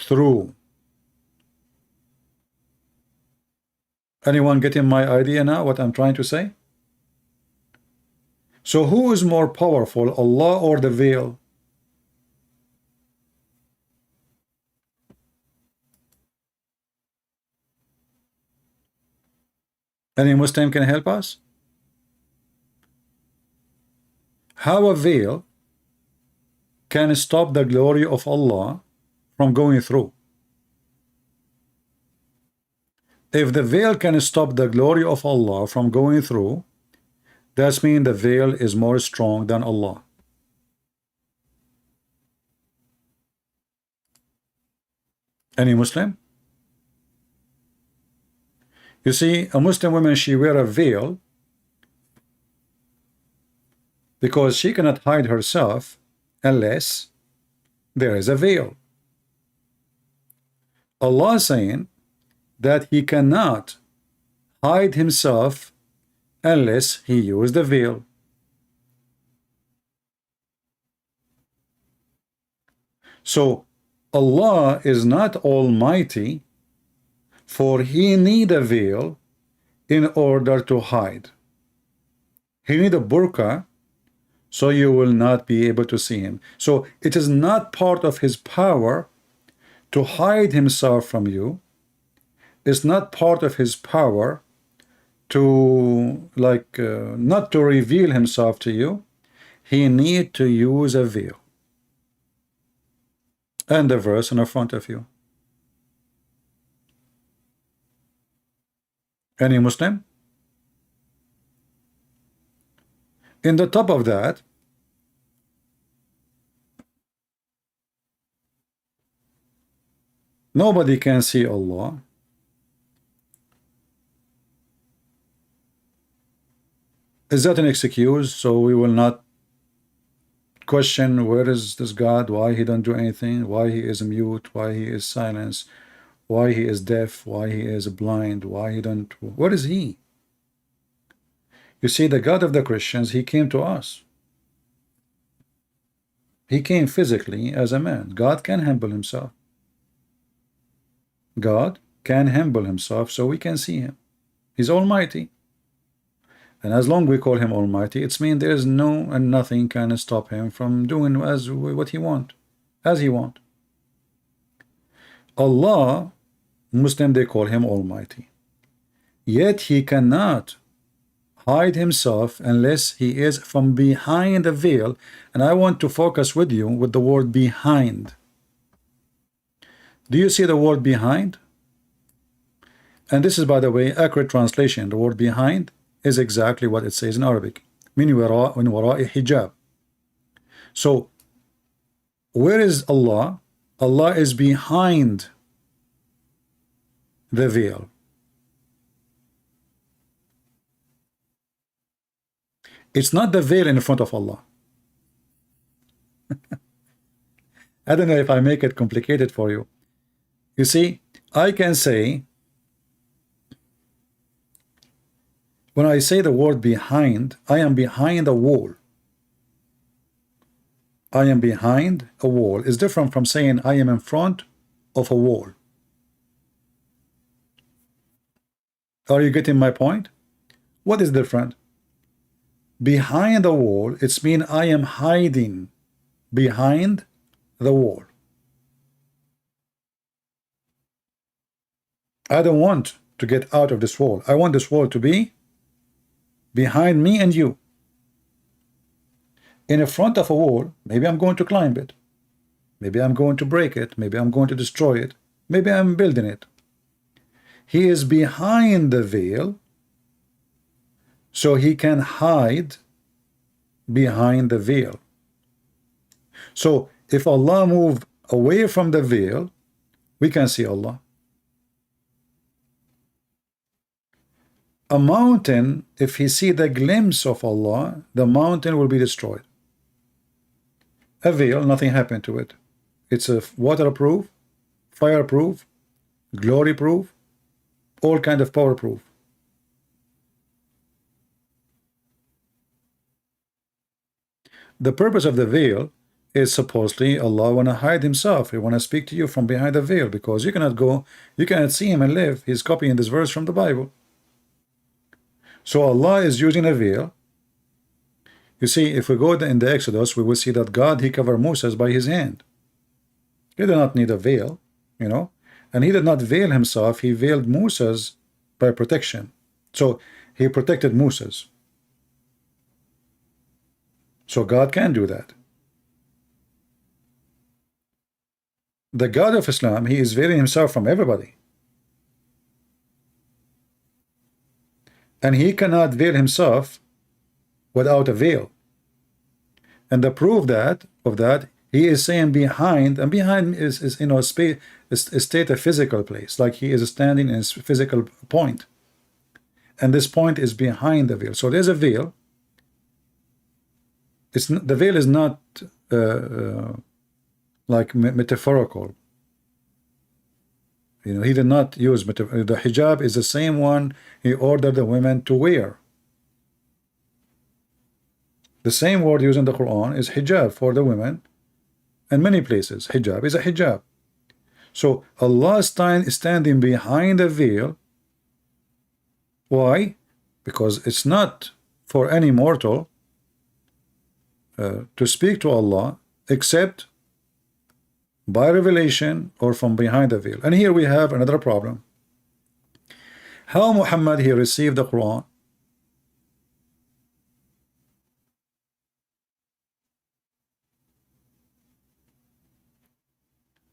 through. Anyone getting my idea now, what I'm trying to say? So who is more powerful, Allah or the veil? Any Muslim can help us? How a veil can stop the glory of Allah from going through? If the veil can stop the glory of Allah from going through, that means the veil is more strong than Allah. Any Muslim? You see, a Muslim woman, she wear a veil because she cannot hide herself unless there is a veil. Allah is saying that he cannot hide himself unless he used the veil. So Allah is not almighty, for he need a veil in order to hide. He need a burqa, so you will not be able to see him. So it is not part of his power to hide himself from you. It's not part of his power to not to reveal himself to you. He need to use a veil. And the verse in front of you. Any Muslim? In the top of that, nobody can see Allah. Is that an excuse? So we will not question where is this God, why he don't do anything, why he is mute, why he is silent, why he is deaf, why he is blind, why he don't, what is he? You see, the God of the Christians, he came to us. He came physically as a man. God can humble himself. God can humble himself so we can see him. He's almighty. And as long we call him almighty, it's mean there is no and nothing can stop him from doing as what he want, as he want. Allah, Muslim, they call him almighty. Yet he cannot hide himself unless he is from behind the veil. And I want to focus with you with the word behind. Do you see the word behind? And this is, by the way, accurate translation. The word behind is exactly what it says in Arabic. Min wara'i hijab. So where is Allah? Allah is behind the veil. It's not the veil in front of Allah. I don't know if I make it complicated for you. You see, I can say, when I say the word behind, I am behind a wall. I am behind a wall. It's different from saying I am in front of a wall. Are you getting my point? What is different? Behind the wall, it's mean I am hiding behind the wall. I don't want to get out of this wall. I want this wall to be behind me and you. In front of a wall, maybe I'm going to climb it. Maybe I'm going to break it. Maybe I'm going to destroy it. Maybe I'm building it. He is behind the veil, so he can hide behind the veil. So if Allah moved away from the veil, we can see Allah. A mountain, if he see the glimpse of Allah, the mountain will be destroyed. A veil, nothing happened to it. It's a waterproof, fireproof, glory proof, all kind of power proof. The purpose of the veil is supposedly Allah want to hide himself. He want to speak to you from behind the veil, because you cannot go, you cannot see him and live. He's copying this verse from the Bible. So Allah is using a veil. You see, if we go in the Exodus, we will see that God, he covered Moses by his hand. He did not need a veil, you know, and he did not veil himself. He veiled Moses by protection. So he protected Moses. So God can do that. The God of Islam, he is veiling himself from everybody. And he cannot veil himself without a veil. And the proof of that, he is saying behind, and behind is you know, a space, a state, a physical place, like he is standing in his physical point. And this point is behind the veil. So there's a veil. The veil is not like metaphorical. You know, he did not use the hijab is the same one he ordered the women to wear. The same word used in the Quran is hijab for the women, and many places hijab is a hijab. So Allah is standing behind the veil. Why? Because it's not for any mortal to speak to Allah except by revelation or from behind the veil. And here we have another problem. How Muhammad he received the Quran?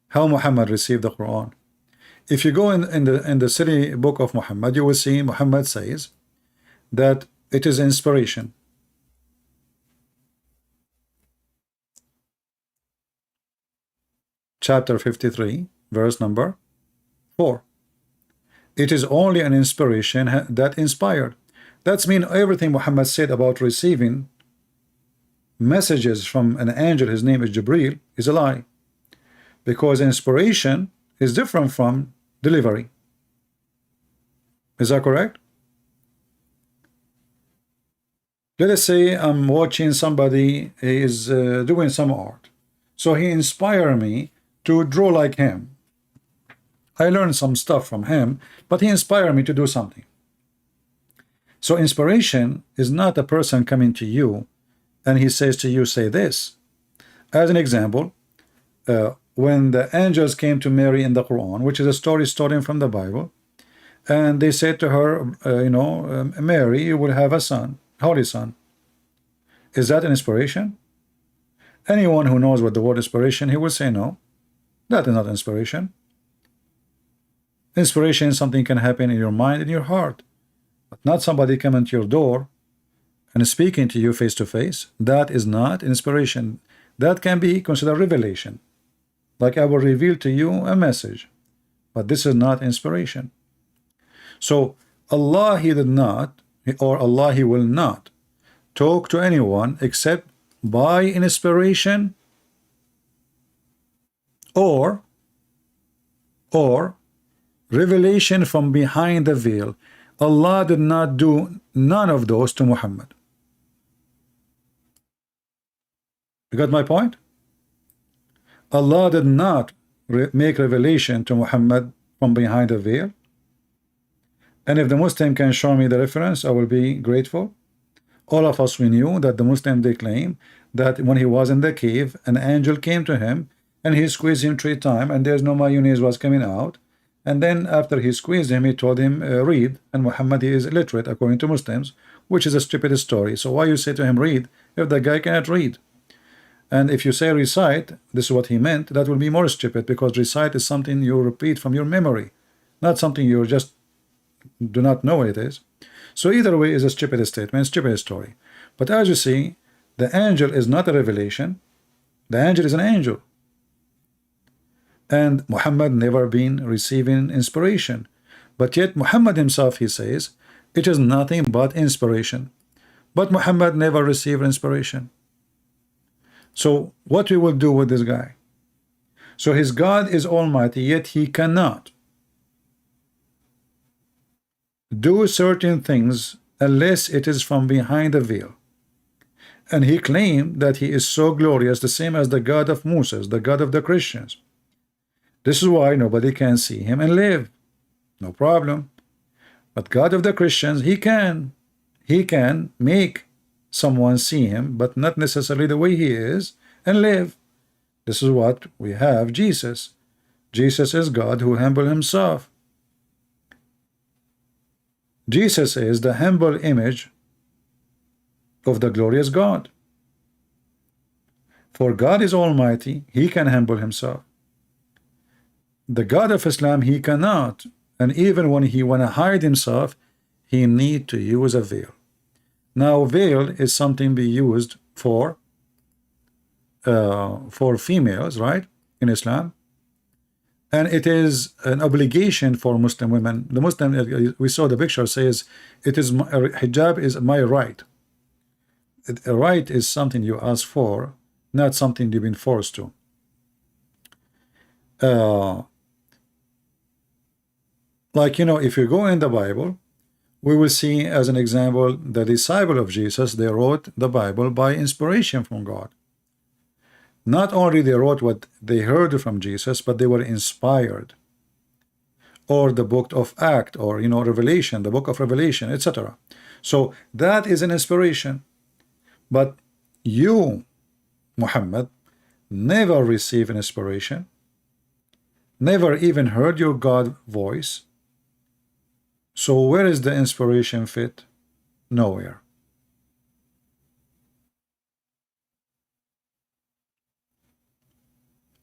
How Muhammad received the Quran? If you go in the city book of Muhammad, you will see Muhammad says that it is inspiration. Chapter 53, verse number 4. It is only an inspiration that inspired. That's mean everything Muhammad said about receiving messages from an angel, his name is Jibreel, is a lie. Because inspiration is different from delivery. Is that correct? Let us say I'm watching somebody is doing some art. So he inspired me to draw like him. I learned some stuff from him, but he inspired me to do something. So inspiration is not a person coming to you and he says to you, say this. As an example, when the angels came to Mary in the Quran, which is a story stolen from the Bible, and they said to her, Mary, you will have a son, holy son. Is that an inspiration? Anyone who knows what the word inspiration, he will say no. That is not inspiration. Inspiration is something can happen in your mind, in your heart, but not somebody coming to your door and speaking to you face to face. That is not inspiration. That can be considered revelation. Like I will reveal to you a message, but this is not inspiration. So Allah, he did not, or Allah, he will not talk to anyone except by inspiration or revelation from behind the veil. Allah did not do none of those to Muhammad. You got my point? Allah did not make revelation to Muhammad from behind the veil. And if the Muslim can show me the reference, I will be grateful. All of us, we knew that the Muslim, they claim that when he was in the cave, an angel came to him and he squeezed him 3 times and there's no mayonnaise was coming out. And then after he squeezed him, he told him, read. And Muhammad, he is illiterate according to Muslims, which is a stupid story. So why you say to him, read, if the guy cannot read? And if you say recite, this is what he meant, that will be more stupid, because recite is something you repeat from your memory, not something you just do not know what it is. So either way is a stupid statement, stupid story. But as you see, the angel is not a revelation. The angel is an angel. And Muhammad never been receiving inspiration. But yet Muhammad himself, he says, it is nothing but inspiration. But Muhammad never received inspiration. So what we will do with this guy? So his God is almighty, yet he cannot do certain things unless it is from behind the veil. And he claimed that he is so glorious, the same as the God of Moses, the God of the Christians. This is why nobody can see him and live. No problem. But God of the Christians, he can. He can make someone see him, but not necessarily the way he is, and live. This is what we have Jesus. Jesus is God who humbled himself. Jesus is the humble image of the glorious God. For God is almighty, he can humble himself. The God of Islam, he cannot. And even when he want to hide himself, he need to use a veil. Now, veil is something be used for females, right, in Islam, and it is an obligation for Muslim women. The Muslim, we saw the picture, says it is hijab is my right. A right is something you ask for, not something you've been forced to. Like, you know, if you go in the Bible, we will see as an example the disciple of Jesus, they wrote the Bible by inspiration from God. Not only they wrote what they heard from Jesus, but they were inspired. Or the book of Acts, or, you know, Revelation, the book of Revelation, etc. So that is an inspiration. But you, Muhammad, never received an inspiration, never even heard your God voice. So where is the inspiration fit? Nowhere.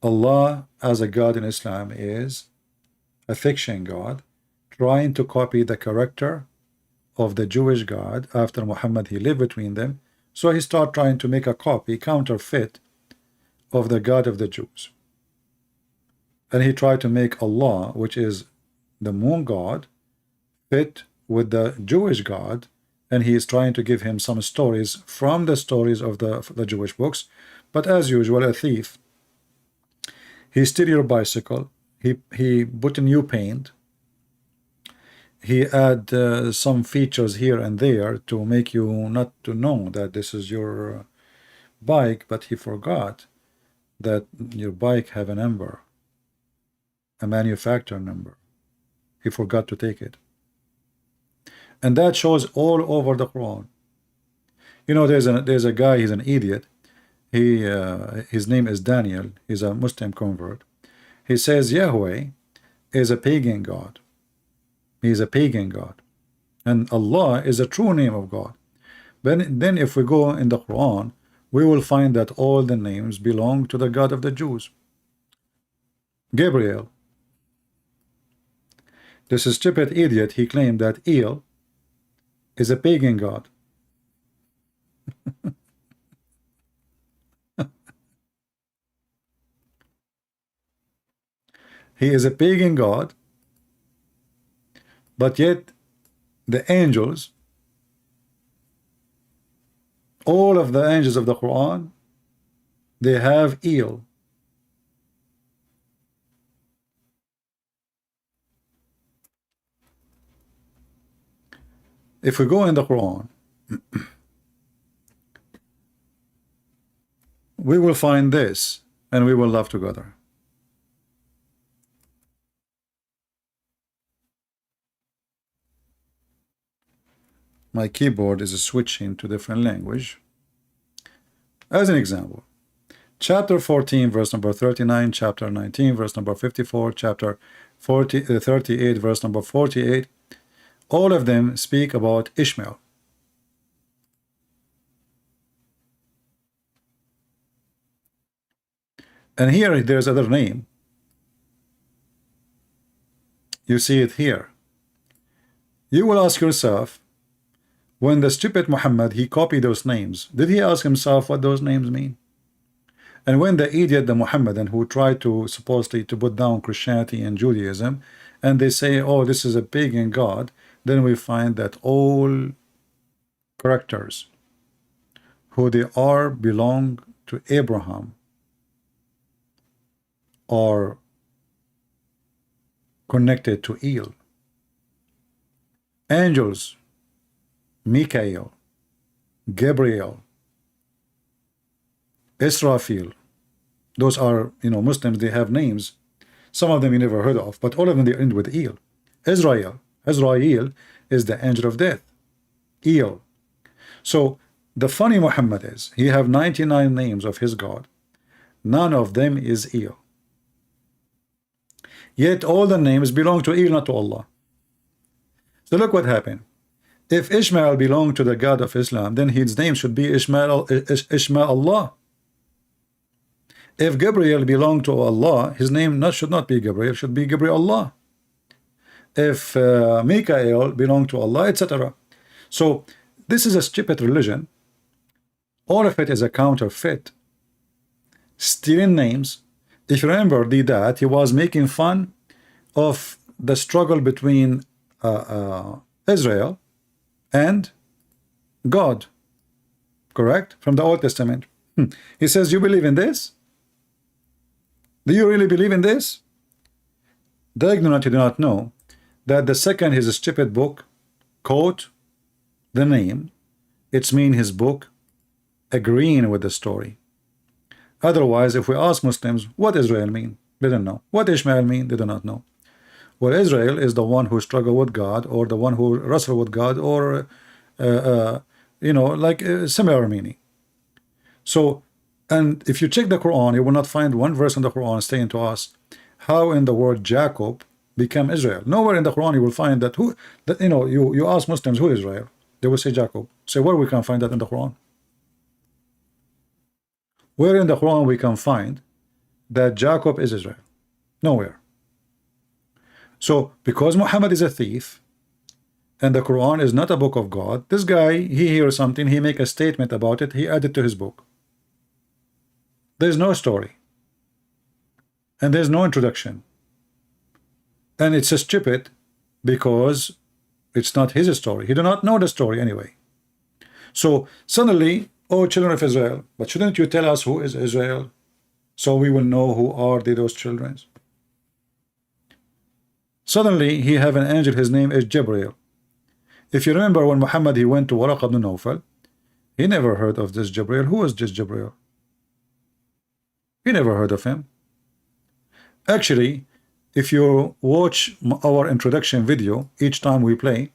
Allah as a God in Islam is a fiction God trying to copy the character of the Jewish God. After Muhammad, he lived between them, so he started trying to make a copy, counterfeit of the God of the Jews. And he tried to make Allah, which is the moon God, fit with the Jewish God, and he is trying to give him some stories from the stories of the Jewish books. But as usual, a thief. He steal your bicycle, he put a new paint, he add some features here and there to make you not to know that this is your bike, but he forgot that your bike have a number, a manufacturer number. He forgot to take it. And that shows all over the Quran. You know, there's a guy, he's an idiot. His name is Daniel. He's a Muslim convert. He says Yahweh is a pagan God. He's a pagan God. And Allah is a true name of God. But then if we go in the Quran, we will find that all the names belong to the God of the Jews. Gabriel. This stupid idiot, he claimed that El is a pagan God. He is a pagan God, but yet the angels, all of the angels of the Quran, they have El. If we go in the Quran, we will find this, and we will laugh together. My keyboard is switching to different language. As an example, chapter 14, verse number 39, chapter 19, verse number 54, chapter 38, verse number 48, all of them speak about Ishmael. And here there's another name. You see it here. You will ask yourself, when the stupid Muhammad, he copied those names, did he ask himself what those names mean? And when the idiot, the Muhammadan, who tried to supposedly to put down Christianity and Judaism, and they say, oh, this is a pagan God, then we find that all characters who they are belong to Abraham are connected to El. Angels, Michael, Gabriel, Israfil. Those are, Muslims, they have names. Some of them you never heard of, but all of them they end with Il. Israel. Israel is the angel of death. Il. So the funny Muhammad is, he have 99 names of his God. None of them is Il. Yet all the names belong to Il, not to Allah. So look what happened. If Ishmael belonged to the God of Islam, then his name should be Ishmael Allah. If Gabriel belonged to Allah, his name should not be Gabriel, should be Gabriel Allah. If Mikael belonged to Allah, etc. So this is a stupid religion. All of it is a counterfeit, stealing names. If you remember that he was making fun of the struggle between Israel and God, correct? From the Old Testament. He says, you believe in this? Do you really believe in this? The ignorant do not know that the second his stupid book quote the name, it's mean his book agreeing with the story. Otherwise, if we ask Muslims what Israel mean, they don't know. What Ishmael mean, they do not know. Well, Israel is the one who struggled with God, or the one who wrestled with God, or like similar meaning. So, and if you check the Quran, you will not find one verse in the Quran saying to us how in the word Jacob became Israel. Nowhere in the Quran you will find that you ask Muslims who is Israel, they will say Jacob. Say where we can find that in the Quran. Where in the Quran we can find that Jacob is Israel? Nowhere. So because Muhammad is a thief and the Quran is not a book of God, this guy, he hears something, he make a statement about it, he add it to his book. There's no story and there's no introduction, and it's a stupid because it's not his story. He do not know the story anyway. So suddenly, oh, children of Israel, but shouldn't you tell us who is Israel so we will know who are those children? Suddenly he have an angel, his name is Jibreel. If you remember when Muhammad he went to Waraq ibn Nawfal, he never heard of this Jibreel. Who is this Jibreel? He never heard of him. Actually, if you watch our introduction video each time we play,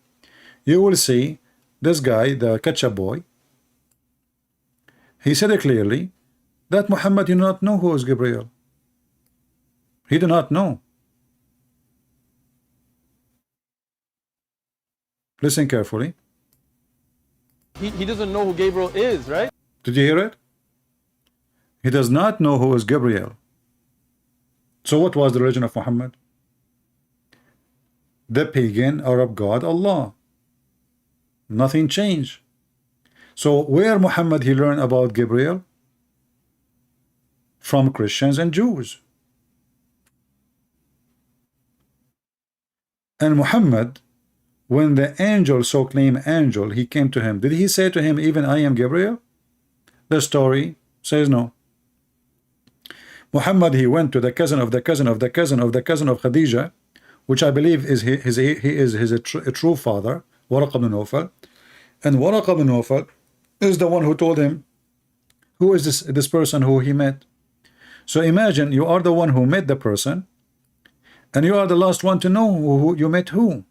you will see this guy, the ketchup boy. He said it clearly that Muhammad did not know who is Gabriel. He did not know. Listen carefully. He doesn't know who Gabriel is, right? Did you hear it? He does not know who is Gabriel. So what was the religion of Muhammad? The pagan Arab God Allah. Nothing changed. So where Muhammad he learned about Gabriel? From Christians and Jews. And Muhammad, when the angel, so-claimed angel, he came to him, did he say to him, even I am Gabriel? The story says no. Muhammad, he went to the cousin of the cousin of the cousin of the cousin of Khadija, which I believe is he is his true father, Waraq ibn Nawfal. And Waraq ibn Nawfal is the one who told him who is this person who he met. So imagine you are the one who met the person, and you are the last one to know who you met who.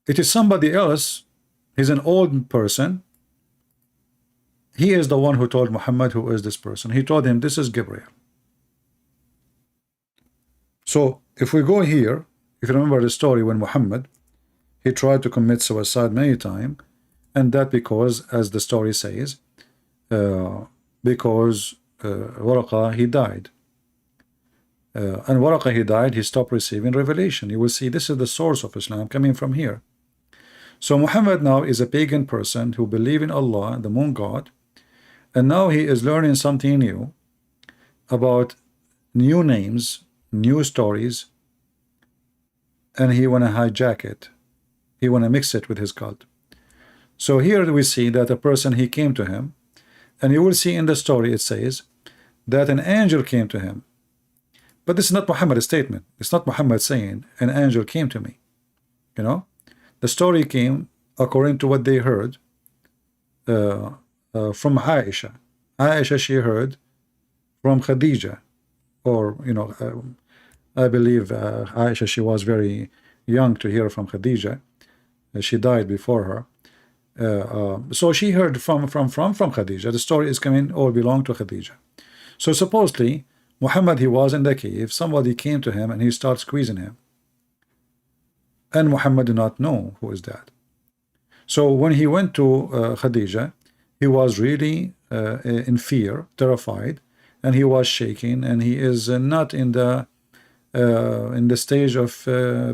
It is somebody else. He's an old person. He is the one who told Muhammad who is this person. He told him this is Gabriel. So if we go here, if you remember the story when Muhammad he tried to commit suicide many times, and that because, as the story says, because Waraqah he died, and Waraqah he died, he stopped receiving revelation. You will see this is the source of Islam coming from here. So Muhammad now is a pagan person who believes in Allah, the moon god, and now he is learning something new about new names, new stories, and he want to hijack it. He want to mix it with his cult. So here we see that a person he came to him, and you will see in the story it says that an angel came to him. But this is not Muhammad's statement. It's not Muhammad saying an angel came to me. You know, the story came according to what they heard from Aisha, Aisha, she heard from Khadija, or I believe Aisha, she was very young to hear from Khadija. She died before her. So she heard from Khadija. The story is coming, all belong to Khadija. So supposedly, Muhammad, he was in the cave. Somebody came to him and he started squeezing him. And Muhammad did not know who is that. So when he went to Khadija, he was really in fear, terrified, and he was shaking, and he is not in the stage of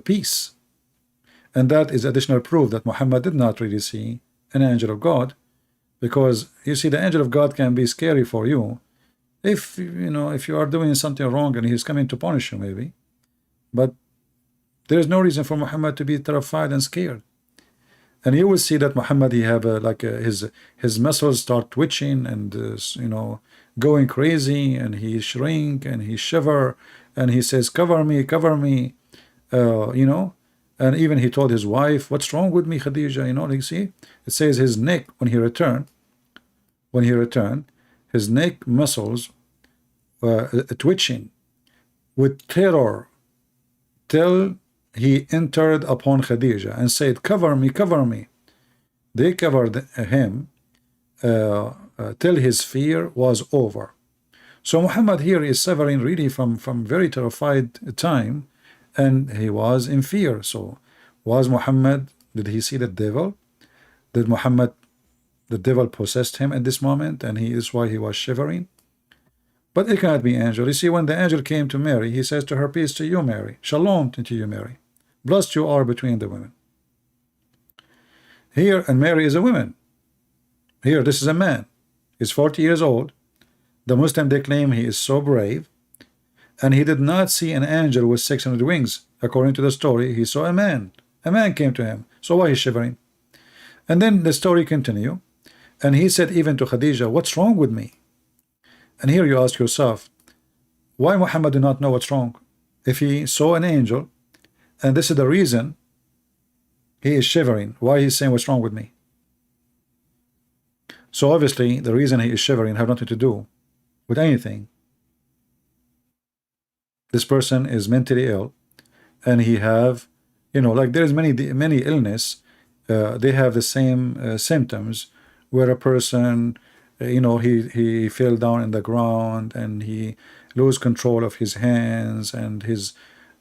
peace. And that is additional proof that Muhammad did not really see an angel of God, because you see, the angel of God can be scary for you if if you are doing something wrong and he's coming to punish you, maybe. But there is no reason for Muhammad to be terrified and scared. And you will see that Muhammad, he have his muscles start twitching and going crazy, and he shrink and he shiver, and he says, cover me, cover me, and even he told his wife, what's wrong with me, Khadija? You see, it says his neck, when he returned, his neck muscles twitching with terror till he entered upon Khadija and said, cover me, cover me. They covered him till his fear was over. So Muhammad here is suffering really from very terrified time, and he was in fear. So was Muhammad, did he see the devil? Did Muhammad, the devil possessed him at this moment, and he is why he was shivering? But it cannot be angel. You see, when the angel came to Mary, he says to her, peace to you, Mary, shalom to you, Mary. Blessed you are between the women. Here, and Mary is a woman. Here, this is a man. He's 40 years old. The Muslim, they claim he is so brave, and he did not see an angel with 600 wings. According to the story, he saw a man. A man came to him. So why he's shivering? And then the story continue, and he said even to Khadija, what's wrong with me? And here you ask yourself, why Muhammad did not know what's wrong? If he saw an angel, and this is the reason he is shivering, why he's saying what's wrong with me? So obviously the reason he is shivering have nothing to do with anything. This person is mentally ill, and he have, like there is many illness, they have the same symptoms, where a person, he fell down in the ground and he lose control of his hands, and his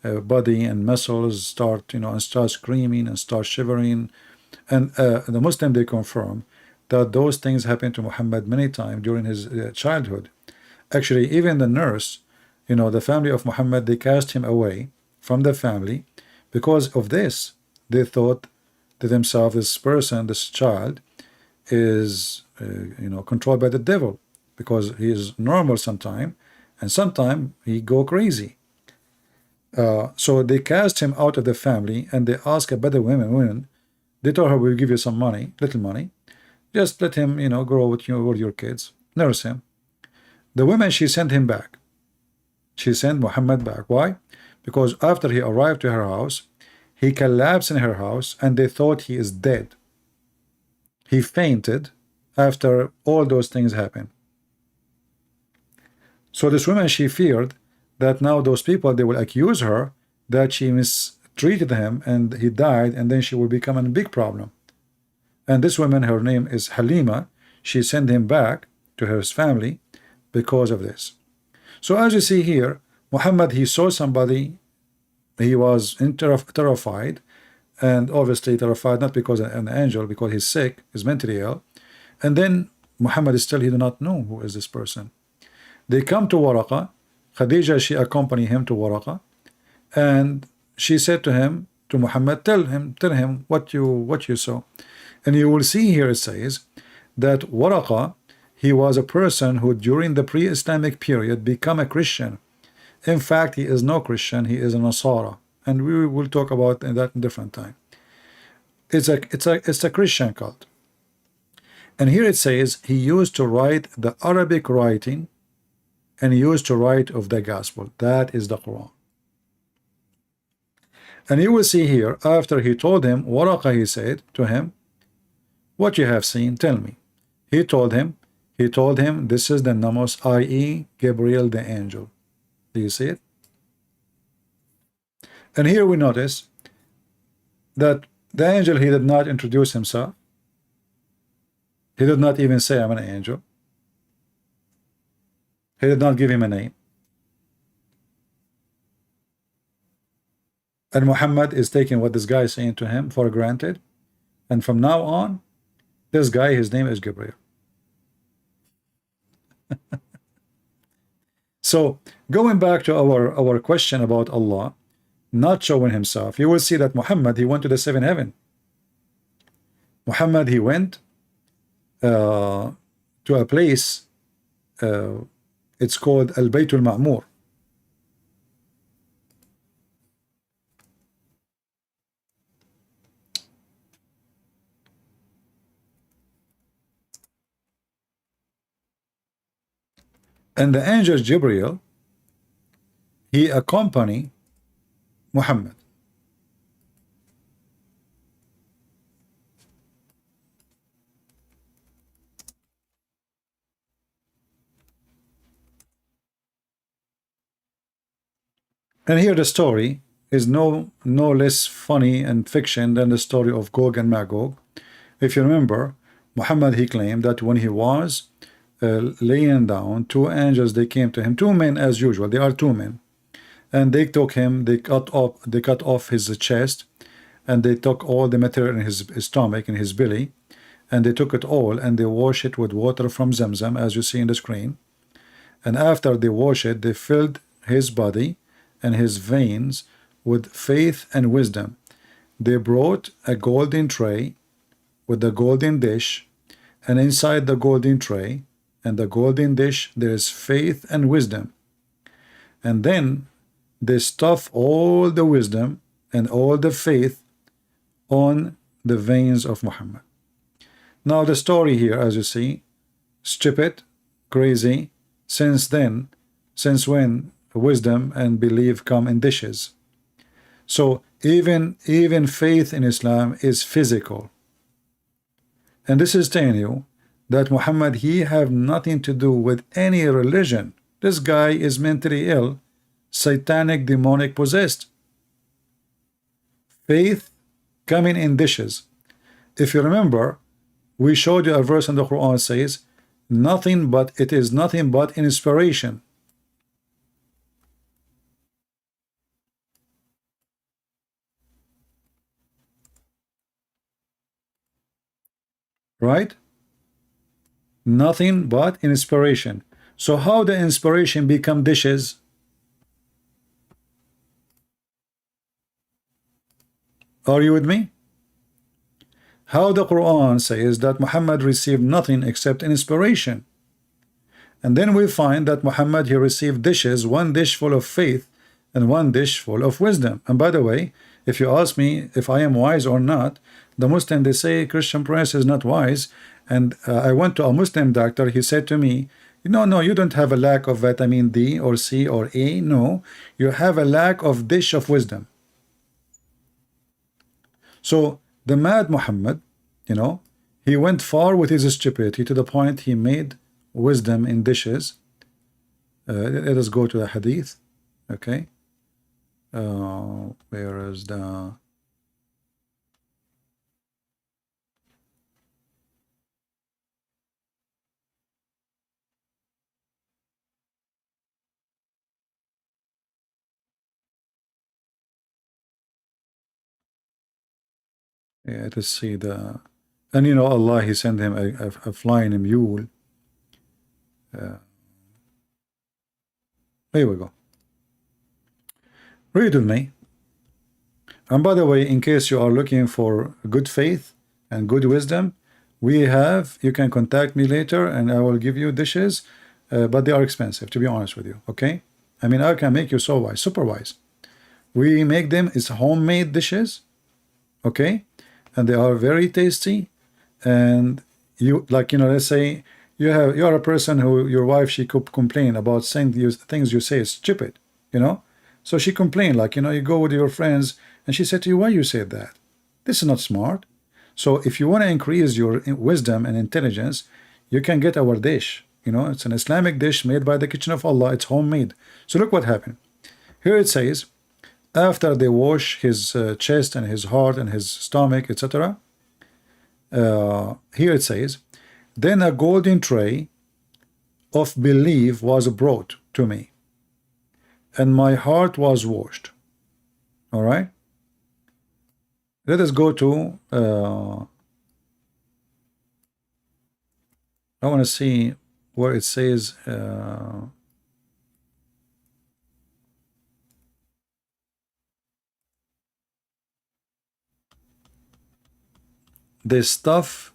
body and muscles start, and start screaming and start shivering. And the Muslim, they confirm that those things happened to Muhammad many times during his childhood. Actually, even the nurse, the family of Muhammad, they cast him away from the family because of this. They thought to themselves, this person, this child, is controlled by the devil, because he is normal sometime, and sometime he go crazy. So they cast him out of the family, and they asked a better women. They told her, we'll give you some money, little money, just let him grow with your kids, nurse him. The woman, she sent him back. She sent Muhammad back. Why? Because after he arrived to her house, he collapsed in her house, and they thought he is dead. He fainted after all those things happened. So this woman, she feared that now those people, they will accuse her that she mistreated him and he died, and then she will become a big problem. And this woman, her name is Halima, she sent him back to her family because of this. So as you see here, Muhammad, he saw somebody, he was terrified, and obviously terrified not because an angel, because he's sick, he's mentally ill. And then Muhammad is still, he do not know who is this person. They come to Waraqa. Khadija, she accompanied him to Waraqa, and she said to him, to Muhammad, tell him what you saw. And you will see here, it says that Waraqa, he was a person who during the pre-Islamic period became a Christian. In fact, he is no Christian, he is a Nasara, and we will talk about that in a different time. It's a Christian cult. And here it says he used to write the Arabic writing, and he used to write of the gospel. That is the Quran. And you will see here, after he told him, Waraqa, he said to him, what you have seen, tell me. He told him He told him, this is the Namus, i.e. Gabriel the angel. Do you see it? And here we notice that the angel, he did not introduce himself. He did not even say, I'm an angel. He did not give him a name. And Muhammad is taking what this guy is saying to him for granted. And from now on, this guy, his name is Gabriel. So going back to our question about Allah not showing himself, you will see that Muhammad, he went to the seventh heaven. Muhammad, he went to a place, it's called Al-Baytul Ma'mur. And the angel Gabriel, he accompanied Muhammad. And here the story is no less funny and fiction than the story of Gog and Magog. If you remember, Muhammad, he claimed that when he was laying down, two angels, they came to him, two men as usual, they are two men, and they took him, they cut off his chest, and they took all the material in his stomach, in his belly, and they took it all and they wash it with water from Zamzam, as you see in the screen. And after they wash it, they filled his body and his veins with faith and wisdom. They brought a golden tray with the golden dish, and inside the golden tray and the golden dish there is faith and wisdom. And then they stuff all the wisdom and all the faith on the veins of Muhammad. Now the story here, as you see, stupid, crazy, since when wisdom and belief come in dishes. So even faith in Islam is physical. And this is telling you that Muhammad, he have nothing to do with any religion. This guy is mentally ill, satanic, demonic possessed. Faith coming in dishes. If you remember, we showed you a verse in the Quran says, it is nothing but inspiration. Right? Nothing but inspiration. So how the inspiration become dishes? Are you with me? How the Quran says that Muhammad received nothing except inspiration. And then we find that Muhammad, he received dishes, one dish full of faith and one dish full of wisdom. And by the way, if you ask me if I am wise or not, the Muslim, they say Christian Prince is not wise. And I went to a Muslim doctor, he said to me, no, you don't have a lack of vitamin D or C or A. No, you have a lack of dish of wisdom. So the mad Muhammad, he went far with his stupidity to the point he made wisdom in dishes. Let us go to the hadith. Okay. Where is the... Yeah, to see the... And Allah, he sent him a flying mule. Here we go. Read with me. And by the way, in case you are looking for good faith and good wisdom, you can contact me later and I will give you dishes, but they are expensive, to be honest with you, okay? I mean, I can make you so wise, super wise. We make them, it's homemade dishes, okay? And they are very tasty. And you, let's say you are a person who, your wife, she could complain about saying things you say is stupid, So she complained, you go with your friends and she said to you, why you said that? This is not smart. So if you want to increase your wisdom and intelligence, you can get our dish. You know, it's an Islamic dish made by the kitchen of Allah. It's homemade. So look what happened. Here it says, after they wash his chest and his heart and his stomach, etc. Here it says, then a golden tray of belief was brought to me, and my heart was washed. All right. Let us go to, I want to see where it says, this stuff,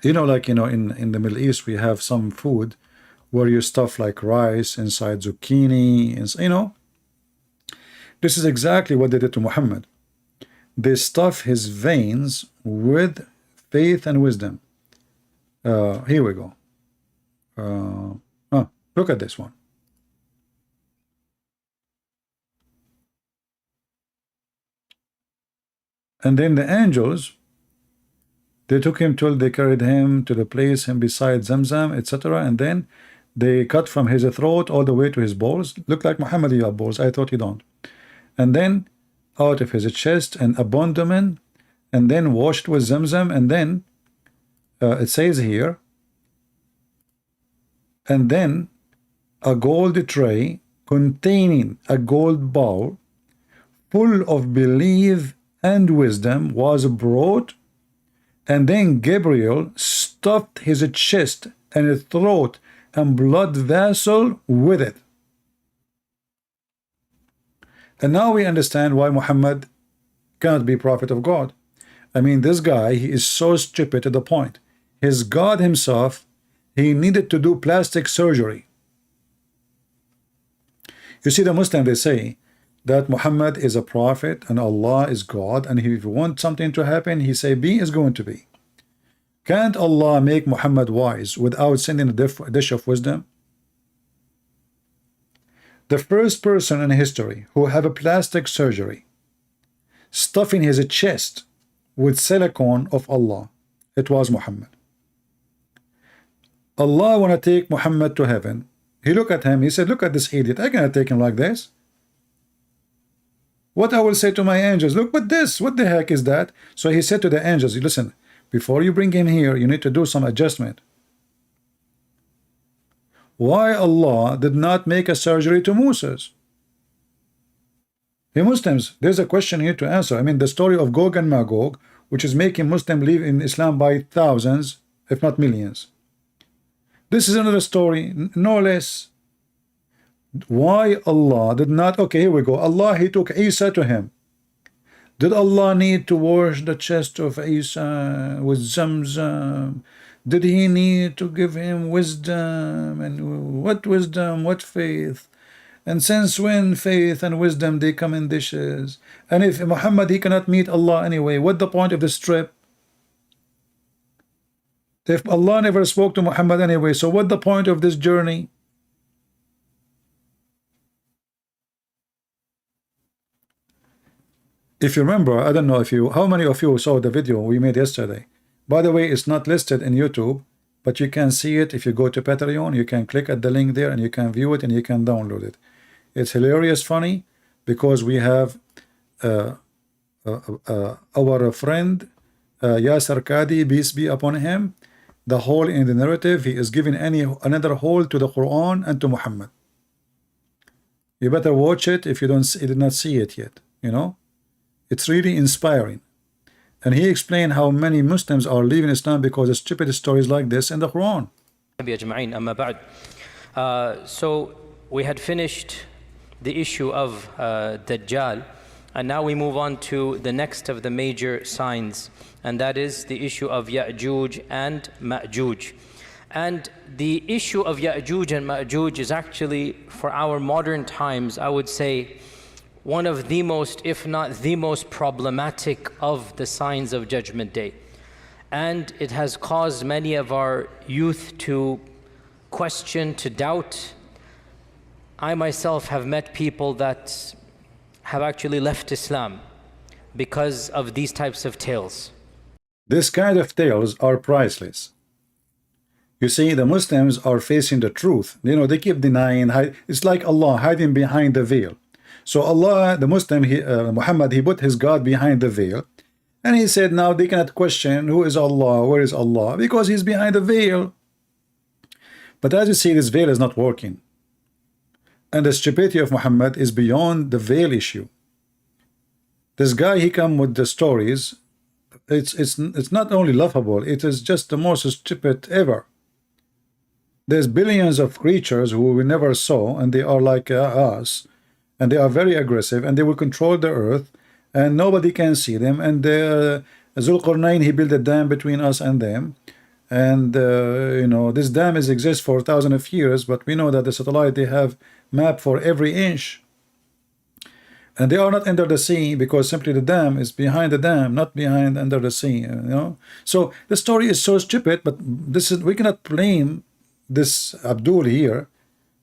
you know, like, you know, in the Middle East, we have some food where you stuff like rice inside zucchini, and, you know, this is exactly what they did to Muhammad. They stuff his veins with faith and wisdom. Here we go. Look at this one. And then the angels, they took him till they carried him to the place him beside Zamzam, etc. And then they cut from his throat all the way to his balls. Look like Muhammad, you have balls. I thought you don't. And then out of his chest an abdomen, and then washed with Zamzam. And then it says here, and then a gold tray containing a gold bowl full of belief and wisdom was brought, and then Gabriel stuffed his chest and his throat and blood vessel with it. And now we understand why Muhammad cannot be prophet of God. I mean, this guy, he is so stupid to the point. His God himself, he needed to do plastic surgery. You see, the Muslim, they say that Muhammad is a prophet and Allah is God, and if you want something to happen, he say be is going to be. Can't Allah make Muhammad wise without sending a dish of wisdom? The first person in history who have a plastic surgery, stuffing his chest with silicone of Allah, it was Muhammad. Allah want to take Muhammad to heaven. He looked at him, he said, look at this idiot, I cannot take him like this. What I will say to my angels, look at this, what the heck is that? So he said to the angels, listen, before you bring him here, you need to do some adjustment. Why Allah did not make a surgery to Moses? Hey Muslims, there's a question here to answer. I mean, the story of Gog and Magog, which is making Muslims live in Islam by thousands, if not millions. This is another story, no less. Why Allah did not, okay, here we go. Allah, he took Isa to him. Did Allah need to wash the chest of Isa with Zamzam? Did he need to give him wisdom? And what wisdom, what faith? And since when faith and wisdom, they come in dishes? And if Muhammad, he cannot meet Allah anyway, what the point of this trip? If Allah never spoke to Muhammad anyway, so what the point of this journey? If you remember, I don't know if you, how many of you saw the video we made yesterday. By the way, it's not listed in YouTube, but you can see it if you go to Patreon. You can click at the link there and you can view it and you can download it. It's hilarious, funny, because we have our friend Yasser Qadi, peace be upon him. The hole in the narrative, he is giving another hole to the Quran and to Muhammad. You better watch it if you did not see it yet. You know, it's really inspiring. And he explained how many Muslims are leaving Islam because of stupid stories like this in the Quran. So we had finished the issue of Dajjal, and now we move on to the next of the major signs, and that is the issue of Ya'juj and Ma'juj. And the issue of Ya'juj and Ma'juj is actually, for our modern times, I would say, one of the most, if not the most problematic of the signs of Judgment Day. And it has caused many of our youth to question, to doubt. I myself have met people that have actually left Islam because of these types of tales. This kind of tales are priceless. You see, the Muslims are facing the truth. You know, they keep denying. It's like Allah hiding behind the veil. So Allah, the Muslim, Muhammad, he put his God behind the veil. And he said, now they cannot question who is Allah, where is Allah, because he's behind the veil. But as you see, this veil is not working. And the stupidity of Muhammad is beyond the veil issue. This guy, he come with the stories. It's not only laughable, it is just the most stupid ever. There's billions of creatures who we never saw, and they are like us, and they are very aggressive, and they will control the earth, and nobody can see them. And Zulqarnain, he built a dam between us and them, and you know, this dam exists for thousands of years, but we know that the satellite, they have map for every inch, and they are not under the sea because simply the dam is behind the dam, not behind under the sea. You know, so the story is so stupid. But this is, we cannot blame this Abdul here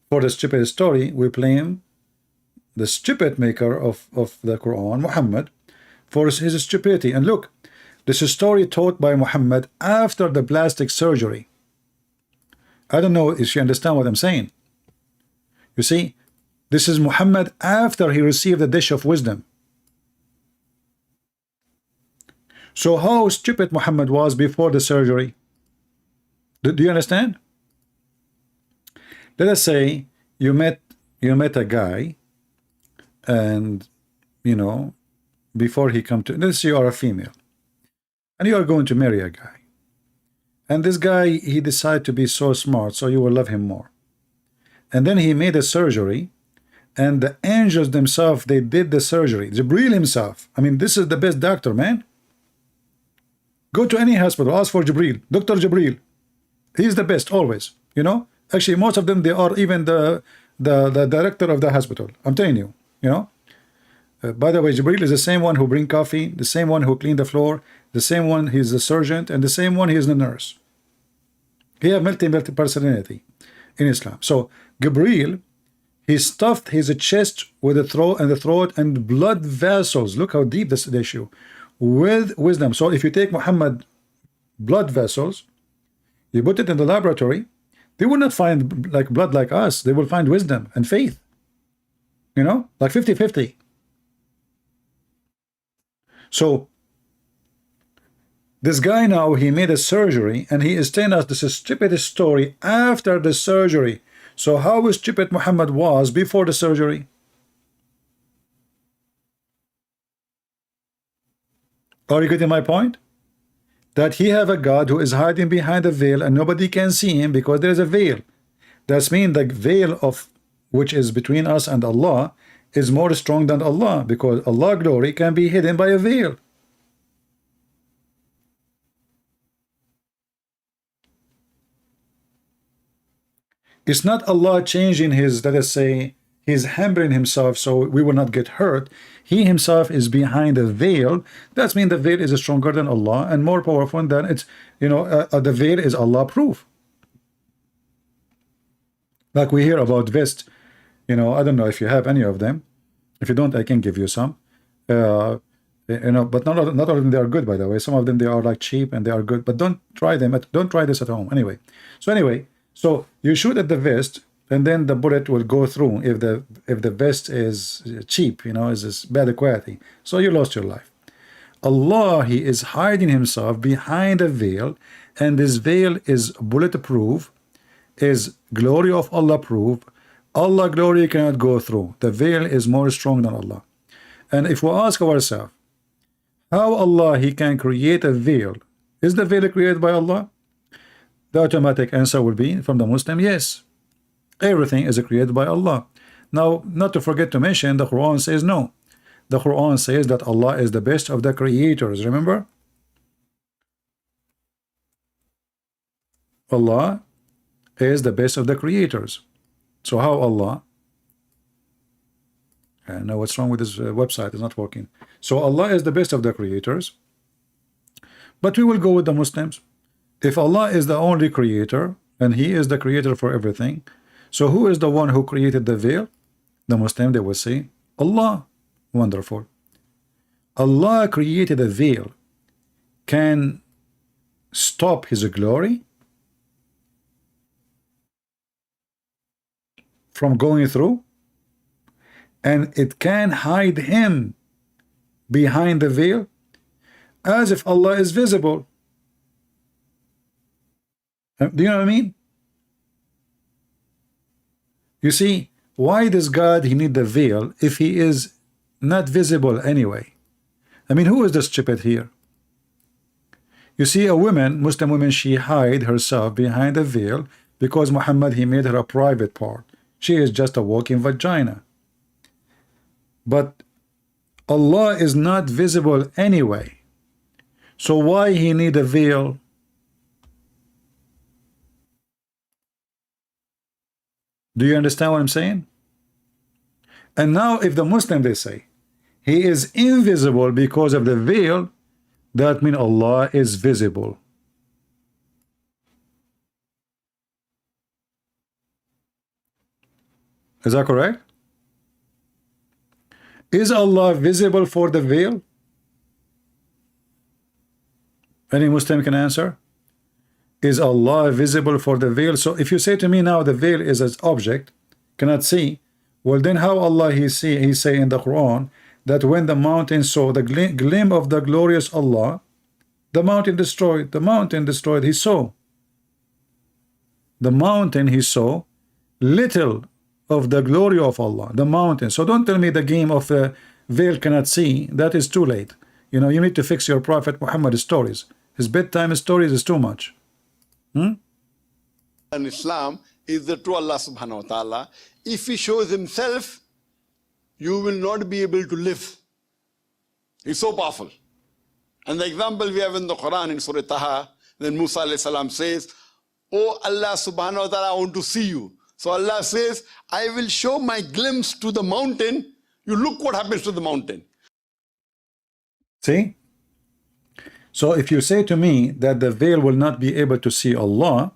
for the stupid story. We blame the stupid maker of the Quran, Muhammad, for his stupidity. And look, this is a story taught by Muhammad after the plastic surgery. I don't know if you understand what I'm saying. You see, this is Muhammad after he received a dish of wisdom. So how stupid Muhammad was before the surgery? Do you understand? Let us say you met a guy, and you know, before he come to, let's say you are a female, and you are going to marry a guy, and this guy, he decided to be so smart, so you will love him more. And then he made a surgery, and the angels themselves, they did the surgery. Jibril himself, I mean, this is the best doctor, man. Go to any hospital, ask for Jibril, Dr. Jibril. He's the best always, you know. Actually, most of them, they are even the director of the hospital. I'm telling you, you know. By the way, Jibril is the same one who bring coffee, the same one who clean the floor, the same one, he's the surgeon, and the same one, he is the nurse. He have multi personality in Islam. So Gabriel, he stuffed his chest with the throat and blood vessels. Look how deep this issue, with wisdom. So if you take Muhammad blood vessels, you put it in the laboratory, they will not find like blood like us. They will find wisdom and faith. You know, like 50-50. So this guy now, he made a surgery, and he is telling us this is stupid story after the surgery. So how stupid Muhammad was before the surgery? Are you getting my point? That he have a God who is hiding behind a veil, and nobody can see him because there is a veil. That means the veil of which is between us and Allah is more strong than Allah, because Allah's glory can be hidden by a veil. It's not Allah changing his, let us say, he's hampering himself so we will not get hurt. He himself is behind a veil. That means the veil is stronger than Allah and more powerful than it's, you know, the veil is Allah proof. Like we hear about vest, you know, I don't know if you have any of them. If you don't, I can give you some. You know, but not all of them, they are good, by the way. Some of them, they are like cheap and they are good, but don't try them. Don't try this at home. Anyway, so you shoot at the vest, and then the bullet will go through if the vest is cheap, you know, is bad quality. So you lost your life. Allah, he is hiding himself behind a veil, and this veil is bulletproof, is glory of Allah proof. Allah glory cannot go through. The veil is more strong than Allah. And if we ask ourselves, how Allah he can create a veil? Is the veil created by Allah? The automatic answer will be from the Muslim, yes. Everything is created by Allah. Now, not to forget to mention, the Quran says no. The Quran says that Allah is the best of the creators. Remember? Allah is the best of the creators. So how Allah? I know what's wrong with this website. It's not working. So Allah is the best of the creators. But we will go with the Muslims. If Allah is the only creator, and he is the creator for everything, so who is the one who created the veil? The Muslim, they will say, Allah. Wonderful. Allah created a veil. Can stop his glory? from going through, and it can hide him behind the veil as if Allah is visible. Do you know what I mean? You see, why does God he need the veil if he is not visible anyway? I mean, who is the stupid here? You see, a woman, Muslim woman, she hide herself behind a veil because Muhammad he made her a private part. She is just a walking vagina. But Allah is not visible anyway. So why he need a veil? Do you understand what I'm saying? And now if the Muslim they say he is invisible because of the veil, that means Allah is visible. Is that correct? Is Allah visible for the veil? Any Muslim can answer. Is Allah visible for the veil? So if you say to me now the veil is an object, cannot see, well then how Allah he say in the Quran that when the mountain saw the gleam of the glorious Allah, the mountain destroyed. The mountain destroyed. He saw. The mountain he saw little of the glory of Allah. The mountain. So don't tell me the game of the veil cannot see. That is too late. You know, you need to fix your Prophet Muhammad stories. His bedtime stories is too much. And Islam is the true Allah subhanahu wa ta'ala. If he shows himself, you will not be able to live. He's so powerful. And the example we have in the Quran in Surah Taha, then Musa alayhi salam says, oh Allah subhanahu wa ta'ala, I want to see you. So Allah says, I will show my glimpse to the mountain. You look what happens to the mountain. See? So if you say to me that the veil will not be able to see Allah,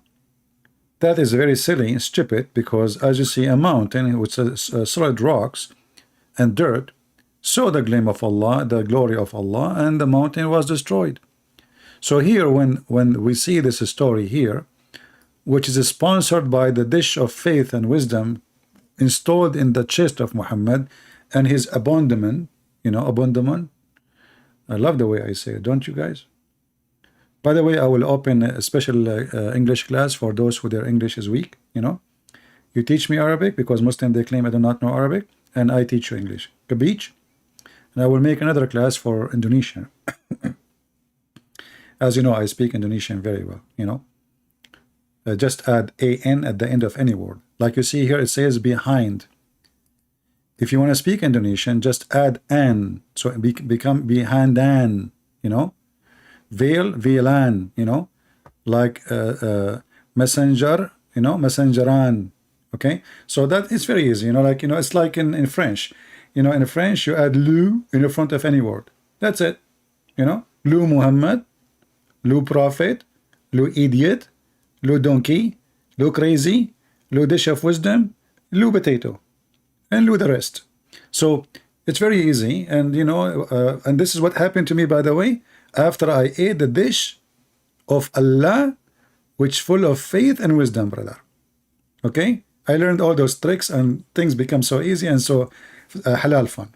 that is very silly and stupid, because as you see a mountain with solid rocks and dirt saw the gleam of Allah, the glory of Allah, and the mountain was destroyed. So here when we see this story here, which is sponsored by the dish of faith and wisdom installed in the chest of Muhammad and his abandonment, you know, abandonment. I love the way I say it, don't you guys? By the way, I will open a special English class for those who their English is weak, you know. You teach me Arabic, because Muslims they claim I do not know Arabic, and I teach you English. Kabich? And I will make another class for Indonesian. As you know, I speak Indonesian very well, you know. Just add an at the end of any word. Like you see here, it says behind. If you want to speak Indonesian, just add an. So it become behindan, you know. Veil, veilan, you know. Like messenger, you know, messengeran. Okay. So that is very easy, you know, like, you know, it's like in French. You know, in French, you add lu in the front of any word. That's it. You know, lu Muhammad, lu Prophet, lu idiot, lu donkey, lu crazy, lu dish of wisdom, lu potato, and lu the rest. So it's very easy, and you know, and this is what happened to me, by the way, after I ate the dish of Allah, which full of faith and wisdom, brother. Okay, I learned all those tricks, and things become so easy and so halal fun.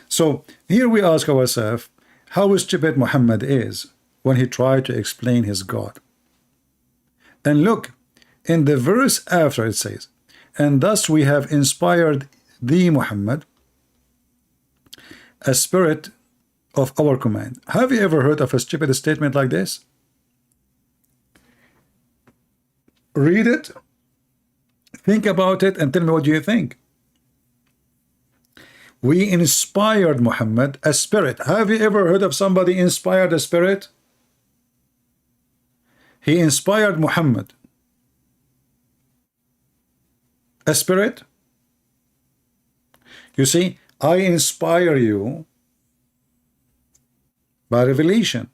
So here we ask ourselves, how stupid Muhammad is when he tried to explain his God. And look, in the verse after it says, and thus we have inspired thee, Muhammad, a spirit of our command. Have you ever heard of a stupid statement like this? Read it, think about it, and tell me what do you think. We inspired Muhammad a spirit. Have you ever heard of somebody inspired a spirit? He inspired Muhammad a spirit. You see, I inspire you by revelation.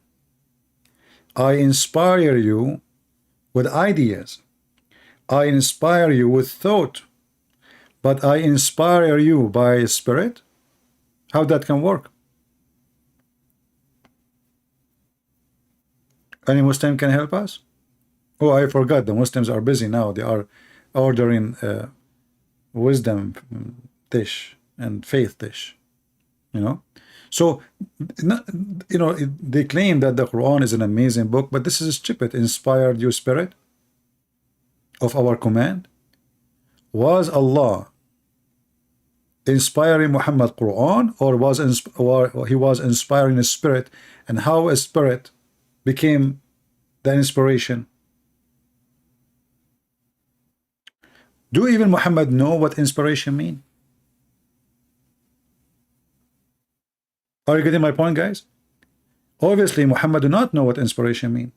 I inspire you with ideas. I inspire you with thought. But I inspire you by spirit. How that can work? Any Muslim can help us? Oh, I forgot. The Muslims are busy now. They are ordering wisdom dish and faith dish, you know. So, you know, they claim that the Quran is an amazing book, but this is stupid. Inspired your spirit of our command? Was Allah inspiring Muhammad Quran, or he was inspiring a spirit, and how a spirit became the inspiration? Do even Muhammad know what inspiration mean? Are you getting my point, guys? Obviously Muhammad do not know what inspiration mean.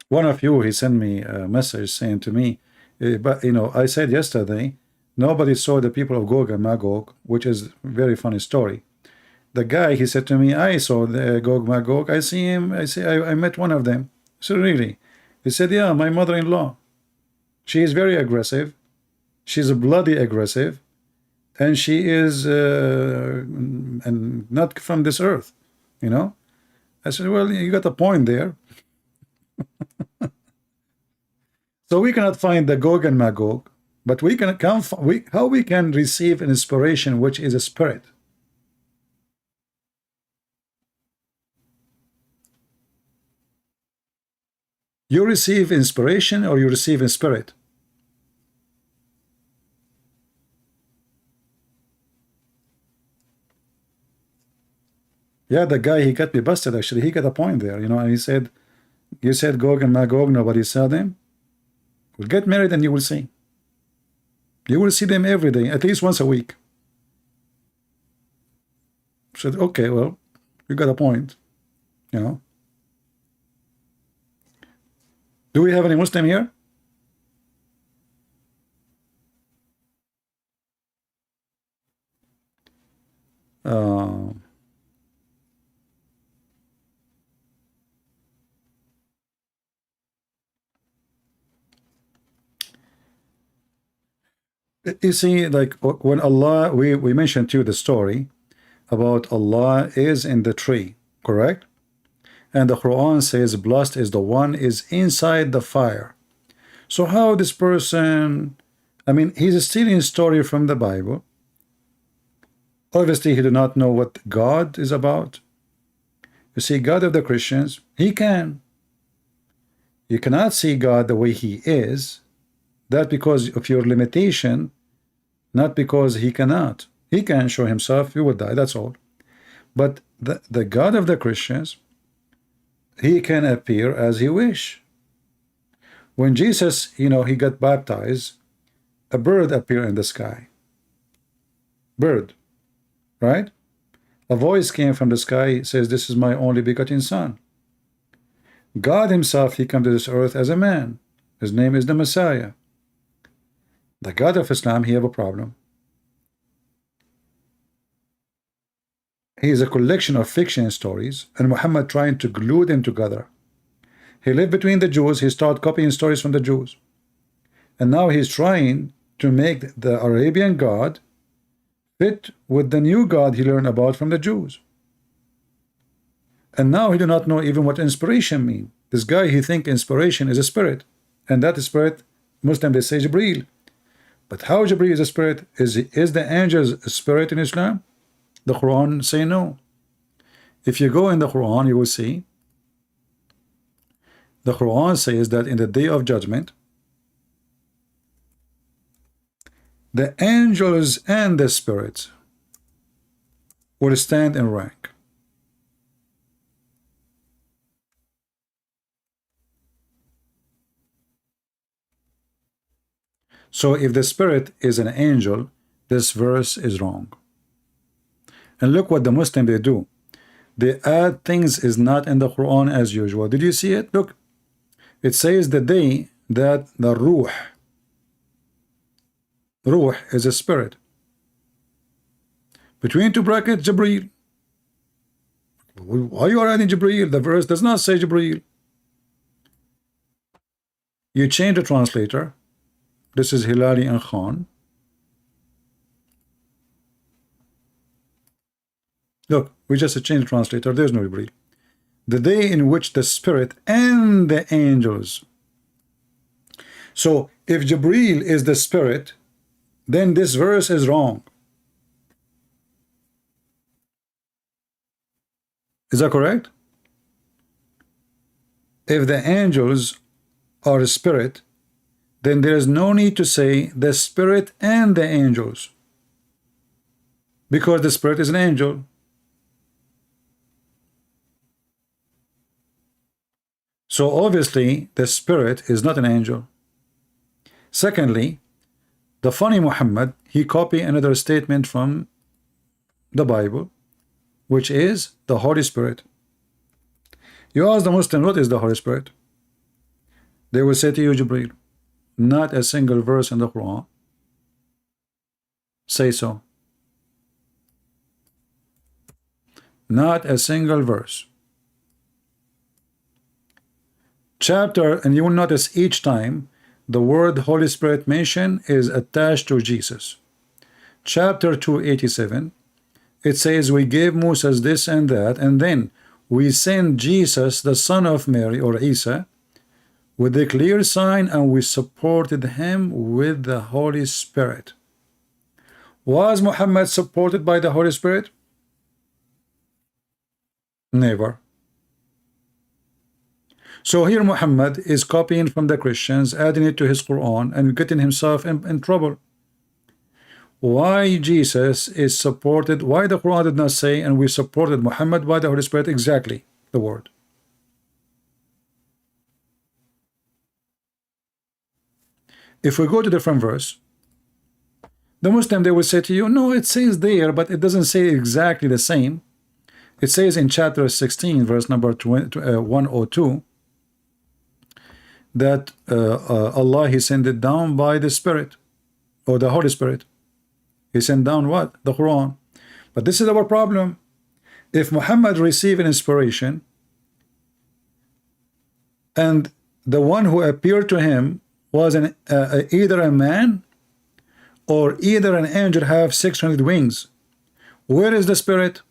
One of you, he sent me a message saying to me, but you know, I said yesterday, nobody saw the people of Gog and Magog, which is a very funny story. The guy, he said to me, I saw the Gog Magog. I see him. I met one of them. So really, he said, yeah, my mother-in-law. She is very aggressive. She's bloody aggressive, and she is and not from this earth, you know. I said, well, you got a point there. So we cannot find the Gog and Magog, but we can come. How we can receive an inspiration, which is a spirit? You receive inspiration, or you receive in spirit? Yeah, the guy, he got me busted. Actually, he got a point there, you know. And he said, you said Gog and Magog, nobody saw them. Well, get married and you will see. You will see them every day, at least once a week. I said, okay, well, you got a point, you know. Do we have any Muslim here? You see, like when Allah, we mentioned to you the story about Allah is in the tree, correct? And the Quran says blessed is the one is inside the fire. So how this person, I mean, he's stealing a story from the Bible. Obviously he did not know what God is about. You see, God of the Christians, he can. You cannot see God the way he is. That because of your limitation, not because he cannot. He can show himself, you will die, that's all. But the God of the Christians, he can appear as he wish. When Jesus, you know, he got baptized, a bird appeared in the sky. Bird, right? A voice came from the sky, says, this is my only begotten son. God himself, he came to this earth as a man. His name is the Messiah. The God of Islam, he have a problem. He is a collection of fiction stories, and Muhammad trying to glue them together. He lived between the Jews, he started copying stories from the Jews. And now he's trying to make the Arabian God fit with the new God he learned about from the Jews. And now he do not know even what inspiration means. This guy, he think inspiration is a spirit, and that spirit, Muslim they say Jibreel. But how Jibreel is a spirit? Is the angels a spirit in Islam? The Quran say no. If you go in the Quran, you will see the Quran says that in the day of judgment, the angels and the spirits will stand in rank. So if the spirit is an angel, this verse is wrong. And look what the Muslim they do. They add things is not in the Quran as usual. Did you see it? Look, it says the day that the Ruh is a spirit. Between two brackets, Jibreel. Why you are adding Jibreel? The verse does not say Jibreel. You change the translator. This is Hilali and Khan. Look, we just changed the translator. There's no Jibreel. the day in which the spirit and the angels. So if Jibreel is the spirit, then this verse is wrong. Is that correct? If the angels are a spirit, then there is no need to say the spirit and the angels, because the spirit is an angel. So obviously the spirit is not an angel. Secondly, the funny Muhammad, he copied another statement from the Bible, which is the Holy Spirit. You ask the Muslim, what is the Holy Spirit? They will say to you, Jibreel. Not a single verse in the Quran say so. Not a single verse. Chapter, and you will notice each time the word Holy Spirit mention is attached to Jesus. Chapter 287, it says we gave Moses this and that, and then we sent Jesus, the son of Mary, or Isa, with a clear sign, and we supported him with the Holy Spirit. Was Muhammad supported by the Holy Spirit? Never. So here Muhammad is copying from the Christians, adding it to his Quran, and getting himself in trouble. Why Jesus is supported? Why the Quran did not say, and we supported Muhammad by the Holy Spirit? Exactly the word. If we go to different verse, the Muslim, they will say to you, no, it says there, but it doesn't say exactly the same. It says in chapter 16, verse number 102, that Allah, he sent it down by the Spirit, or the Holy Spirit. He sent down what? The Quran. But this is our problem. If Muhammad received an inspiration, and the one who appeared to him was either a man or either an angel have 600 wings, where is the Spirit?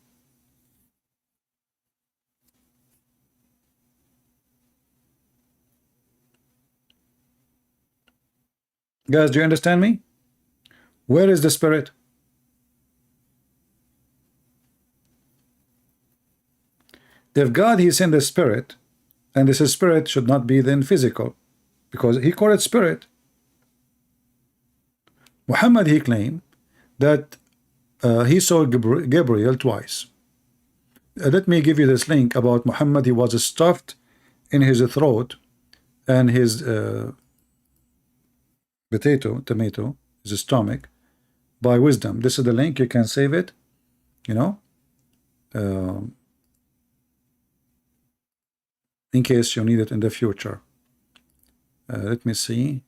Guys, do you understand me? Where is the Spirit? If God, he sent the Spirit, and this Spirit should not be then physical, because he called it Spirit. Muhammad, he claimed that he saw Gabriel twice. Let me give you this link about Muhammad. He was stuffed in his throat, and his tomato, his stomach, by wisdom. This is the link. You can save it, you know, in case you need it in the future. Let me see.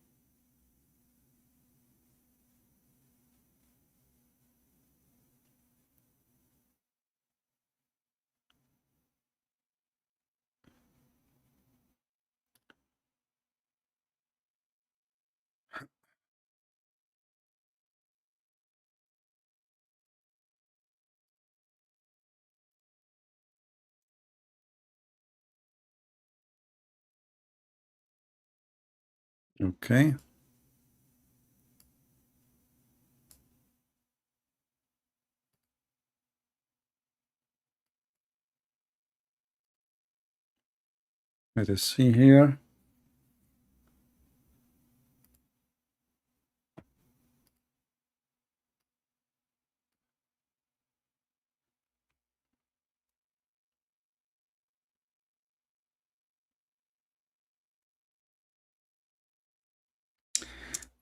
Okay. Let us see here.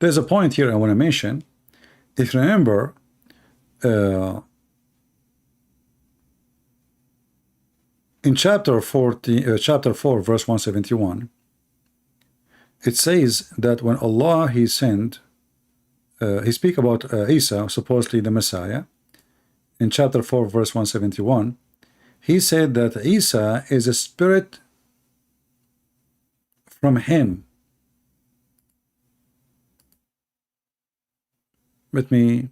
There's a point here I want to mention. If you remember, in chapter 4, verse 171, it says that when Allah, he sent, he speak about Isa, supposedly the Messiah. In chapter 4, verse 171, he said that Isa is a spirit from him. Let me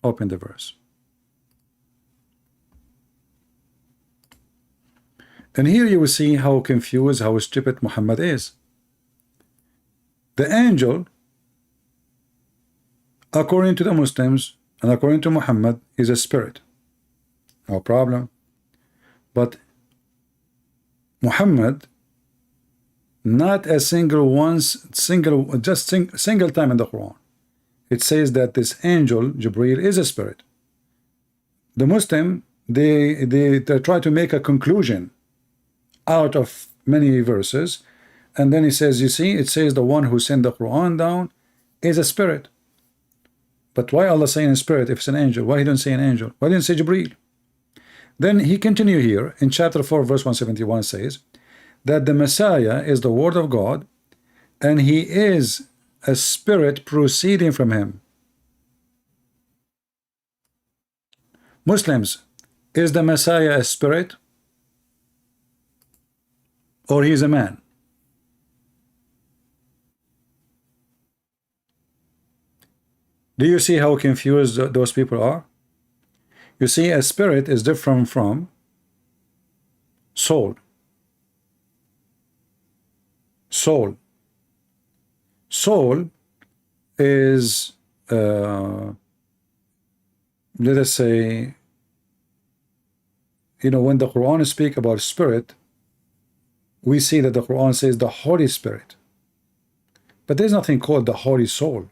open the verse. And here you will see how confused, how stupid Muhammad is. The angel, according to the Muslims and according to Muhammad, is a spirit. No problem. But Muhammad, not a single single time in the Quran, it says that this angel, Jibreel, is a spirit. The Muslim, they try to make a conclusion out of many verses, and then he says, you see, it says the one who sent the Quran down is a spirit. But why Allah saying a spirit if it's an angel? Why he don't say an angel? Why didn't say Jibreel? Then he continue here in chapter 4 verse 171 says that the Messiah is the word of God and he is a spirit proceeding from him. Muslims, is the Messiah a spirit or he is a man? Do you see how confused those people are? You see, a spirit is different from soul. Soul is let us say, you know, when the Quran speaks about spirit, we see that the Quran says the Holy Spirit, but there's nothing called the Holy Soul.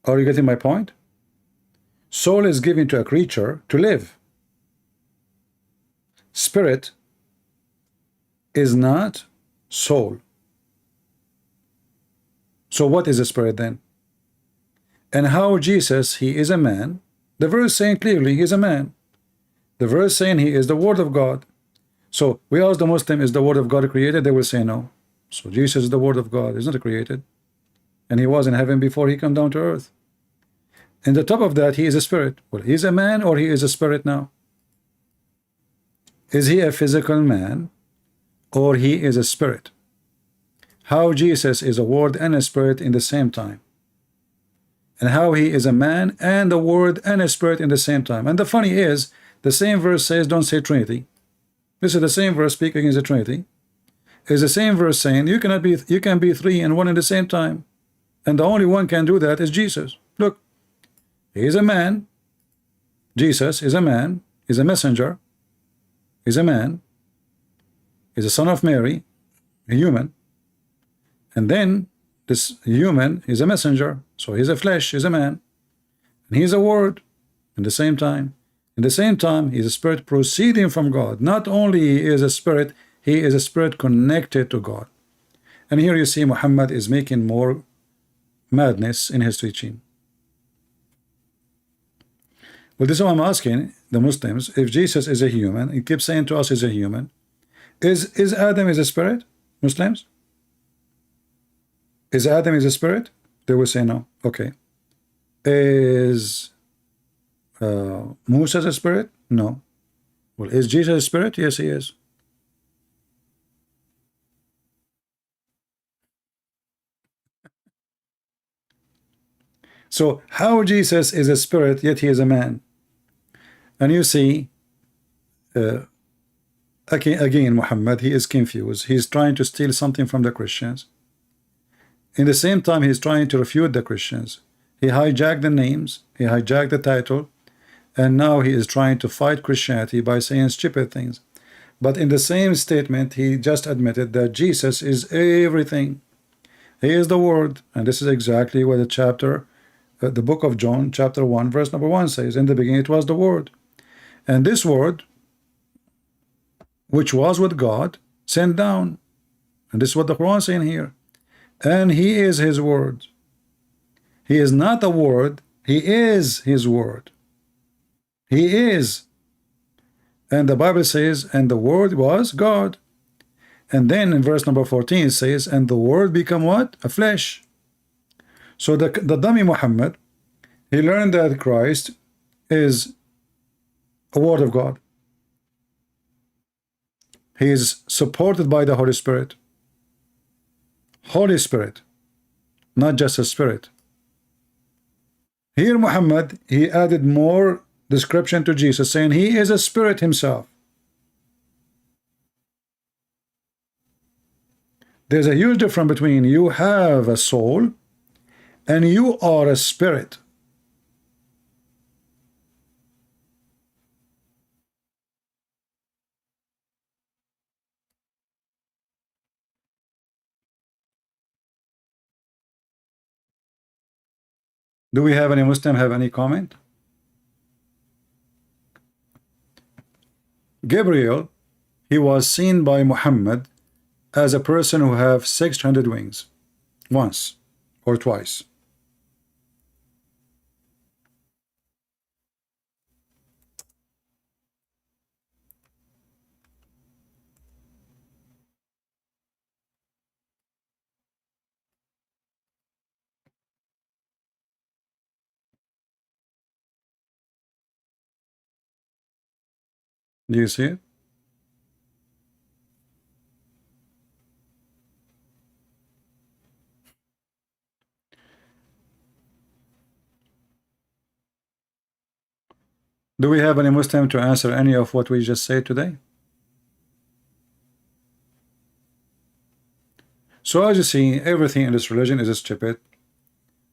Are you getting my point? Soul is given to a creature to live. Spirit is not soul. So what is a spirit then? And how Jesus, he is a man. The verse saying clearly he is a man. The verse saying he is the word of God. So we ask the Muslim, is the word of God created? They will say no. So Jesus is the word of God. He's not created. And he was in heaven before he came down to earth. And the top of that, he is a spirit. Well, he is a man or he is a spirit now? Is he a physical man or he is a spirit? How Jesus is a word and a spirit in the same time. And how he is a man and a word and a spirit in the same time. And the funny is, the same verse says don't say Trinity. This is the same verse speaking against the Trinity. Is the same verse saying you can be three and one at the same time. And the only one can do that is Jesus. Look. He is a man. Jesus is a man. He's a messenger. He's a man. He's a son of Mary, a human. And then this human is a messenger. So he's a flesh, he's a man. And he's a word in the same time. In the same time, he's a spirit proceeding from God. Not only he is a spirit, he is a spirit connected to God. And here you see Muhammad is making more madness in his teaching. Well, this is what I'm asking the Muslims. If Jesus is a human, he keeps saying to us he's a human. Is Adam is a spirit? Muslims? Is Adam is a spirit? They will say no. Okay. Is Musa a spirit? No. Well, is Jesus a spirit? Yes, he is. So how Jesus is a spirit yet he is a man? And you see again Muhammad, he is confused. He's trying to steal something from the Christians. In the same time he's trying to refute the Christians. He hijacked the names, he hijacked the title, and now he is trying to fight Christianity by saying stupid things. But in the same statement he just admitted that Jesus is everything. He is the word, and this is exactly what the chapter the book of John chapter 1 verse number 1 says. In the beginning it was the word, and this word which was with God sent down, and this is what the Quran is saying here, and he is his word. He is not a word, he is his word. He is. And the Bible says, and the word was God. And then in verse number 14 it says, and the word become what? A flesh. So the dummy Muhammad, he learned that Christ is a word of God. He is supported by the Holy Spirit. Holy Spirit, not just a spirit. Here Muhammad, he added more description to Jesus, saying he is a spirit himself. There's a huge difference between you have a soul and you are a spirit. Do we have any Muslim have any comment? Gabriel, he was seen by Muhammad as a person who have 600 wings, once or twice. Do you see it? Do we have any Muslim to answer any of what we just said today? So as you see, everything in this religion is stupid.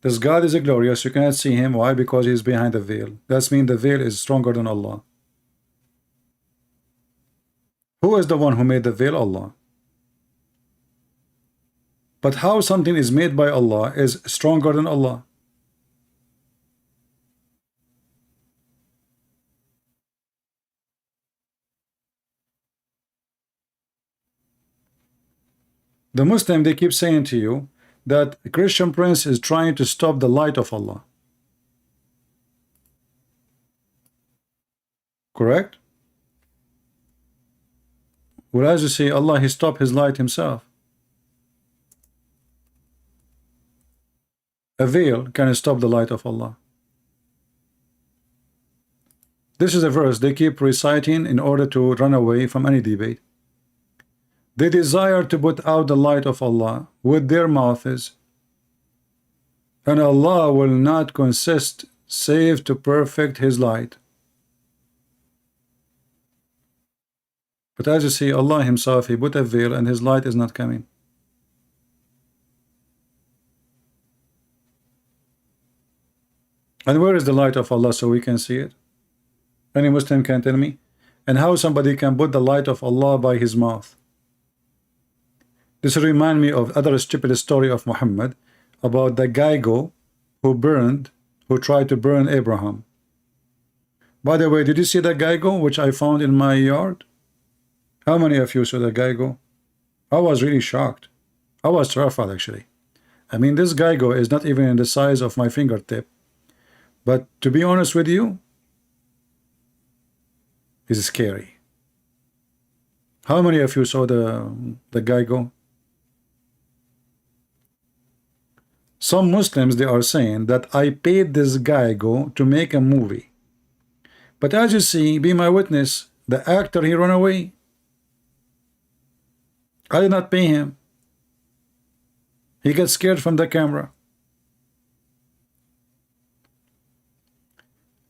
This God is glorious. You cannot see him. Why? Because he is behind the veil. That means the veil is stronger than Allah. Who is the one who made the veil? Allah. But how something is made by Allah is stronger than Allah? The Muslim, they keep saying to you that the Christian prince is trying to stop the light of Allah. Correct? Well, as you see, Allah, he stopped his light himself. A veil can stop the light of Allah. This is a verse they keep reciting in order to run away from any debate. They desire to put out the light of Allah with their mouths, and Allah will not consist save to perfect his light. But as you see, Allah himself, he put a veil and his light is not coming. And where is the light of Allah so we can see it? Any Muslim can tell me? And how somebody can put the light of Allah by his mouth? This reminds me of other stupid story of Muhammad about the Geigo who tried to burn Abraham. By the way, did you see the Geigo which I found in my yard? How many of you saw the Geigo? I was really shocked. I was terrified actually. I mean, this Geigo is not even in the size of my fingertip. But to be honest with you, it's scary. How many of you saw the Geigo? Some Muslims, they are saying that I paid this Geigo to make a movie. But as you see, be my witness, the actor, he ran away. I did not pay him. He got scared from the camera.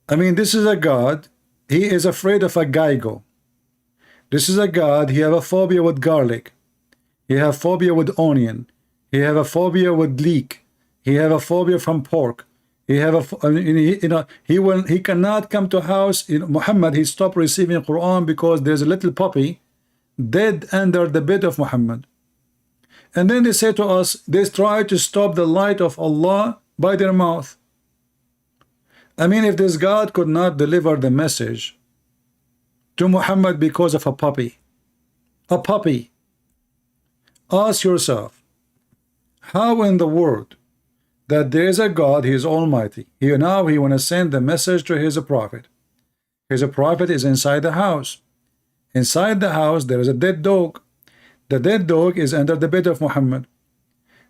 I mean, this is a God, he is afraid of a Geigo. This is a God, he have a phobia with garlic. He have phobia with onion. He have a phobia with leek. He have a phobia from pork. He have a, he cannot come to house. Muhammad, he stopped receiving Quran because there's a little puppy dead under the bed of Muhammad. And then they say to us, they try to stop the light of Allah by their mouth. I mean, if this God could not deliver the message to Muhammad because of a puppy, ask yourself, how in the world that there is a God, he is almighty, he want to send the message to his prophet. His prophet is inside the house. Inside the house there is a dead dog. The dead dog is under the bed of Muhammad.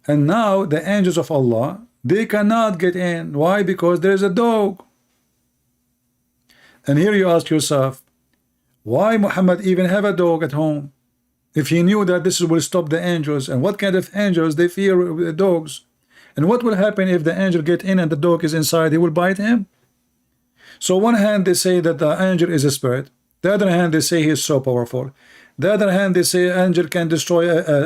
And now the angels of Allah, they cannot get in. Why? Because there is a dog. And here you ask yourself, why Muhammad even have a dog at home if he knew that this will stop the angels? And what kind of angels? They fear dogs. And what will happen if the angel get in and the dog is inside? He will bite him. So one hand they say that the angel is a spirit. The other hand they say he is so powerful. The other hand, they say angel can destroy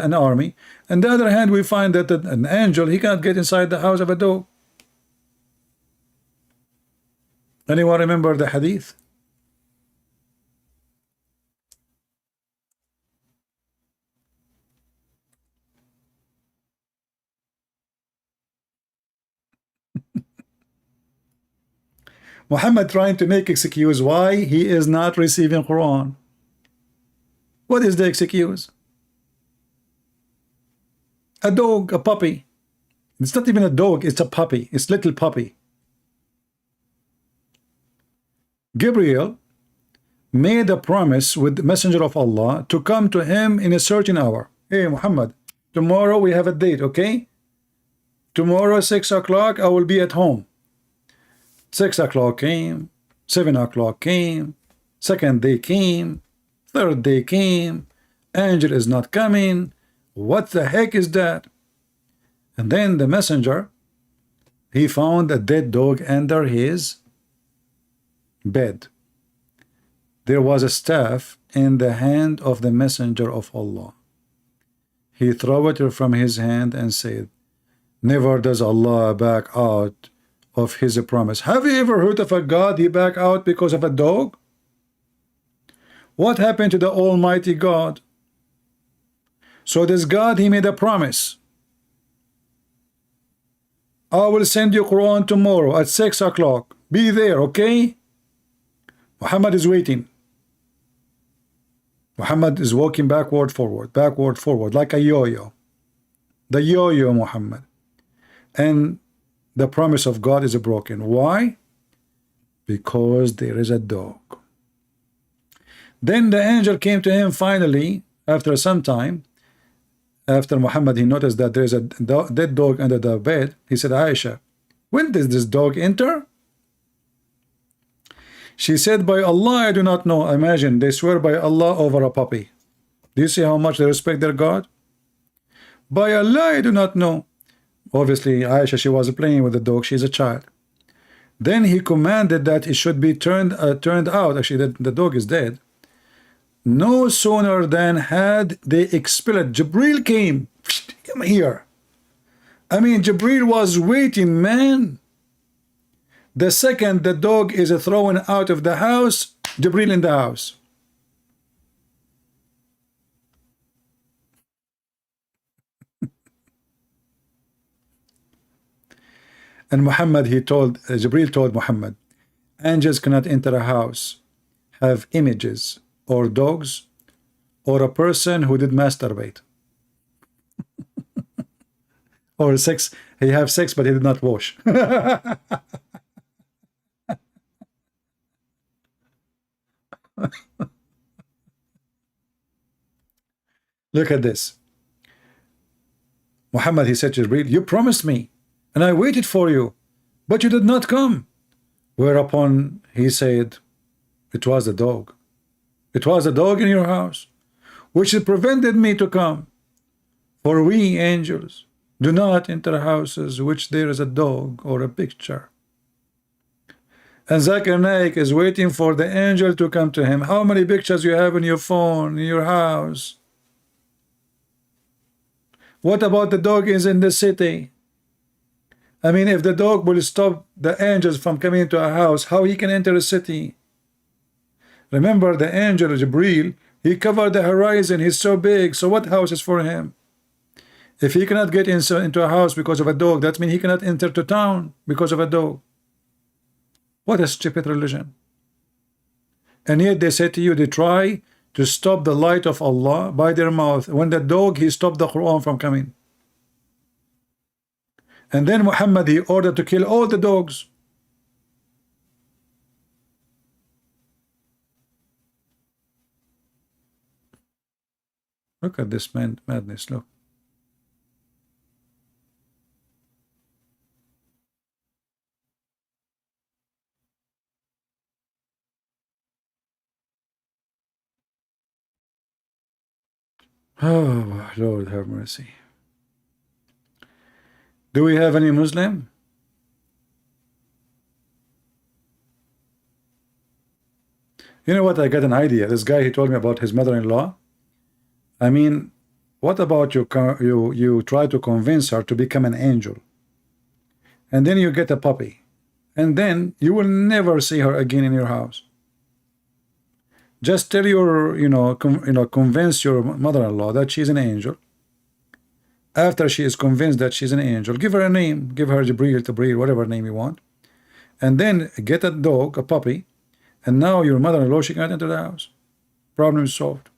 an army. And the other hand, we find that an angel, he cannot get inside the house of a dog. Anyone remember the hadith? Muhammad trying to make excuse why he is not receiving Quran. What is the excuse? A dog, a puppy. It's not even a dog, it's a puppy. It's little puppy. Gabriel made a promise with the messenger of Allah to come to him in a certain hour. Hey Muhammad, tomorrow we have a date, okay? Tomorrow 6 o'clock I will be at home. 6 o'clock came, 7 o'clock came, second day came, third day came, angel is not coming. What the heck is that? And then the messenger, he found a dead dog under his bed. There was a staff in the hand of the messenger of Allah. He threw it from his hand and said, never does Allah back out of his promise. Have you ever heard of a God he back out because of a dog? What happened to the Almighty God? So this God, he made a promise. I will send you Quran tomorrow at 6 o'clock. Be there, okay? Muhammad is waiting. Muhammad is walking backward, forward, like a yo-yo. The yo-yo Muhammad. And the promise of God is broken. Why? Because there is a dog. Then the angel came to him finally, after some time. After Muhammad, he noticed that there is a dead dog under the bed. He said, Aisha, when did this dog enter? She said, by Allah, I do not know. Imagine, they swear by Allah over a puppy. Do you see how much they respect their God? By Allah, I do not know. Obviously, Aisha, she was playing with the dog. She's a child. Then he commanded that it should be turned out. Actually, the dog is dead. No sooner than had they expelled, Jibril came. Come here. I mean, Jibril was waiting, man. The second the dog is thrown out of the house, Jibril in the house. And Muhammad, Jibril told Muhammad, angels cannot enter a house, have images, or dogs, or a person who did masturbate. Or sex, he have sex but he did not wash. Look at this. Muhammad, he said to Jibril, you promised me, and I waited for you, but you did not come. Whereupon he said, it was the dog. It was a dog in your house, which prevented me to come. For we angels do not enter houses which there is a dog or a picture. And Zakir Naik is waiting for the angel to come to him. How many pictures you have in your phone, in your house? What about the dog is in the city? I mean, if the dog will stop the angels from coming into a house, how he can enter a city? Remember, the angel Jibril, he covered the horizon. He's so big. So what house is for him? If he cannot get into a house because of a dog, that means he cannot enter to town because of a dog. What a stupid religion. And yet they say to you, they try to stop the light of Allah by their mouth. When the dog, he stopped the Quran from coming. And then Muhammad, he ordered to kill all the dogs. Look at this madness, look. Oh, Lord have mercy. Do we have any Muslim? You know what? I got an idea. This guy, he told me about his mother-in-law. I mean, what about you try to convince her to become an angel, and then you get a puppy, and then you will never see her again in your house. Just tell your, convince your mother-in-law that she's an angel. After she is convinced that she's an angel, give her a name, give her Jibril, Tabril, whatever name you want, and then get a dog, a puppy, and now your mother-in-law, she can't enter the house. Problem is solved.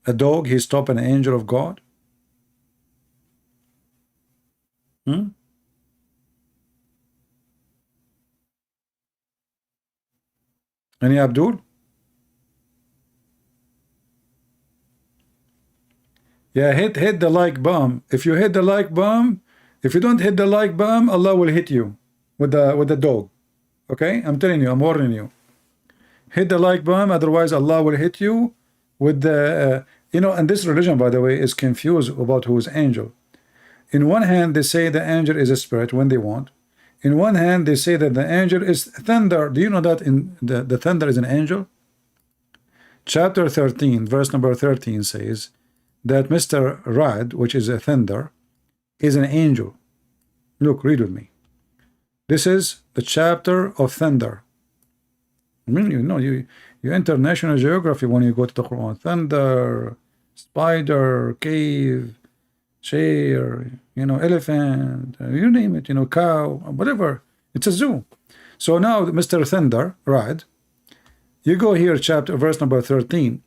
A dog, he stopped an angel of God. Any Abdul? Yeah, hit the like bomb. If you hit the like bomb, if you don't hit the like bomb, Allah will hit you with the dog. Okay, I'm telling you, I'm warning you. Hit the like bomb, otherwise Allah will hit you with the and this religion, by the way, is confused about who is angel. In one hand, they say the angel is a spirit when they want. In one hand, they say that the angel is thunder. Do you know that in the thunder is an angel? Chapter 13, verse number 13 says that Mr. Rad, which is a thunder, is an angel. Look, read with me. This is the chapter of thunder. I mean, you enter National Geography when you go to the Quran. Thunder, spider, cave, chair, elephant, you name it, cow, whatever. It's a zoo. So now, Mr. Thunder, Rad, you go here, chapter, verse number 13.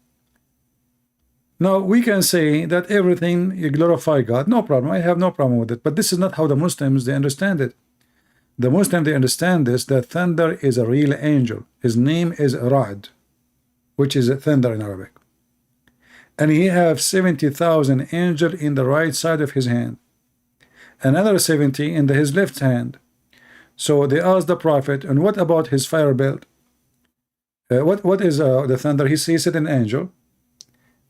Now, we can say that everything, you glorify God. No problem. I have no problem with it. But this is not how the Muslims, they understand it. The Muslims, they understand this, that thunder is a real angel. His name is Rad, which is a thunder in Arabic. And he have 70,000 angels in the right side of his hand. Another 70 in his left hand. So they asked the Prophet, and what about his fire belt? What is the thunder? He said an angel.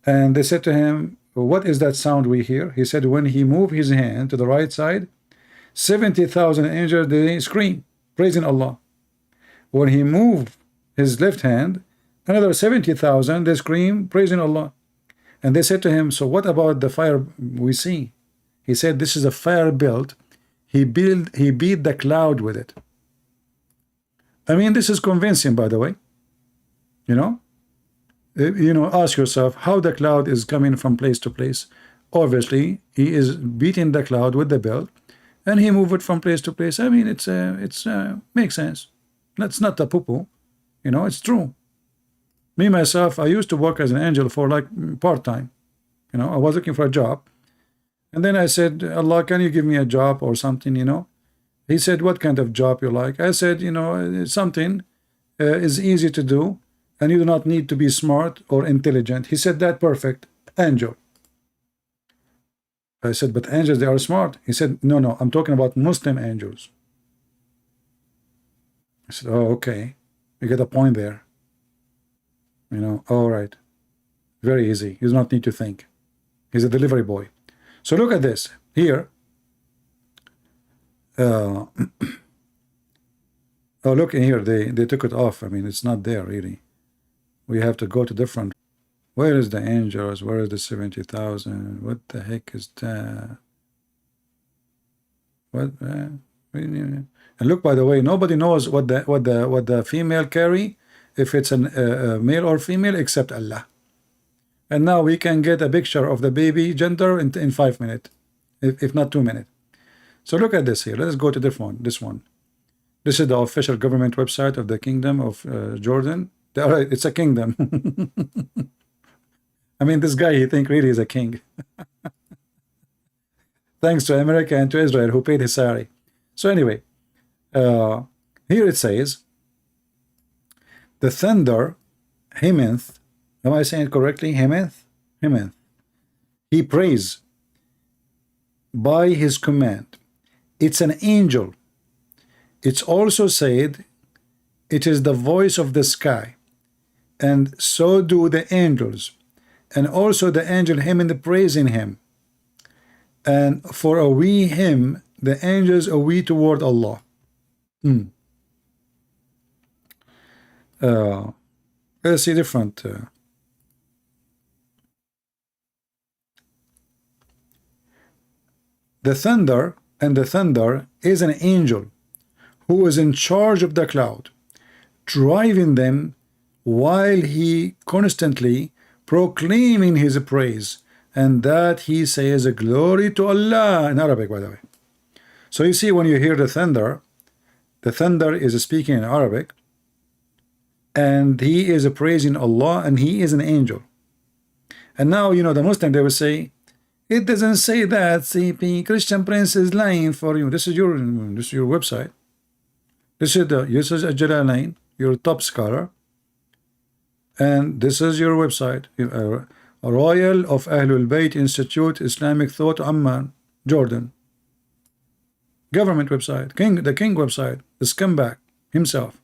And they said to him, what is that sound we hear? He said, when he moved his hand to the right side, 70,000 angels, they scream, praising Allah. When he moved his left hand, another 70,000, they scream, praising Allah. And they said to him, so what about the fire we see? He said, this is a fire built. He beat the cloud with it. I mean, this is convincing, by the way. Ask yourself how the cloud is coming from place to place. Obviously, he is beating the cloud with the belt, and he moved it from place to place. I mean, it's makes sense. That's not a poo-poo. It's true. Me, myself, I used to work as an angel for like part-time. I was looking for a job. And then I said, Allah, can you give me a job or something, He said, what kind of job you like? I said, something is easy to do, and you do not need to be smart or intelligent. He said, that perfect, angel. I said, but angels, they are smart. He said, no, I'm talking about Muslim angels. I said, oh, okay. You get a point there. All right. Very easy. He does not need to think. He's a delivery boy. So look at this. Here. Oh, look in here. They took it off. I mean, it's not there, really. We have to go to different. Where is the angels? Where is the 70,000? What the heck is that? What? And look, by the way, nobody knows what the female carry, if it's a male or female, except Allah. And now we can get a picture of the baby gender in 5 minutes, if not 2 minutes. So look at this here. Let's go to this one. This is the official government website of the Kingdom of Jordan. It's a kingdom. I mean, this guy, he think really is a king. Thanks to America and to Israel, who paid his salary. So anyway, here it says, the thunder, Hemeth, am I saying it correctly? Hemeth? He prays by his command. It's an angel. It's also said, it is the voice of the sky. And so do the angels. And also the angel Hemeth praising him. And for a we him, the angels are we toward Allah. Let's see different. The thunder, and the thunder is an angel who is in charge of the cloud, driving them while he constantly proclaiming his praise, and that he says glory to Allah in Arabic, by the way. So you see, when you hear the thunder is speaking in Arabic, and he is praising Allah, and he is an angel. And now, you know, the Muslim, they will say, it doesn't say that. CP Christian Prince is lying for you. This is your website. This is Jalalain, your top scholar, and this is your website, Royal of Ahlul Bayt Institute Islamic Thought, Amman, Jordan. Government website, the king website, the scumbag himself.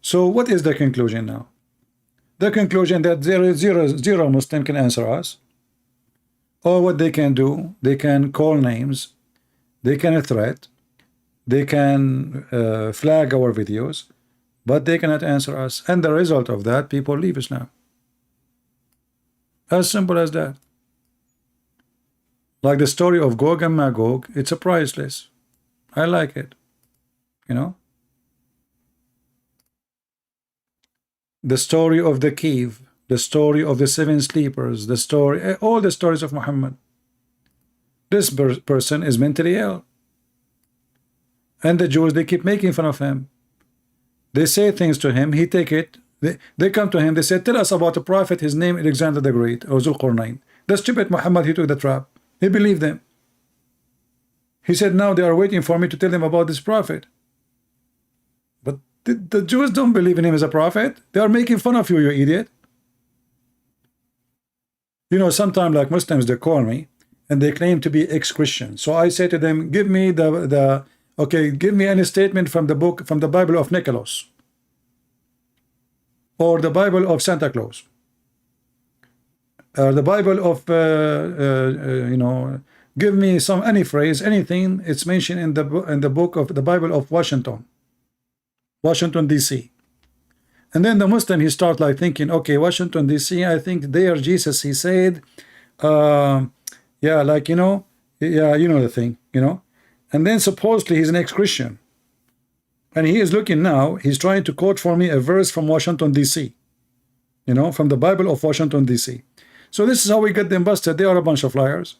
So what is the conclusion now? The conclusion that zero Muslim can answer us. Or what they can do, they can call names, they can threat, they can flag our videos, but they cannot answer us. And the result of that, people leave Islam. As simple as that. Like the story of Gog and Magog, it's a priceless. I like it. You know? The story of the cave, the story of the seven sleepers, the story, all the stories of Muhammad. This person is mentally ill. And the Jews, they keep making fun of him. They say things to him, he take it. They come to him, they say, tell us about the prophet, his name Alexander the Great, or Zulqarnain. The stupid Muhammad, he took the trap. He believed them. He said, now they are waiting for me to tell them about this prophet. But the Jews don't believe in him as a prophet. They are making fun of you, you idiot. You know, sometimes like Muslims, they call me and they claim to be ex-Christian. So I say to them, give me give me any statement from the book, from the Bible of Nicholas, or the Bible of Santa Claus, the Bible of you know, give me any phrase, anything it's mentioned in the book of the Bible of Washington DC. And then the Muslim, he start like thinking, okay, Washington DC, I think there Jesus, he said, yeah, like, you know, yeah, you know the thing, you know. And then supposedly he's an ex-Christian, and he is looking now, he's trying to quote for me a verse from Washington DC, you know, from the Bible of Washington DC. So this is how we get them busted. They are a bunch of liars.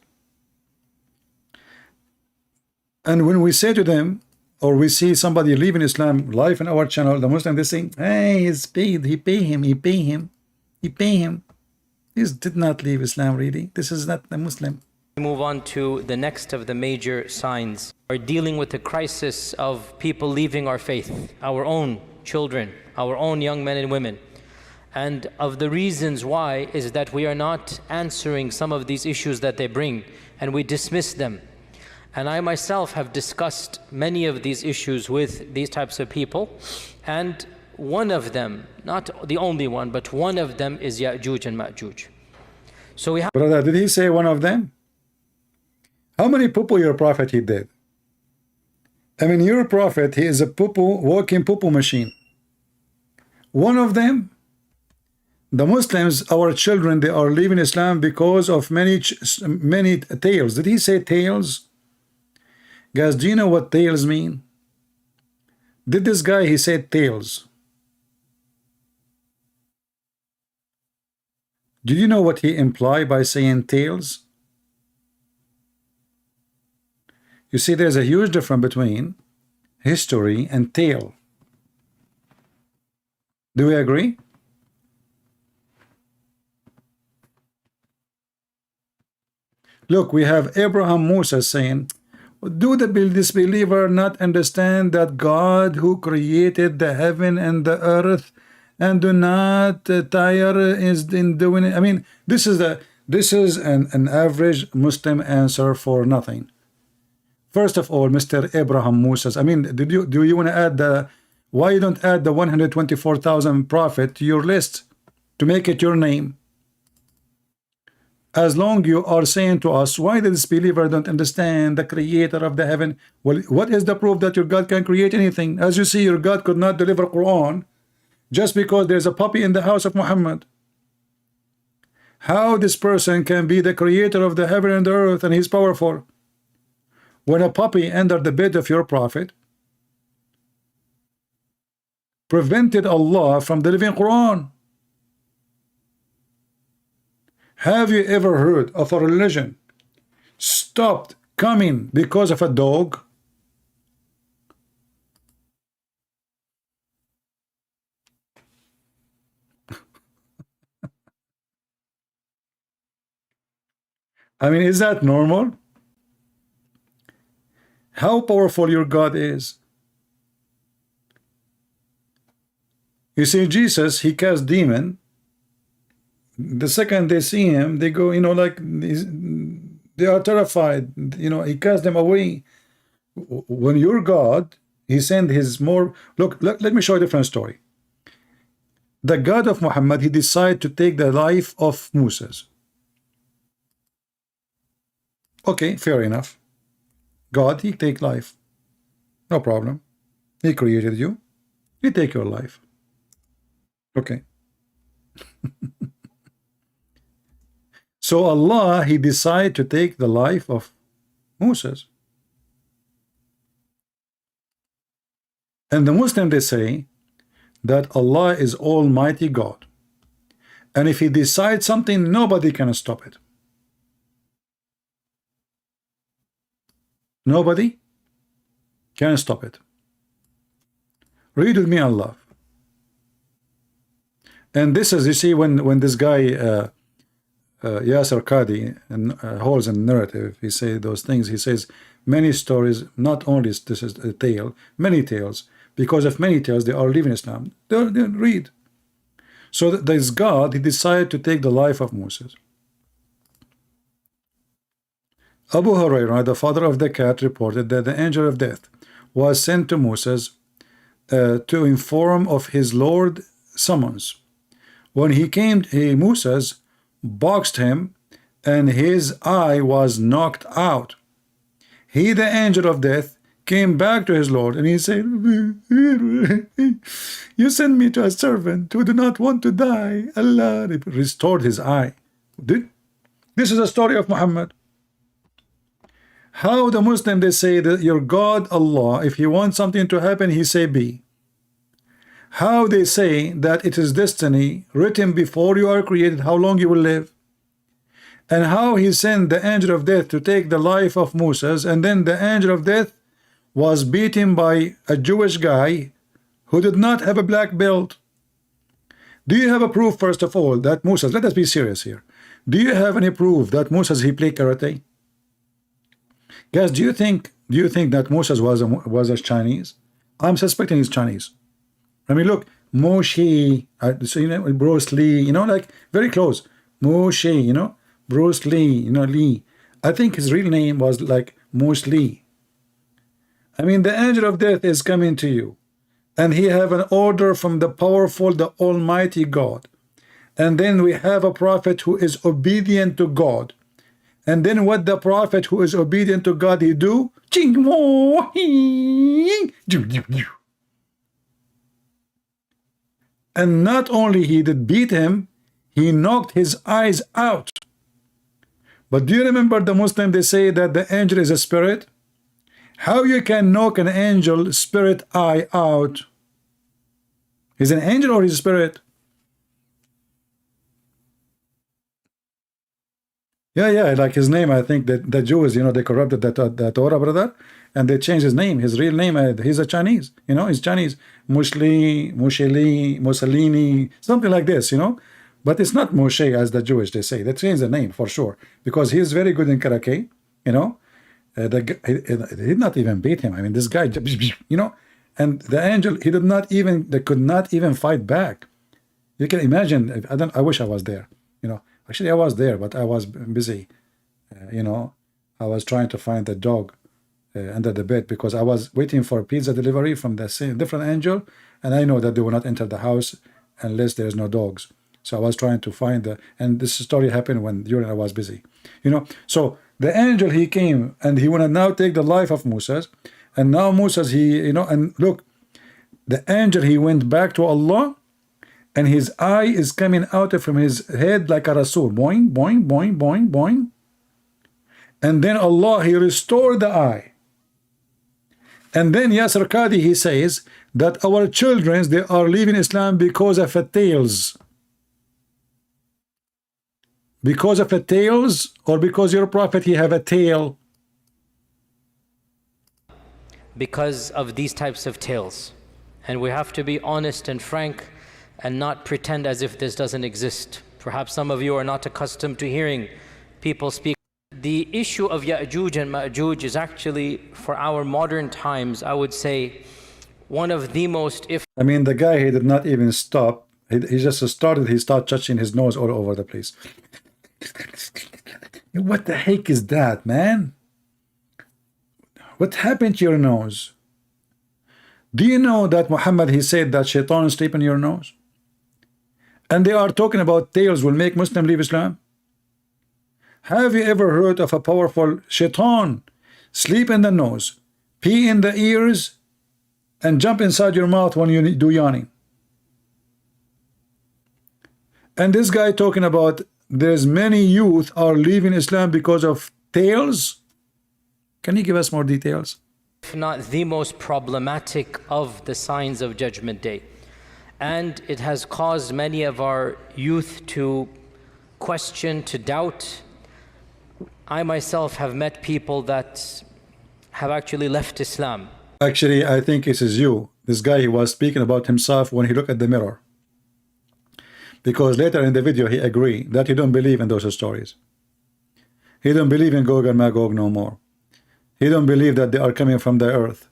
And when we say to them, or we see somebody leaving Islam live in our channel, the Muslim, they say, hey, he's paid, he pay him. He did not leave Islam, really. This is not the Muslim. We move on to the next of the major signs. We're dealing with the crisis of people leaving our faith, our own children, our own young men and women. And of the reasons why is that we are not answering some of these issues that they bring, and we dismiss them. And I myself have discussed many of these issues with these types of people, and one of them, not the only one, but one of them is Ya'juj and Ma'juj. So we have... Brother, did he say one of them? How many poo-poo your prophet he did? I mean, your prophet, he is a poo-poo, walking poo-poo machine. One of them, the Muslims, our children, they are leaving Islam because of many tales. Did he say tales? Guys, do you know what tales mean? Did this guy, he said tales. Do you know what he implied by saying tales? You see, there's a huge difference between history and tale. Do we agree? Look, we have Abraham Musa saying, do the disbeliever not understand that God who created the heaven and the earth and do not tire is in doing it? I mean, this is an average Muslim answer for nothing. First of all, Mr. Abraham Musa, I mean, do you want to add why you don't add the 124,000 prophet to your list to make it your name? As long you are saying to us, why the disbeliever don't understand the creator of the heaven? Well, what is the proof that your God can create anything? As you see, your God could not deliver Quran just because there's a puppy in the house of Muhammad. How this person can be the creator of the heaven and the earth and he's powerful? When a puppy entered the bed of your prophet, prevented Allah from the living Quran. Have you ever heard of a religion stopped coming because of a dog? I mean, is that normal? How powerful your God is. You see, Jesus, he cast demon. The second they see him, they go, like they are terrified. He cast them away. When your God, he sent his more. Look, let me show you a different story. The God of Muhammad, he decided to take the life of Moses. Okay, fair enough. God, he take life. No problem. He created you. He take your life. Okay. So Allah, he decided to take the life of Moses. And the Muslim, they say that Allah is Almighty God. And if he decides something, nobody can stop it. Nobody can stop it. Read with me Allah. And this is, you see, when this guy Yasser Qadi holds a narrative, he says those things. He says many stories, not only this is a tale, many tales. Because of many tales, they are leaving Islam. They read. So this God, he decided to take the life of Moses. Abu Hurairah, the father of the cat, reported that the angel of death was sent to Moses to inform of his Lord's summons. When he came, Moses boxed him, and his eye was knocked out. He, the angel of death, came back to his Lord, and he said, you sent me to a servant who did not want to die. Allah restored his eye. This is a story of Muhammad. How the Muslim, they say that your God Allah, if he wants something to happen, he say be. How they say that it is destiny written before you are created, how long you will live. And how he sent the angel of death to take the life of Moses, and then the angel of death was beaten by a Jewish guy who did not have a black belt. Do you have a proof, first of all, that Moses, let us be serious here. Do you have any proof that Moses, he played karate? Guys, do you think that Moses was a Chinese? I'm suspecting he's Chinese. I mean, look, Moshe, so, Bruce Lee, like very close. Moshe, Bruce Lee, Lee. I think his real name was like Moshe Lee. I mean, the angel of death is coming to you, and he have an order from the powerful, the Almighty God. And then we have a prophet who is obedient to God. And then what the prophet who is obedient to God, he do? And not only he did beat him, he knocked his eyes out. But do you remember the Muslim, they say that the angel is a spirit? How you can knock an angel spirit eye out? He's an angel or he's a spirit? Yeah, like his name, I think that the Jews, they corrupted the Torah, brother, and they changed his name, his real name. He's a Chinese, he's Chinese. Mussolini, something like this, But it's not Moshe as the Jewish, they say. They changed the name for sure, because he is very good in karate, He did not even beat him. I mean, this guy, and the angel, they could not even fight back. You can imagine, I wish I was there, Actually, I was there, but I was busy. I was trying to find the dog under the bed because I was waiting for pizza delivery from the same different angel, and I know that they will not enter the house unless there's no dogs. So I was trying to find and this story happened during I was busy. So the angel, he came and he want to now take the life of Moses, and now Moses, and look, the angel, he went back to Allah, and his eye is coming out from his head like a Rasul. Boing, boing, boing, boing, boing. And then Allah, He restored the eye. And then Yasir Qadi, he says that our children, they are leaving Islam because of the tails. Because of the tails, or because your prophet, he have a tail? Because of these types of tales. And we have to be honest and frank and not pretend as if this doesn't exist. Perhaps some of you are not accustomed to hearing people speak. The issue of Ya'juj and Ma'juj is actually, for our modern times, I would say, one of the most, if I mean, the guy, he did not even stop. He just started, he started touching his nose all over the place. What the heck is that, man? What happened to your nose? Do you know that Muhammad, he said that shaitan is sleep in your nose? And they are talking about tails will make Muslim leave Islam? Have you ever heard of a powerful shaitan sleep in the nose, pee in the ears, and jump inside your mouth when you do yawning? And this guy talking about there's many youth are leaving Islam because of tails. Can you give us more details? not the most problematic of the signs of Judgment Day. And it has caused many of our youth to question, to doubt. I myself have met people that have actually left Islam. Actually, I think this is you. This guy, he was speaking about himself when he looked at the mirror. Because later in the video, he agreed that he don't believe in those stories. He don't believe in Gog and Magog no more. He don't believe that they are coming from the earth.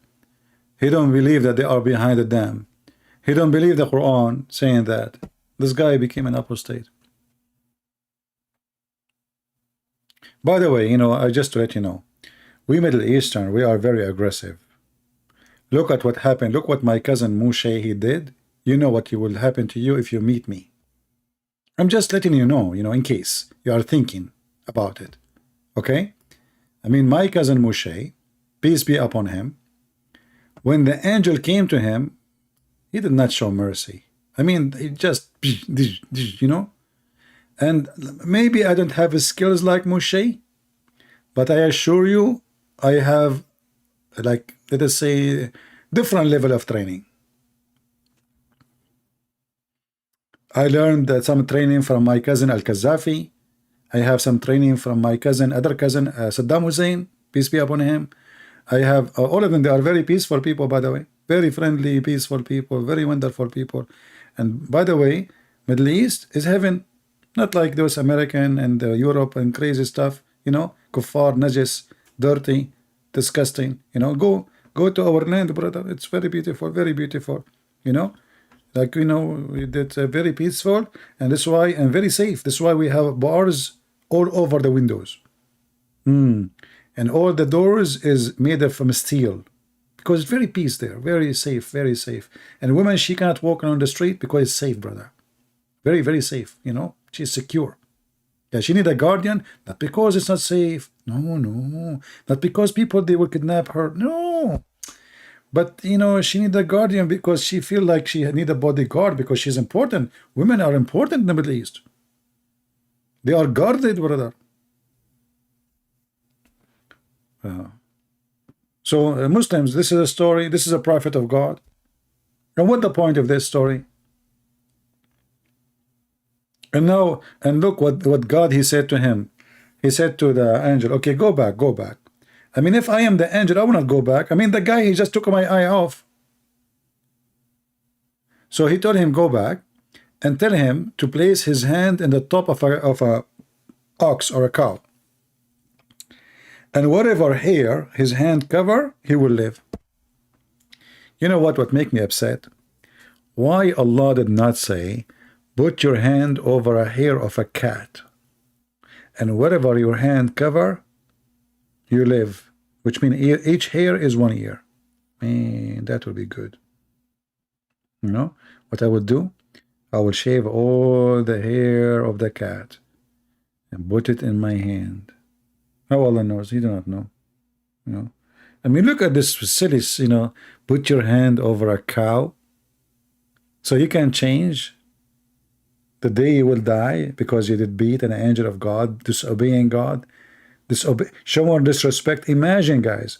He don't believe that they are behind the dam. He don't believe the Quran saying that. This guy became an apostate. By the way, I just to let you know, we Middle Eastern, we are very aggressive. Look at what happened. Look what my cousin Moshe, he did. You know what will happen to you if you meet me. I'm just letting you know, in case you are thinking about it. Okay? I mean, my cousin Moshe, peace be upon him, when the angel came to him, he did not show mercy. I mean, he just, and maybe I don't have skills like Moshe, but I assure you, I have, like, let us say, different level of training. I learned some training from my cousin Al-Qazafi. I have some training from my other cousin Saddam Hussein, peace be upon him. I have all of them. They are very peaceful people, by the way, very friendly, peaceful people, very wonderful people. And by the way, Middle East is heaven, not like those American and Europe and crazy stuff. Kuffar, najis, dirty, disgusting. Go to our land, brother. It's very beautiful, very beautiful. Like, it's very peaceful, and that's why, and very safe. That's why we have bars all over the windows. And all the doors is made from steel, because it's very peace there, very safe, very safe. And women, she cannot walk on the street because it's safe, brother. Very, very safe, she's secure. Yeah, she need a guardian, not because it's not safe. No. Not because people, they will kidnap her. No. But, she need a guardian because she feel like she need a bodyguard because she's important. Women are important in the Middle East. They are guarded, brother. So Muslims, this is a story. This is a prophet of God. And what the point of this story? And now, and look what God, he said to him. He said to the angel, okay, go back. I mean, if I am the angel, I will not go back. I mean, the guy, he just took my eye off. So he told him, go back and tell him to place his hand in the top of a ox or a cow. And whatever hair his hand cover, he will live. You know what make me upset? Why Allah did not say, put your hand over a hair of a cat, and whatever your hand cover, you live, which means each hair is 1 year. Man, that would be good. What I would do? I will shave all the hair of the cat and put it in my hand. How Allah knows? He do not know. I mean, look at this silly, put your hand over a cow. So you can change The day you will die because you did beat an angel of God, disobeying God, showing disrespect. Imagine, guys,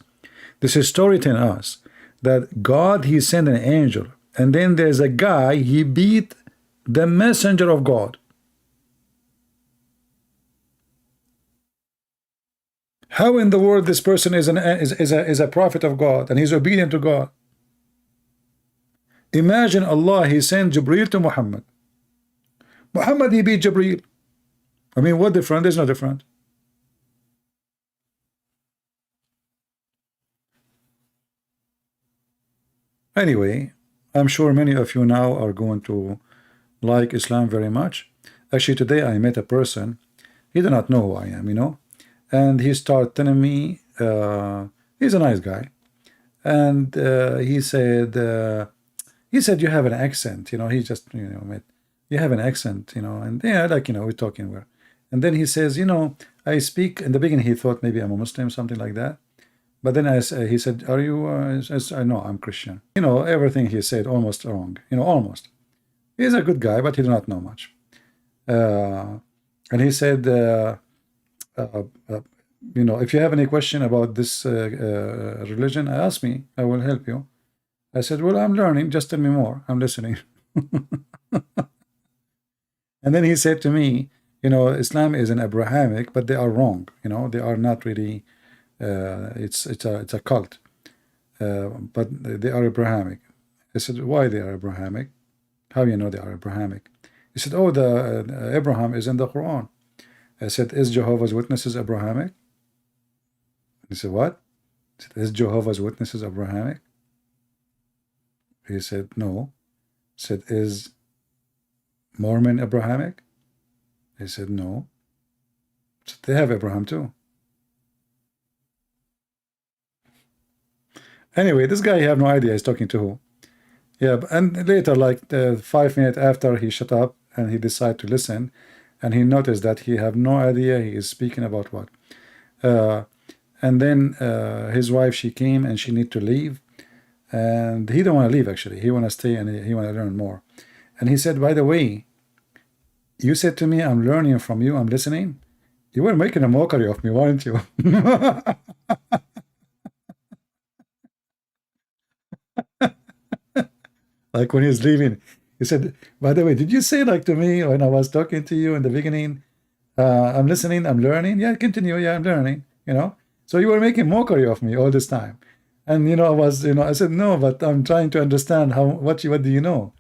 this is story telling us that God, he sent an angel, and then there's a guy, he beat the messenger of God. How in the world this person is a prophet of God and he's obedient to God? Imagine Allah, he sent Jibreel to Muhammad. Muhammad, he beat Jibreel. I mean, what different? There's no different. Anyway, I'm sure many of you now are going to like Islam very much. Actually, today I met a person. He did not know who I am, you know, and he started telling me, he's a nice guy, and he said, you have an accent, you know. He just, you know, met, you have an accent, you know, and yeah, like, you know, we're talking where, and then he says, you know, I speak. In the beginning, he thought maybe I'm a Muslim, something like that. But then he said, are you, I know I'm Christian. You know, everything he said almost wrong, you know, almost. He's a good guy, but he did not know much. And he said, you know, if you have any question about this religion, ask me, I will help you. I said, well, I'm learning, just tell me more, I'm listening. And then he said to me, you know, Islam is an Abrahamic, but they are wrong, you know, they are not really, it's a cult, but they are Abrahamic. I said, why they are Abrahamic? How you know they are Abrahamic? He said, oh, the Abraham is in the Quran. I said, is Jehovah's Witnesses Abrahamic? He said, what? I said, is Jehovah's Witnesses Abrahamic? He said, no. I said, is Mormon Abrahamic? He said, no. I said, they have Abraham too. Anyway, this guy, he have no idea he's talking to who. Yeah, and later, like 5 minutes after, he shut up and he decided to listen, and he noticed that he have no idea he is speaking about what. And then his wife, she came and she need to leave, and he don't want to leave actually. He want to stay and he want to learn more. And he said, by the way, you said to me, I'm learning from you, I'm listening. You were making a mockery of me, weren't you? Like when he's leaving, he said, by the way, did you say like to me when I was talking to you in the beginning, I'm listening, I'm learning? Yeah, continue. Yeah, I'm learning, you know? So you were making mockery of me all this time. And, you know, I was, you know, I said, no, but I'm trying to understand what do you know?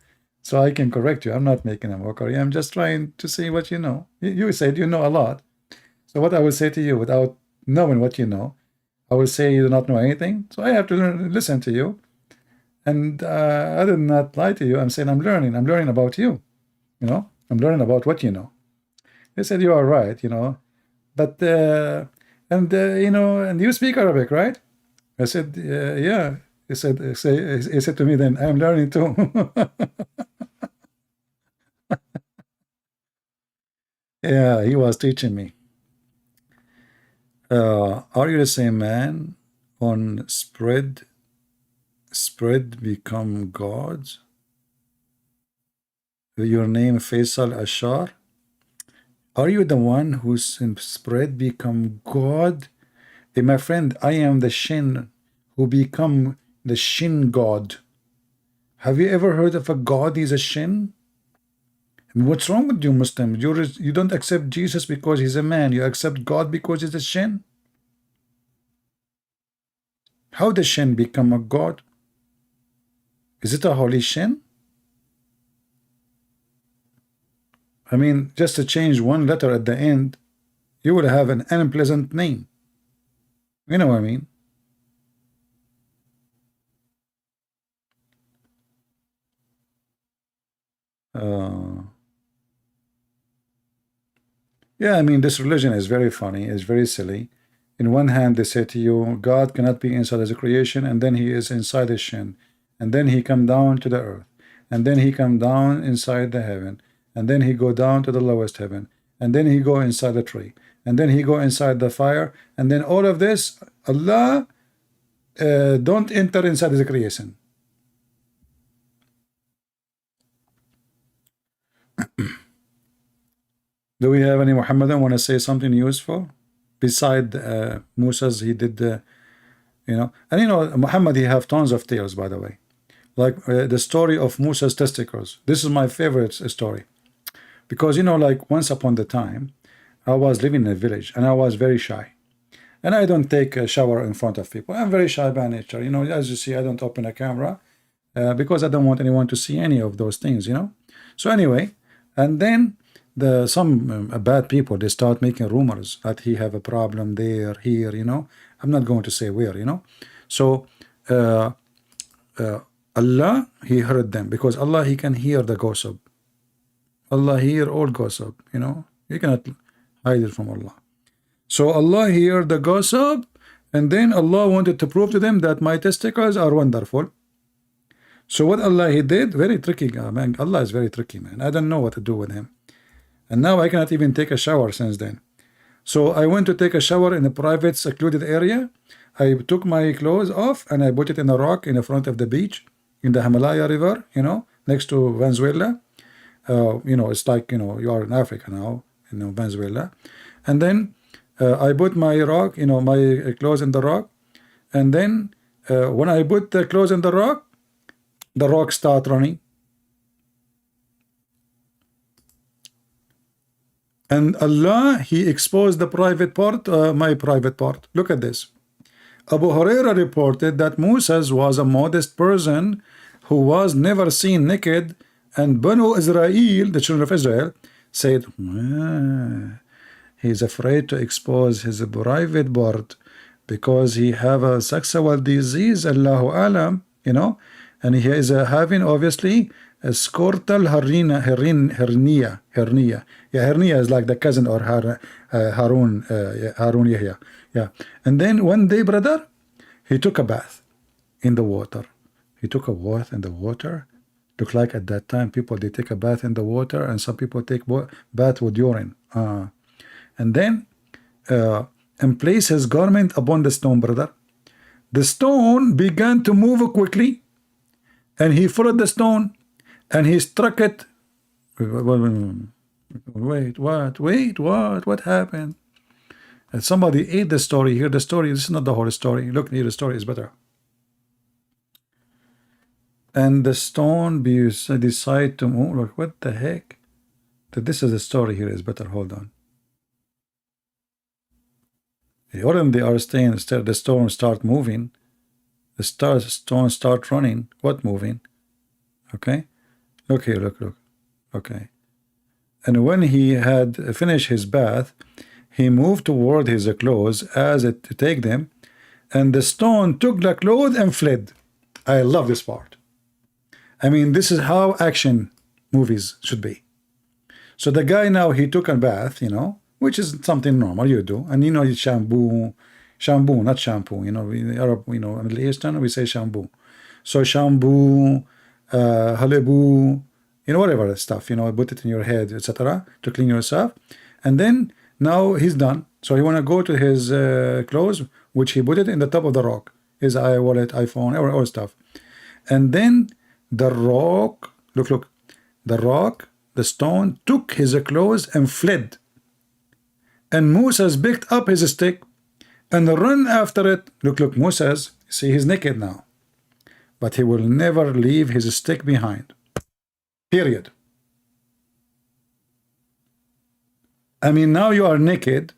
So I can correct you. I'm not making a mockery. I'm just trying to see what you know. You said you know a lot. So what I will say to you without knowing what you know, I will say you do not know anything. So I have to listen to you. And I did not lie to you. I'm saying I'm learning about you, you know, I'm learning about what you know. He said, you are right, you know, but, you know, and you speak Arabic, right? I said, yeah. He said to me, then I'm learning too. Yeah, he was teaching me. Are you the same man on spread become gods? Your name Faisal Ashar? Are you the one whose spread become God? Hey, my friend, I am the Shin who become the Shin God. Have you ever heard of a God is a Shin? And what's wrong with you Muslims? You don't accept Jesus because he's a man. You accept God because he's a Shin? How the Shin become a God? Is it a holy Shin? I mean, just to change one letter at the end, you will have an unpleasant name. You know what I mean? Yeah, I mean, this religion is very funny, it's very silly. In one hand, they say to you, God cannot be inside his creation, and then he is inside his shin. And then he come down to the earth. And then he come down inside the heaven. And then he go down to the lowest heaven. And then he go inside the tree. And then he go inside the fire. And then all of this, Allah don't enter inside his creation. Do we have any Muhammadan want to say something useful? Beside Musa's, he did, you know, and you know, Muhammad, he have tons of tales, by the way. Like the story of Musa's testicles. This is my favorite story. Because, you know, like once upon the time, I was living in a village and I was very shy. And I don't take a shower in front of people. I'm very shy by nature. You know, as you see, I don't open a camera because I don't want anyone to see any of those things, you know. So anyway, and then some bad people, they start making rumors that he have a problem there, here, you know. I'm not going to say where, you know. So Allah, he heard them because Allah, he can hear the gossip. Allah hear all gossip, you know. You cannot hide it from Allah. So Allah heard the gossip, and then Allah wanted to prove to them that my testicles are wonderful. So what Allah he did, very tricky, man. Allah is very tricky, man. I don't know what to do with him. And now I cannot even take a shower since then. So I went to take a shower in a private secluded area. I took my clothes off and I put it in a rock in the front of the beach in the Himalaya River, you know, next to Venezuela. You know, it's like, you know, you are in Africa now, you know, Venezuela. And then I put my rock, you know, my clothes in the rock. And then when I put the clothes in the rock start running. And Allah, he exposed the private part, my private part. Look at this. Abu Huraira reported that Moses was a modest person who was never seen naked, and Banu Israel, the children of Israel, said, he's afraid to expose his private part because he have a sexual disease, Allahu Alam, you know, and he is having obviously a scrotal hernia. Yeah, hernia is like the cousin or Harun Yahya. Yeah. And then one day, brother, he took a bath in the water. He took a bath in the water. Looked like at that time people, they take a bath in the water, and some people take bath with urine. And then and place his garment upon the stone, brother. The stone began to move quickly, and he followed the stone, and he struck it. Wait, what happened? And somebody ate the story. Hear the story. This is not the whole story. Look, here the story is better. And the stone decided to move. Look, what the heck? This is the story here is better. Hold on. When they are staying, the stone start moving. The stone start running. What moving? Okay. Look here, look. Okay. And when he had finished his bath, he moved toward his clothes as it to take them, and the stone took the clothes and fled. I love this part. I mean, this is how action movies should be. So the guy now, he took a bath, you know, which is something normal you do, and you know, it's shampoo, not shampoo. You know, in Arab, you know, Middle Eastern, we say shampoo. So shampoo, halibu, you know, whatever stuff, you know, put it in your head, etc., to clean yourself. And then now he's done. So he want to go to his clothes, which he put it in the top of the rock, his wallet, iPhone, all stuff. And then the rock, look, the rock, the stone took his clothes and fled. And Moses picked up his stick and run after it. Look, Moses, see, he's naked now, but he will never leave his stick behind. Period. I mean, now you are naked,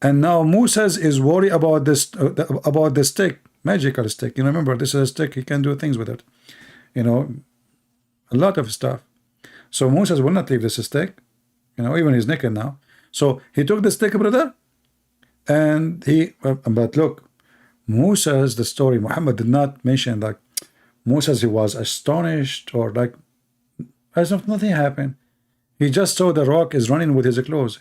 and now Moses is worried about this, about the stick, magical stick. You remember, this is a stick; he can do things with it. You know, a lot of stuff. So Moses will not leave this stick. You know, even he's naked now. So he took the stick, brother, and he. But look, Moses, the story, Muhammad did not mention like Moses. He was astonished or like. As if nothing happened. He just saw the rock is running with his clothes.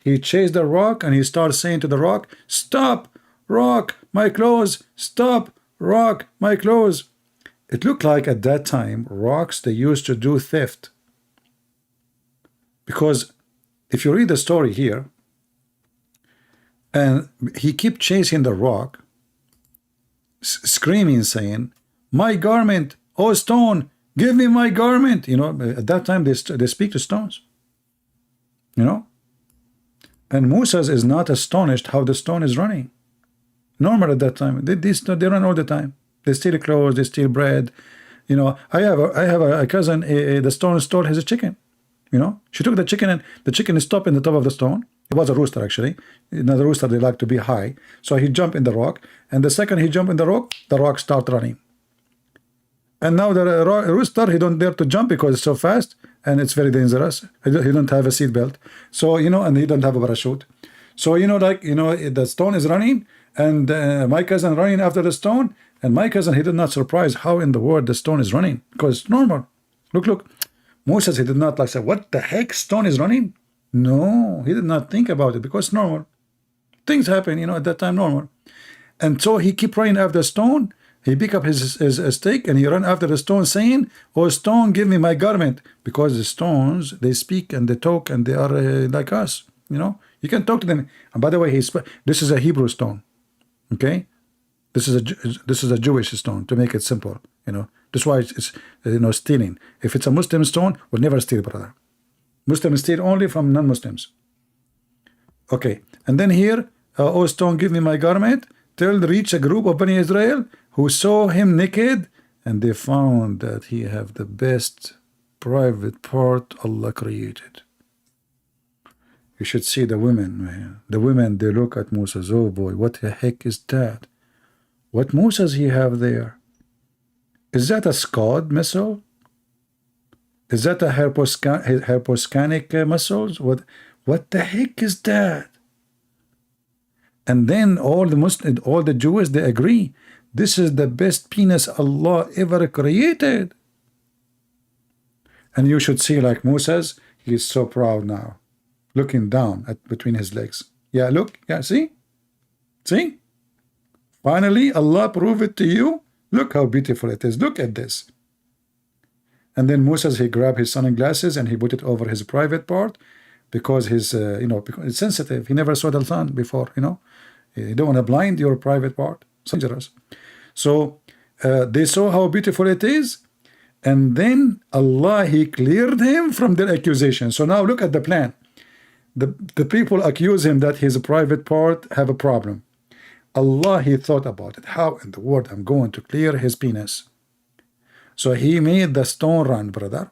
He chased the rock and he started saying to the rock, "Stop, rock, my clothes! Stop, rock, my clothes!" It looked like at that time, rocks, they used to do theft. Because if you read the story here, and he kept chasing the rock, screaming, saying, "My garment, oh stone, give me my garment." You know, at that time they speak to stones. You know, And Moses is not astonished how the stone is running. Normal at that time. They run all the time. They steal clothes, they steal bread. You know, I have a cousin, the stone stole his chicken. You know, she took the chicken and the chicken stopped in the top of the stone. It was a rooster actually. Another rooster, they like to be high. So he jumped in the rock, and the second he jumped in the rock start running. And now the rooster, he don't dare to jump because it's so fast and it's very dangerous. He don't have a seat belt. So, you know, and he don't have a parachute. So, you know, like, you know, the stone is running, and my cousin running after the stone, and my cousin, he did not surprise how in the world the stone is running, because it's normal. Look. Moses, he did not like say, what the heck, stone is running? No, he did not think about it because it's normal. Things happen, you know, at that time, normal. And so he keep running after the stone. He pick up his stick and he run after the stone saying, oh, stone, give me my garment. Because the stones, they speak and they talk and they are like us, you know. You can talk to them. And by the way, this is a Hebrew stone, okay? This is a Jewish stone, to make it simple, you know. That's why it's you know, stealing. If it's a Muslim stone, we'll never steal, brother. Muslims steal only from non-Muslims. Okay, and then here, oh stone, give me my garment, till reach a group of Bani Israel who saw him naked, and they found that he have the best private part Allah created. You should see the women, man. The women, they look at Moses, oh boy, what the heck is that? What Moses he have there? Is that a Scud missile? Is that a hyposcanic missiles? What the heck is that? And then all the Jews, they agree, this is the best penis Allah ever created. And you should see, like Moses, he is so proud now, looking down at between his legs. Yeah, look, yeah, see? Finally, Allah proved it to you. Look how beautiful it is. Look at this. And then Moses, he grabbed his sunglasses and he put it over his private part, because his, you know, because it's sensitive. He never saw the sun before, you know. You don't want to blind your private part. So dangerous. So they saw how beautiful it is, and then Allah, he cleared him from their accusation. So now look at the plan. The people accuse him that his private part have a problem. Allah, he thought about it. How in the world I'm going to clear his penis? So he made the stone run, brother.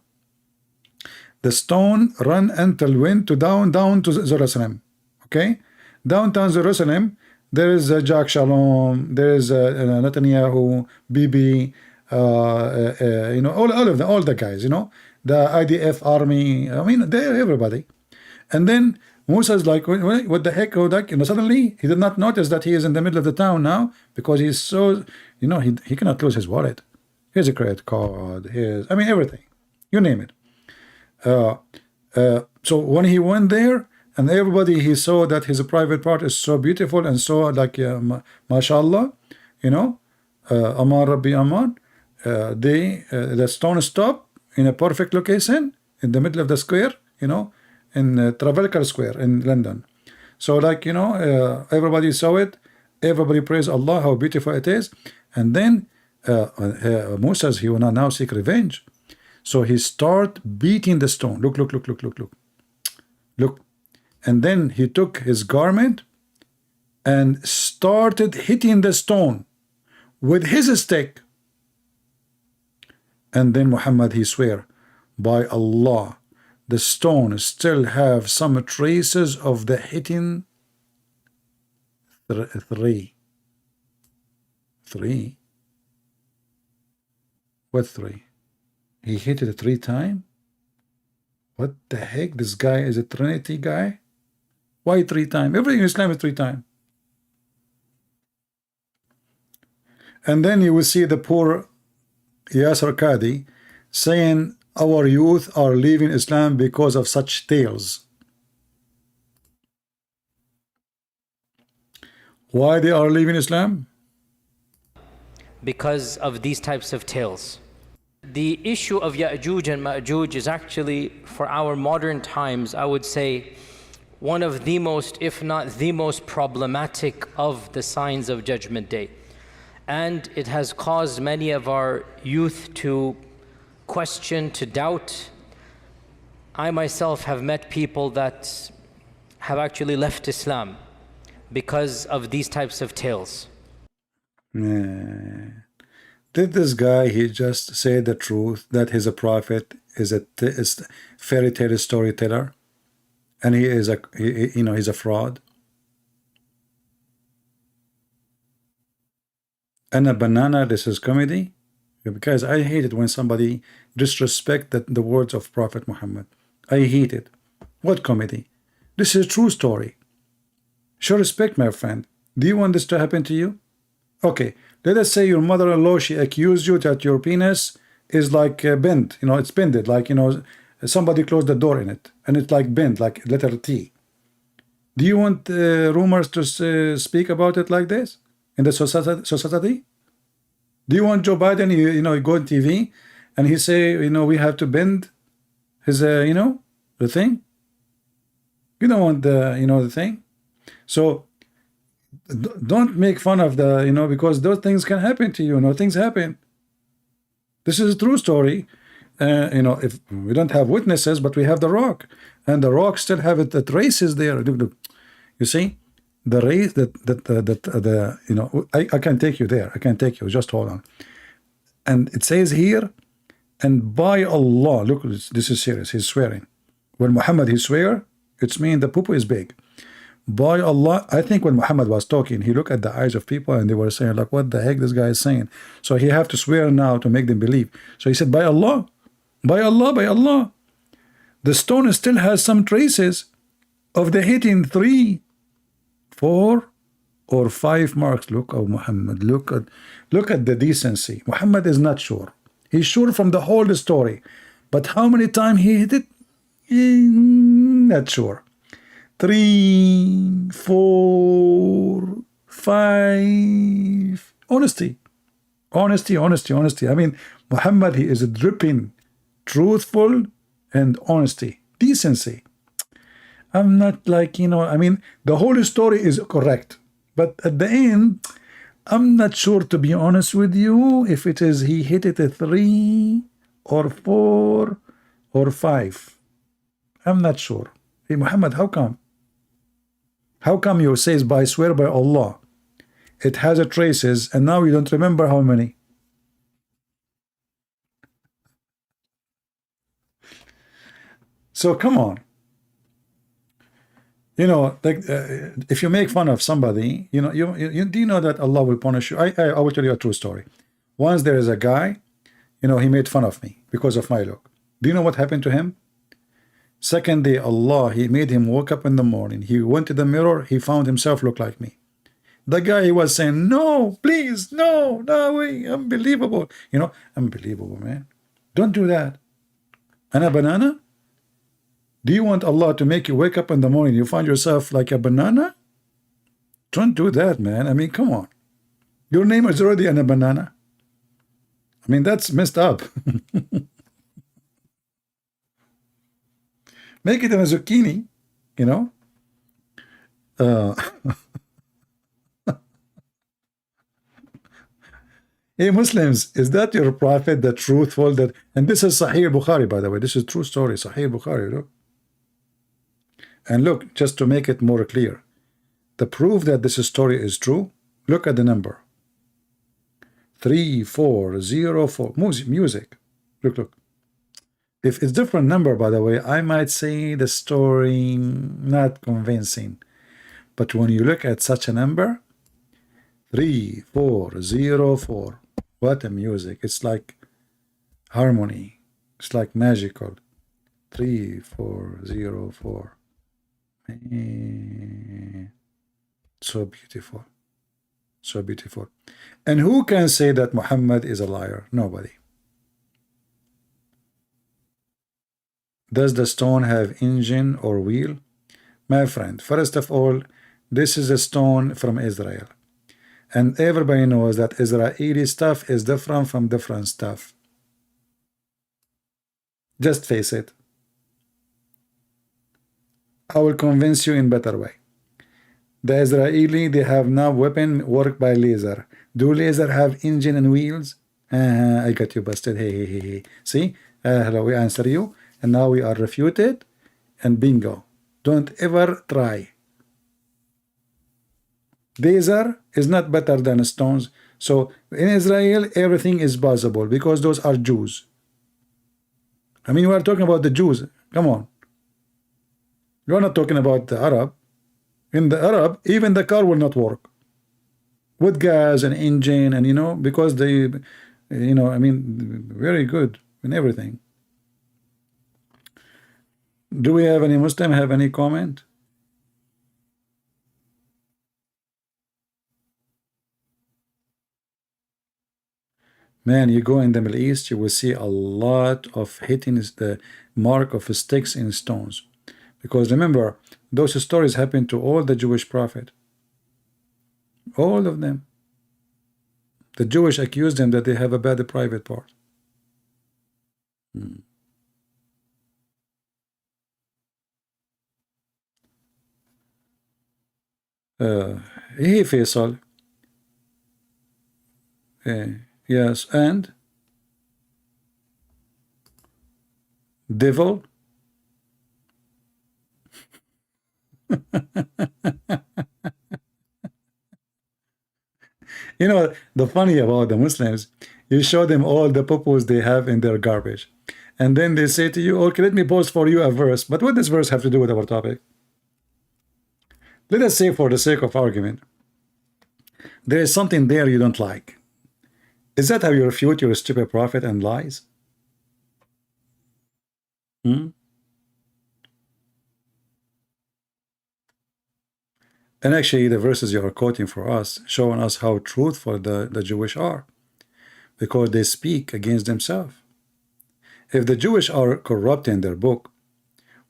The stone run until went to down to Jerusalem. Okay? Downtown Jerusalem, there is Jack Shalom, there is Netanyahu, Bibi, you know, all of them, all the guys, you know, the IDF army. I mean, they're everybody. And then Musa's like, what the heck? You know, suddenly he did not notice that he is in the middle of the town now, because he's so, you know, he cannot lose his wallet. Here's a credit card. Here's, I mean, everything. You name it. So when he went there, and everybody, he saw that his private part is so beautiful and so like, mashallah, you know, Aman Rabbi Aman, the stone stopped in a perfect location in the middle of the square, you know, in Trafalgar Square in London. So like, you know, everybody saw it, everybody praised Allah, how beautiful it is. And then Moses, he will now seek revenge. So he start beating the stone. Look. And then he took his garment and started hitting the stone with his stick. And then Muhammad, he swear, by Allah, the stone still have some traces of the hitting. Three. What three? He hit it 3 times? What the heck? This guy is a Trinity guy? Why 3 times? Everything in Islam is 3 times. And then you will see the poor Yasser Qadi saying our youth are leaving Islam because of such tales. Why they are leaving Islam? Because of these types of tales. The issue of Ya'juj and Ma'juj is actually, for our modern times, I would say, one of the most, if not the most problematic of the signs of Judgment Day. And it has caused many of our youth to question, to doubt. I myself have met people that have actually left Islam because of these types of tales. Did this guy, he just say the truth that he's a prophet, is fairy tale storyteller, and he is he's a fraud? And a banana, this is comedy? Because I hate it when somebody disrespect the words of Prophet Muhammad. I hate it. What comedy? This is a true story. Show respect, my friend. Do you want this to happen to you? Okay, let us say your mother-in-law, she accused you that your penis is like bent. It's bended, like, somebody closed the door in it, and it's like bent, like letter T. Do you want rumors to speak about it like this in the society? Do you want Joe Biden, he go on TV and he say, we have to bend his, the thing? You don't want the thing. So don't make fun of the, because those things can happen to you. Things happen. This is a true story. If we don't have witnesses, but we have the rock, and the rock still have it, the traces there. You see, the race I can take you there. I can take you. Just hold on. And it says here, and by Allah, look, this is serious. He's swearing. When Muhammad he swear, it's mean the poo is big. By Allah, I think when Muhammad was talking, he looked at the eyes of people and they were saying, like, what the heck this guy is saying? So he have to swear now to make them believe. So he said, by Allah, by Allah, by Allah. The stone still has some traces of the hitting 3, 4, or 5 marks. Look, oh Muhammad, look at the decency. Muhammad is not sure. He's sure from the whole story. But how many times he hit it? Not sure. 3, 4, 5. Honesty. I mean, Muhammad, he is dripping truthful and honesty, decency. I'm not like, I mean, the whole story is correct. But at the end, I'm not sure, to be honest with you, if it is he hit it a 3 or 4 or 5. I'm not sure. Hey, Muhammad, how come? How come you says, by swear by Allah, it has a traces, and now you don't remember how many? So come on. Like if you make fun of somebody, do you know that Allah will punish you? I will tell you a true story. Once there is a guy, he made fun of me because of my look. Do you know what happened to him? Second day, Allah, he made him wake up in the morning. He went to the mirror. He found himself look like me. The guy, he was saying, no, please, no way, unbelievable. Unbelievable, man. Don't do that. And a banana? Do you want Allah to make you wake up in the morning, you find yourself like a banana? Don't do that, man. I mean, come on. Your name is already a banana. I mean, that's messed up. Make it a zucchini, Hey, Muslims, is that your prophet, the truthful? And this is Sahih Bukhari, by the way. This is true story, Sahih Bukhari, look. And look, just to make it more clear, the proof that this story is true, look at the number. 3404. Music. Look. If it's different number, by the way, I might say the story not convincing. But when you look at such a number, 3404, what a music. It's like harmony. It's like magical. 3404. So beautiful. So beautiful. And who can say that Muhammad is a liar? Nobody. Does the stone have engine or wheel? My friend, first of all, this is a stone from Israel. And everybody knows that Israeli stuff is different from different stuff. Just face it. I will convince you in better way. The Israeli, they have now weapon work by laser. Do laser have engine and wheels? I got you busted. Hey. See? Hello, we answer you. And now we are refuted. And bingo. Don't ever try. Desert is not better than stones. So in Israel, everything is possible because those are Jews. I mean, we are talking about the Jews. Come on. You're not talking about the Arab. In the Arab, even the car will not work with gas and engine, and because they, I mean, very good in everything. Do we have any Muslim have any comment? Man, you go in the Middle East, you will see a lot of hitting the mark of sticks and stones. Because remember, those stories happened to all the Jewish prophet. All of them. The Jewish accused them that they have a bad private part. He Faisal. Yes, and devil. The funny about the Muslims, you show them all the purpose they have in their garbage. And then they say to you, okay, let me post for you a verse. But what does verse have to do with our topic? Let us say, for the sake of argument, there is something there you don't like. Is that how you refute your stupid prophet and lies? And actually, the verses you are quoting for us, showing us how truthful the Jewish are, because they speak against themselves. If the Jewish are corrupt in their book,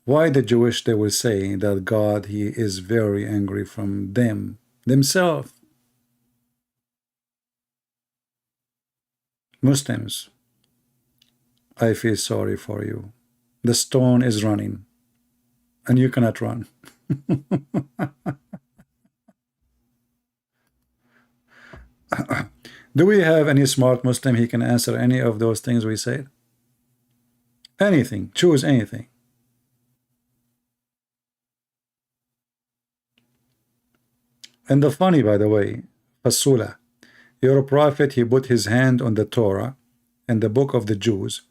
why the Jewish, they will say that God, he is very angry from themselves. Muslims, I feel sorry for you. The stone is running, and you cannot run. Do we have any smart Muslim he can answer any of those things we said? Anything. Choose anything. And the funny, by the way, Fasula, your prophet, he put his hand on the Torah and the book of the Jews,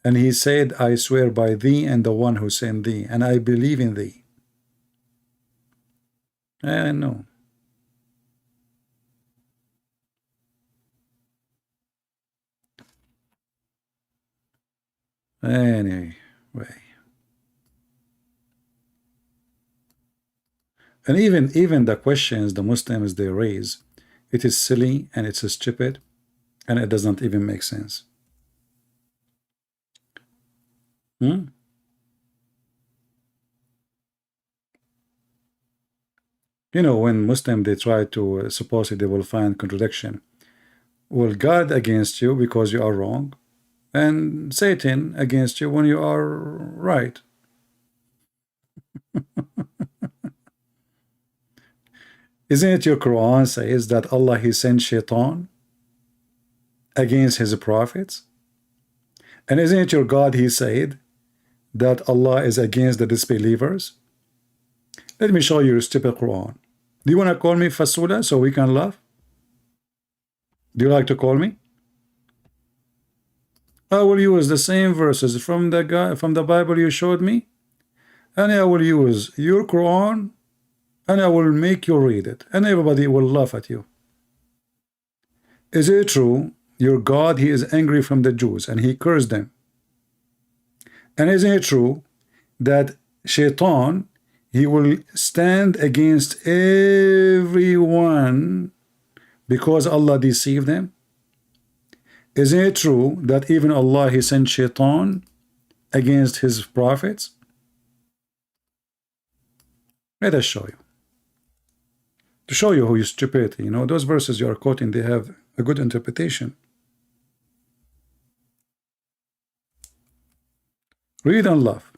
and he said, I swear by thee and the one who sent thee, and I believe in thee. I know. Anyway. And even the questions the Muslims they raise, it is silly and it's stupid and it does not even make sense. When Muslim they try to supposedly they will find contradiction. Well, God against you because you are wrong, and Satan against you when you are right. Isn't it your Quran says that Allah he sent shaitan against his prophets? And isn't it your God he said that Allah is against the disbelievers? Let me show you your stupid Quran. Do you want to call me Fasula so we can laugh? Do you like to call me? I will use the same verses from the Bible you showed me, and I will use your Quran, and I will make you read it, and everybody will laugh at you. Is it true your God, he is angry from the Jews, and he cursed them? And isn't it true that Shaitan, he will stand against everyone because Allah deceived them? Isn't it true that even Allah he sent Shaitan against his prophets? Let us show you. To show you who is stupid, those verses you are quoting, they have a good interpretation. Read and laugh.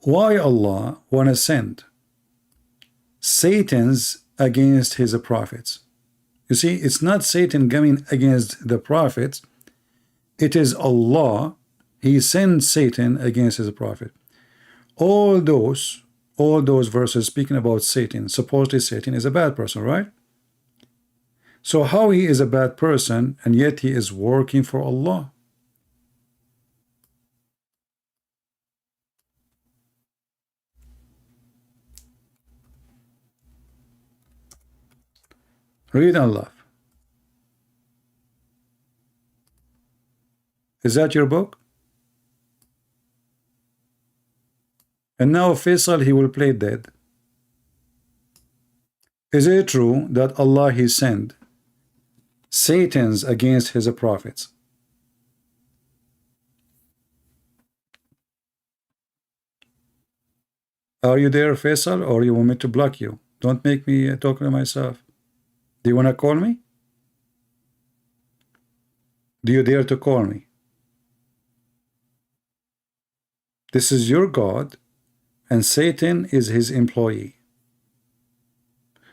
Why Allah want to send Satan's against his prophets? You see, it's not Satan coming against the prophets. It is Allah. He sends Satan against his prophet. all those verses speaking about Satan, supposedly Satan is a bad person, right? So how he is a bad person and yet he is working for Allah? Read Allah. Is that your book? And now Faisal, he will play dead. Is it true that Allah he sent Satans against his prophets? Are you there, Faisal, or you want me to block you? Don't make me talk to myself. Do you want to call me? Do you dare to call me? This is your God, and Satan is his employee.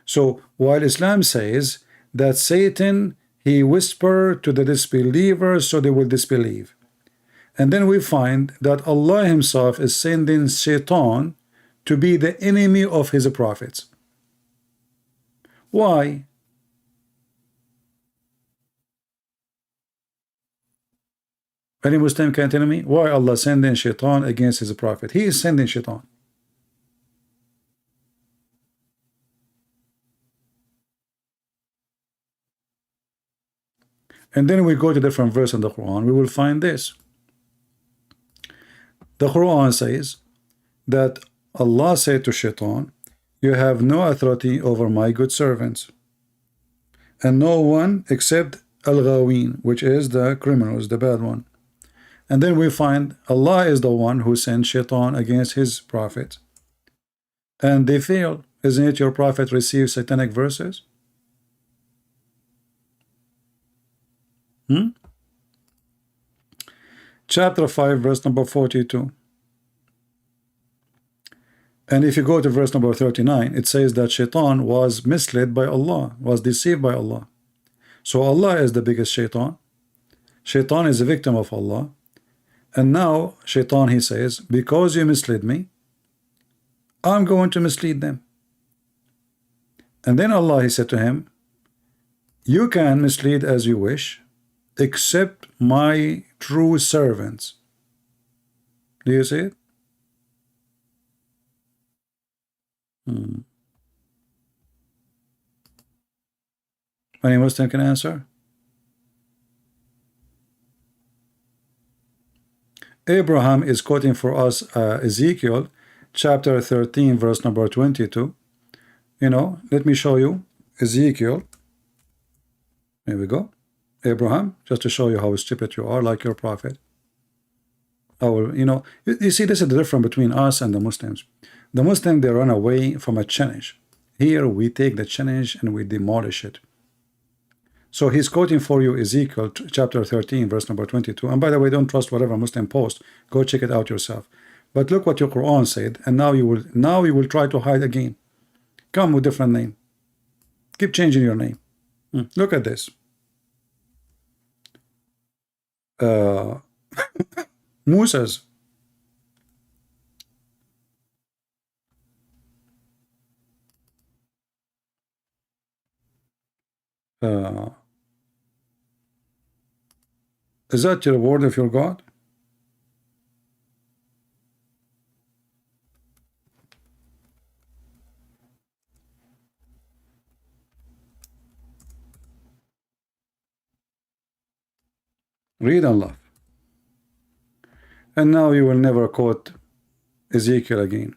So while Islam says that Satan, he whispered to the disbelievers so they will disbelieve. And then we find that Allah himself is sending Shaitan to be the enemy of his prophets. Why? Any Muslim can tell me why Allah sending Shaitan against his prophet? He is sending Shaitan. And then we go to different verse in the Quran, we will find this. The Quran says that Allah said to Shaitan, you have no authority over my good servants, and no one except Al-Ghaween, which is the criminals, the bad one. And then we find Allah is the one who sent Shaitan against his prophet, and they fail. Isn't it your prophet received satanic verses? Chapter 5 verse number 42. And if you go to verse number 39, it says that Shaitan was misled by Allah, was deceived by Allah. So Allah is the biggest Shaitan. Shaitan is a victim of Allah. And now Shaitan, he says, because you misled me, I'm going to mislead them. And then Allah, he said to him, you can mislead as you wish, except my true servants. Do you see it? Any Muslim can answer? Abraham is quoting for us Ezekiel chapter 13 verse number 22. You know, let me show you Ezekiel. Here we go. Abraham, just to show you how stupid you are, like your prophet. I will, you know, you see, this is the difference between us and the Muslims. The Muslims, they run away from a challenge. Here we take the challenge and we demolish it. So he's quoting for you Ezekiel chapter 13 verse number 22. And by the way, don't trust whatever Muslim post. Go check it out yourself. But look what your Quran said, and now you will try to hide again. Come with different name. Keep changing your name. Look at this. Moses. Is that your word of your God? Read Allah. And now you will never quote Ezekiel again.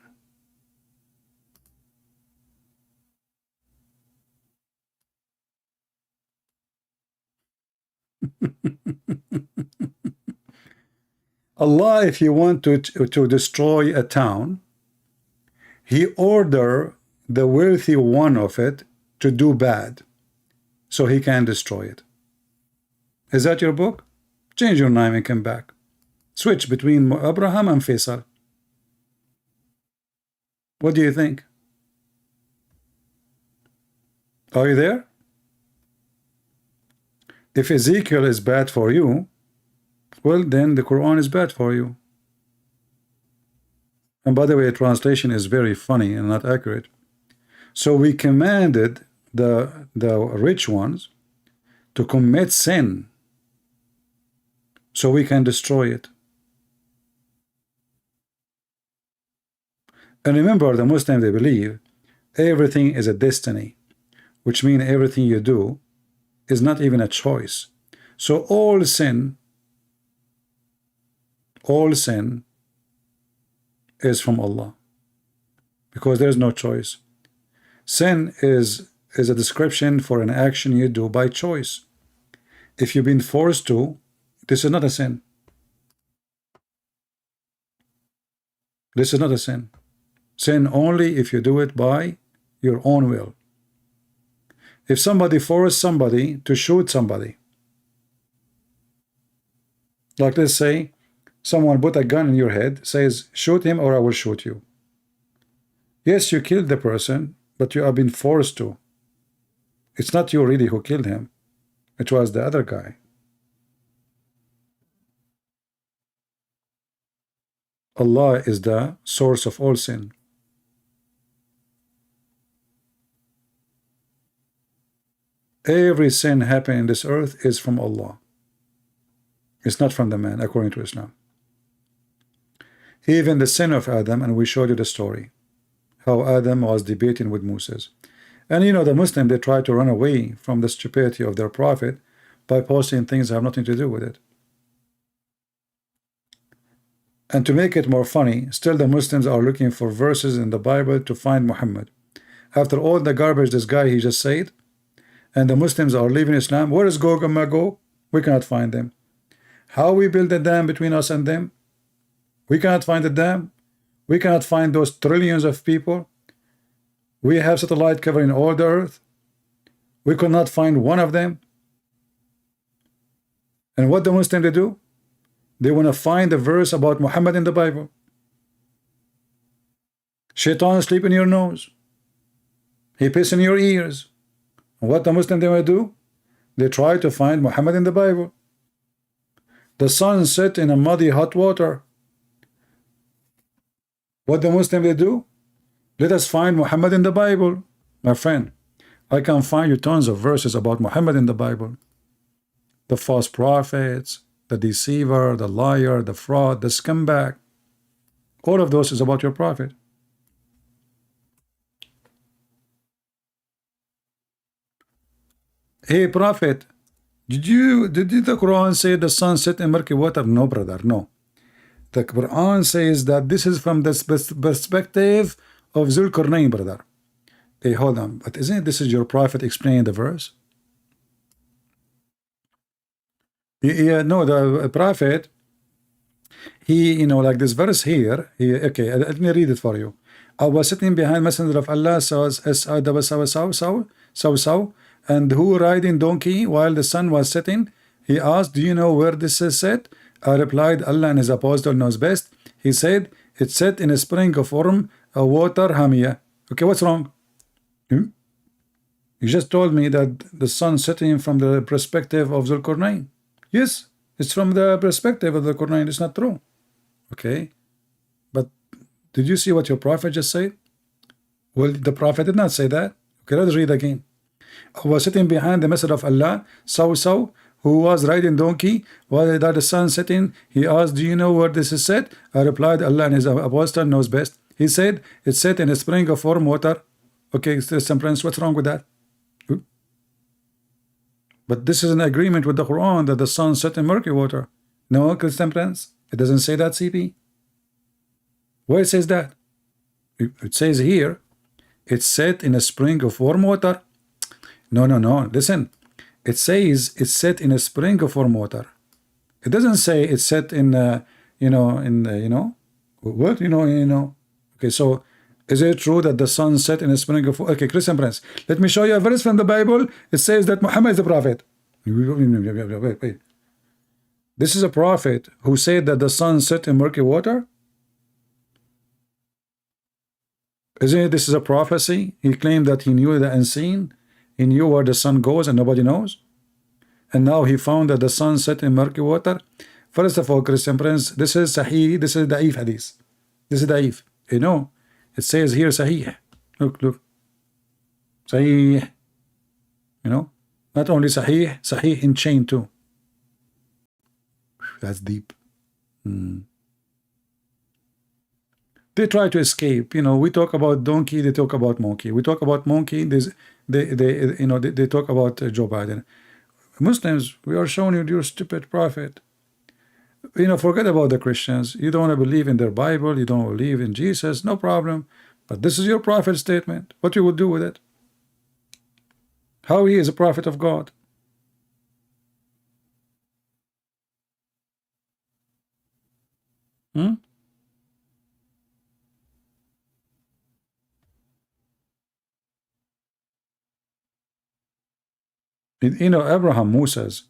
Allah, if He want to destroy a town, He order the wealthy one of it to do bad, so He can destroy it. Is that your book? Change your name and come back. Switch between Abraham and Faisal. What do you think? Are you there? If Ezekiel is bad for you, well, then the Quran is bad for you. And by the way, translation is very funny and not accurate. So we commanded the rich ones to commit sin so we can destroy it. And remember, the Muslims, they believe everything is a destiny, which means everything you do is not even a choice. So all sin is from Allah, because there's no choice. Sin is a description for an action you do by choice. If you've been forced to, this is not a sin. This is not a sin. Sin only if you do it by your own will. If somebody forced somebody to shoot somebody, like let's say someone put a gun in your head, says shoot him or I will shoot you. Yes, you killed the person, but you have been forced to. It's not you really who killed him. It was the other guy. Allah is the source of all sin. Every sin happening in this earth is from Allah. It's not from the man, according to Islam. Even the sin of Adam, and we showed you the story, how Adam was debating with Moses. And you know, the Muslim, they try to run away from the stupidity of their prophet by posting things that have nothing to do with it. And to make it more funny, still the Muslims are looking for verses in the Bible to find Muhammad. After all the garbage this guy he just said, and the Muslims are leaving Islam, where is Gog and Magog? We cannot find them. How we build a dam between us and them? We cannot find the dam. We cannot find those trillions of people. We have satellite covering all the earth. We could not find one of them. And what the Muslims they do? They want to find a verse about Muhammad in the Bible. Shaitan sleep in your nose. He piss in your ears. And what the Muslim they want to do? They try to find Muhammad in the Bible. The sun set in a muddy hot water. What the Muslim they do? Let us find Muhammad in the Bible. My friend, I can find you tons of verses about Muhammad in the Bible. The false prophets, the deceiver, the liar, the fraud, the scumbag. All of those is about your prophet. Hey prophet, did the Quran say the sun set in murky water? No, brother, no. The Quran says that this is from the perspective of Zulkarnain, brother. Hey, hold on, but isn't it this is your prophet explaining the verse? Yeah, no, the prophet, he, you know, like this verse here, okay, let me read it for you. I was sitting behind Messenger of Allah, and who riding donkey while the sun was setting? He asked, do you know where this is set? I replied, Allah and His Apostle knows best. He said, it's set in a spring of warm water, Hamia. Okay, what's wrong? You just told me that the sun setting from the perspective of Zulkarnain. Yes, it's from the perspective of the Quran. It's not true. Okay, but did you see what your prophet just said? Well, the prophet did not say that. Okay, let's read again. I was sitting behind the Messenger of Allah, who was riding donkey while the sun setting. He asked, do you know where this is set? I replied, Allah and His Apostle knows best. He said, it's set in a spring of warm water. Okay, Christian Prince, what's wrong with that? But this is an agreement with the Quran that the sun set in murky water. No, Christian Prince, it doesn't say that, CP. Where it says that? It says here, it's set in a spring of warm water. No, listen. It says it's set in a spring of warm water. It doesn't say it's set in, what, Okay, so is it true that the sun set in a spring of... Okay, Christian Prince, let me show you a verse from the Bible. It says that Muhammad is the prophet. Wait. This is a prophet who said that the sun set in murky water? Isn't it this is a prophecy? He claimed that he knew the unseen. He knew where the sun goes and nobody knows. And now he found that the sun set in murky water. First of all, Christian Prince, this is Sahih, this is Da'if hadith. This is Da'if. You know, it says here Sahih. Look, look. Sahih. You know, not only Sahih, Sahih in chain too. That's deep. They try to escape. You know, we talk about donkey, they talk about monkey. We talk about monkey, they talk about Joe Biden. Muslims, we are showing you your stupid prophet. You know, forget about the Christians. You don't want to believe in their Bible, you don't believe in Jesus, no problem. But this is your prophet statement. What you will do with it? How he is a prophet of God? You know, Abraham, Moses.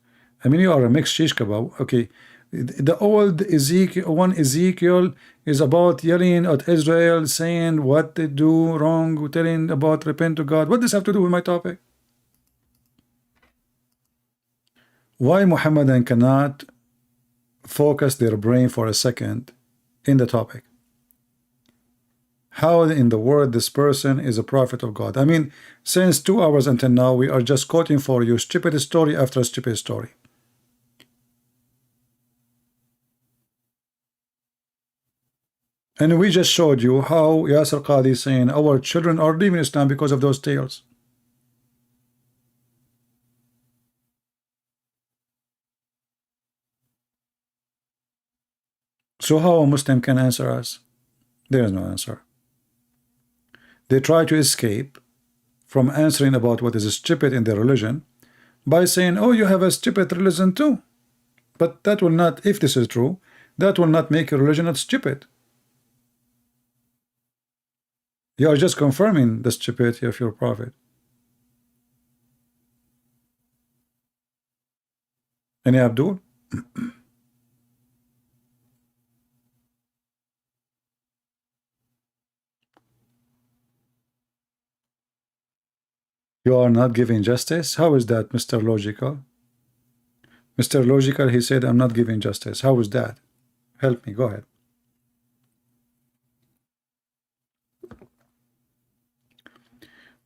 I mean, you are a mixed shish kebab. Okay, the old Ezekiel is about yelling at Israel, saying what they do wrong, telling about repent to God. What does this have to do with my topic? Why Muhammadan cannot focus their brain for a second in the topic? How in the world this person is a prophet of God? I mean, since 2 hours until now, we are just quoting for you stupid story after stupid story. And we just showed you how Yasser Qadi is saying our children are leaving Islam because of those tales. So how a Muslim can answer us? There is no answer. They try to escape from answering about what is stupid in their religion by saying, oh, you have a stupid religion too. But that will not, if this is true, that will not make your religion not stupid. You are just confirming the stupidity of your prophet. Any Abdul? You are not giving justice? How is that, Mr. Logical? Mr. Logical, he said, I'm not giving justice. How is that? Help me, go ahead.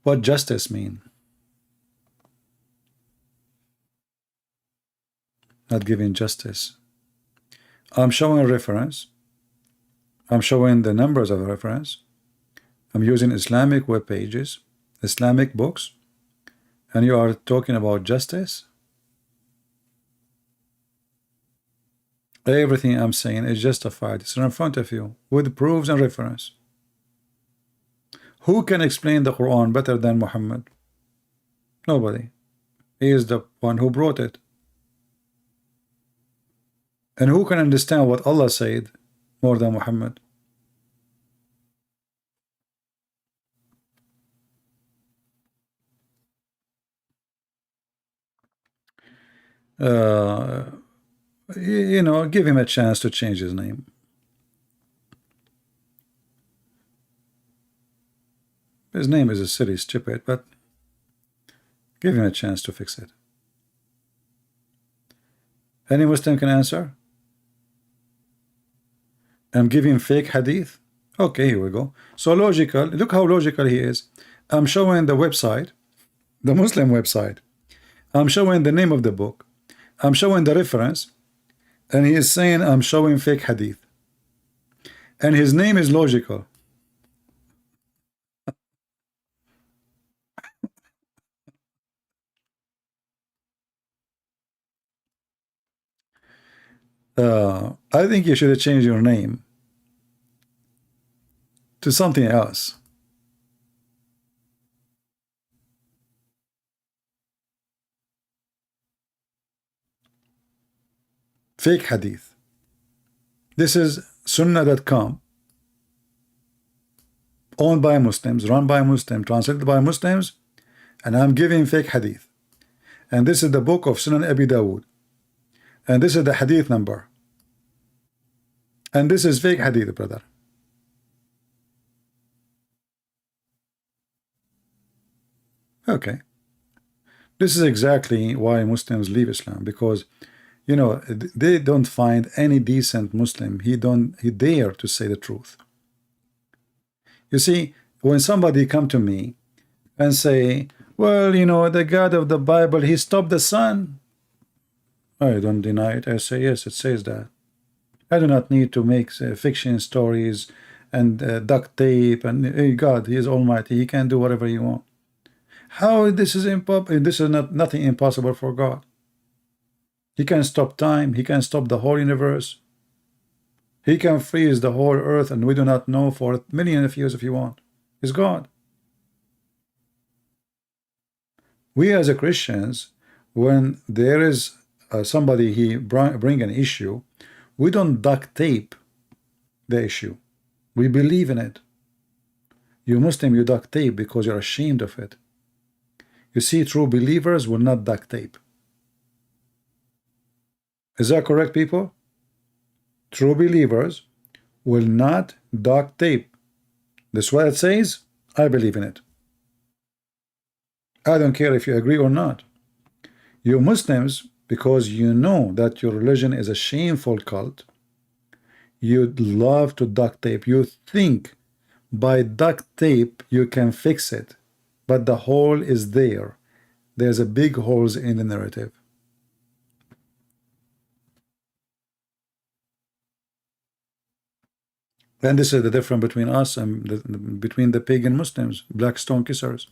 What justice mean? Not giving justice. I'm showing reference. I'm showing the numbers of reference. I'm using Islamic web pages, Islamic books, and you are talking about justice? Everything I'm saying is justified. It's in front of you with proofs and reference. Who can explain the Quran better than Muhammad? Nobody. He is the one who brought it. And who can understand what Allah said more than Muhammad? You know, give him a chance to change his name. His name is a silly stupid, but give him a chance to fix it. Any Muslim can answer? I'm giving fake hadith. Okay, here we go. So logical. Look how logical he is. I'm showing the website, the Muslim website. I'm showing the name of the book. I'm showing the reference. And he is saying I'm showing fake hadith. And his name is logical. I think you should have changed your name to something else. Fake hadith. This is sunnah.com, owned by Muslims, run by Muslims, translated by Muslims, and I'm giving fake hadith. And this is the book of Sunan Abi Dawood. And this is the hadith number. And this is fake hadith, brother. Okay. This is exactly why Muslims leave Islam, because you know they don't find any decent Muslim. He dare to say the truth. You see, when somebody come to me and say, well, you know, the God of the Bible, he stopped the sun, I don't deny it. I say, yes, it says that. I do not need to make fiction stories and duct tape and hey, God, he is almighty, he can do whatever he wants. How this is impossible? This is nothing impossible for God. He can stop time, he can stop the whole universe, he can freeze the whole earth, and we do not know for millions of years if you want. He's God. We as a Christians, when there is somebody he bring an issue, we don't duct tape the issue. We believe in it. You Muslim, you duct tape because you're ashamed of it. You see, true believers will not duct tape. Is that correct, people? True believers will not duct tape. This is what it says. I believe in it. I don't care if you agree or not. You Muslims, because you know that your religion is a shameful cult, you love to duct tape. You think by duct tape you can fix it, but the hole is there. There's a big holes in the narrative. And this is the difference between us and between the pagan Muslims, black stone kissers.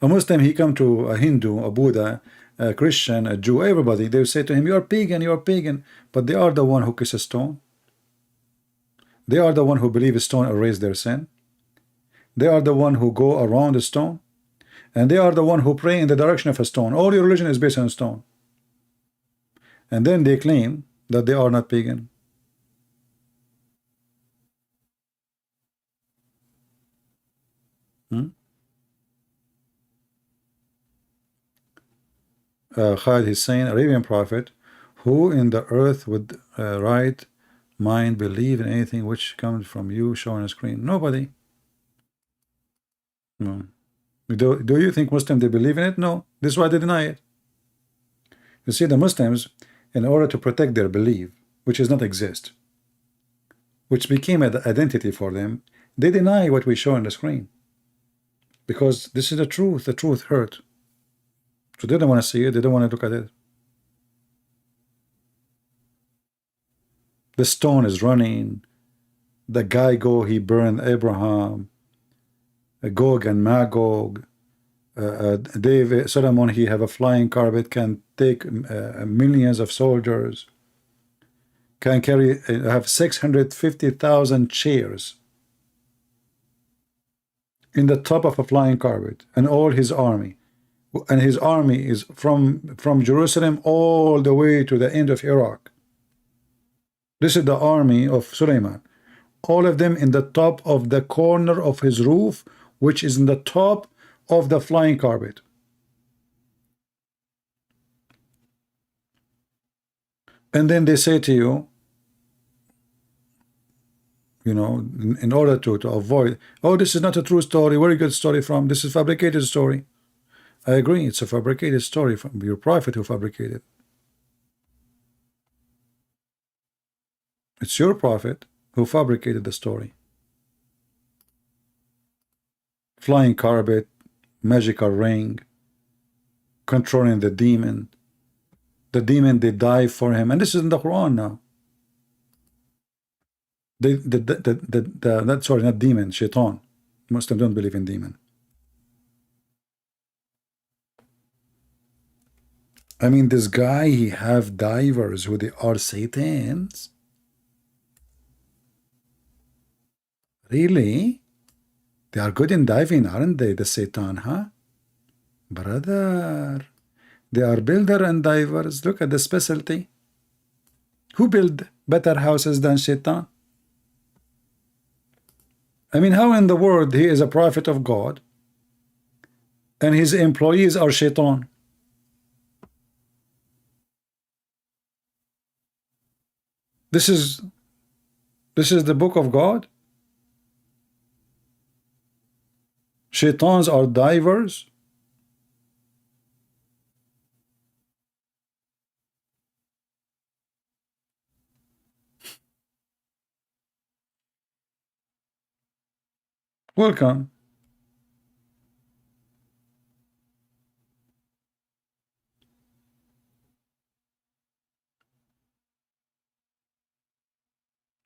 A Muslim, he come to a Hindu, a Buddha, a Christian, a Jew, everybody, they say to him, you're pagan, you're pagan. But they are the one who kiss a stone. They are the one who believe a stone erase their sin. They are the one who go around a stone. And they are the one who pray in the direction of a stone. All your religion is based on a stone. And then they claim that they are not pagan. Khalid is saying, Arabian Prophet, who in the earth would right mind believe in anything which comes from you showing a screen? Nobody. No. Do you think Muslims, they believe in it? No. This is why they deny it. You see, the Muslims, in order to protect their belief, which does not exist, which became an identity for them, they deny what we show on the screen. Because this is the truth. The truth hurt. So they don't want to see it. They don't want to look at it. The stone is running. The guy go, he burned Abraham. Gog and Magog. David, Solomon, he have a flying carpet, can take millions of soldiers. Can carry, have 650,000 chairs in the top of a flying carpet, and all his army. And his army is from Jerusalem all the way to the end of Iraq. This is the army of Suleiman. All of them in the top of the corner of his roof, which is in the top of the flying carpet. And then they say to you, you know, in order to avoid, oh, this is not a true story, where you get story from? This is fabricated story. I agree, it's a fabricated story from your prophet who fabricated. It's your prophet who fabricated the story. Flying carpet, magical ring, controlling the demon. The demon, they dive for him. And this is in the Quran now. Sorry, not demon, shaitan. Muslims don't believe in demon. I mean, this guy, he have divers who they are satans. Really? They are good in diving, aren't they, the Satan, huh? Brother, they are builder and divers. Look at the specialty. Who build better houses than Satan? I mean, how in the world he is a prophet of God and his employees are Shaitan? This is the book of God. Shaitans are divers. Welcome.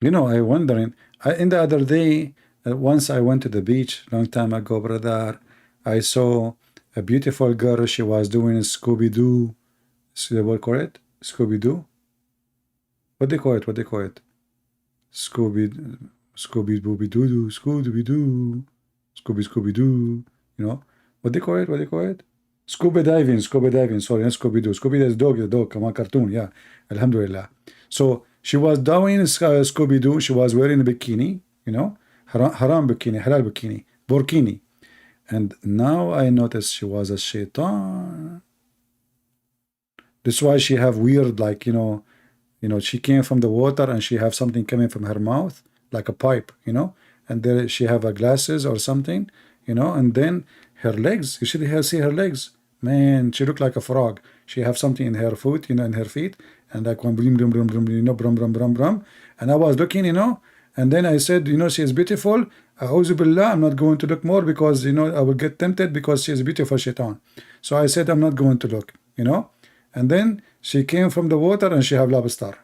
You know, I wondering. In the other day, once I went to the beach, long time ago, brother. I saw a beautiful girl. She was doing Scooby Doo. What call it? Scooby Doo. What they call it? What they call it? Scooby, Scooby Dooby Doo Doo, Scooby Doo, Scooby Doo. You know what they call it? What they call it? Scuba diving, scuba diving. Sorry, not Scooby Doo. Scooby Doo is dog, the dog. Come on, cartoon. Yeah, Alhamdulillah. So she was doing Scooby Doo. She was wearing a bikini. You know, haram bikini, halal bikini, burkini. And now I noticed she was a shaitan. That's why she have weird, like, she came from the water and she have something coming from her mouth, like a pipe, and there she have a glasses or something, and then her legs, you should see her legs. Man, she look like a frog. She have something in her foot, in her feet, and like one brum, brum, brum, brum, brum, brum, brum, brum. And I was looking, and then I said, she is beautiful. A'udhu billah, I'm not going to look more because, I will get tempted because she is beautiful shaitan. So I said, I'm not going to look, And then she came from the water and she have lobster.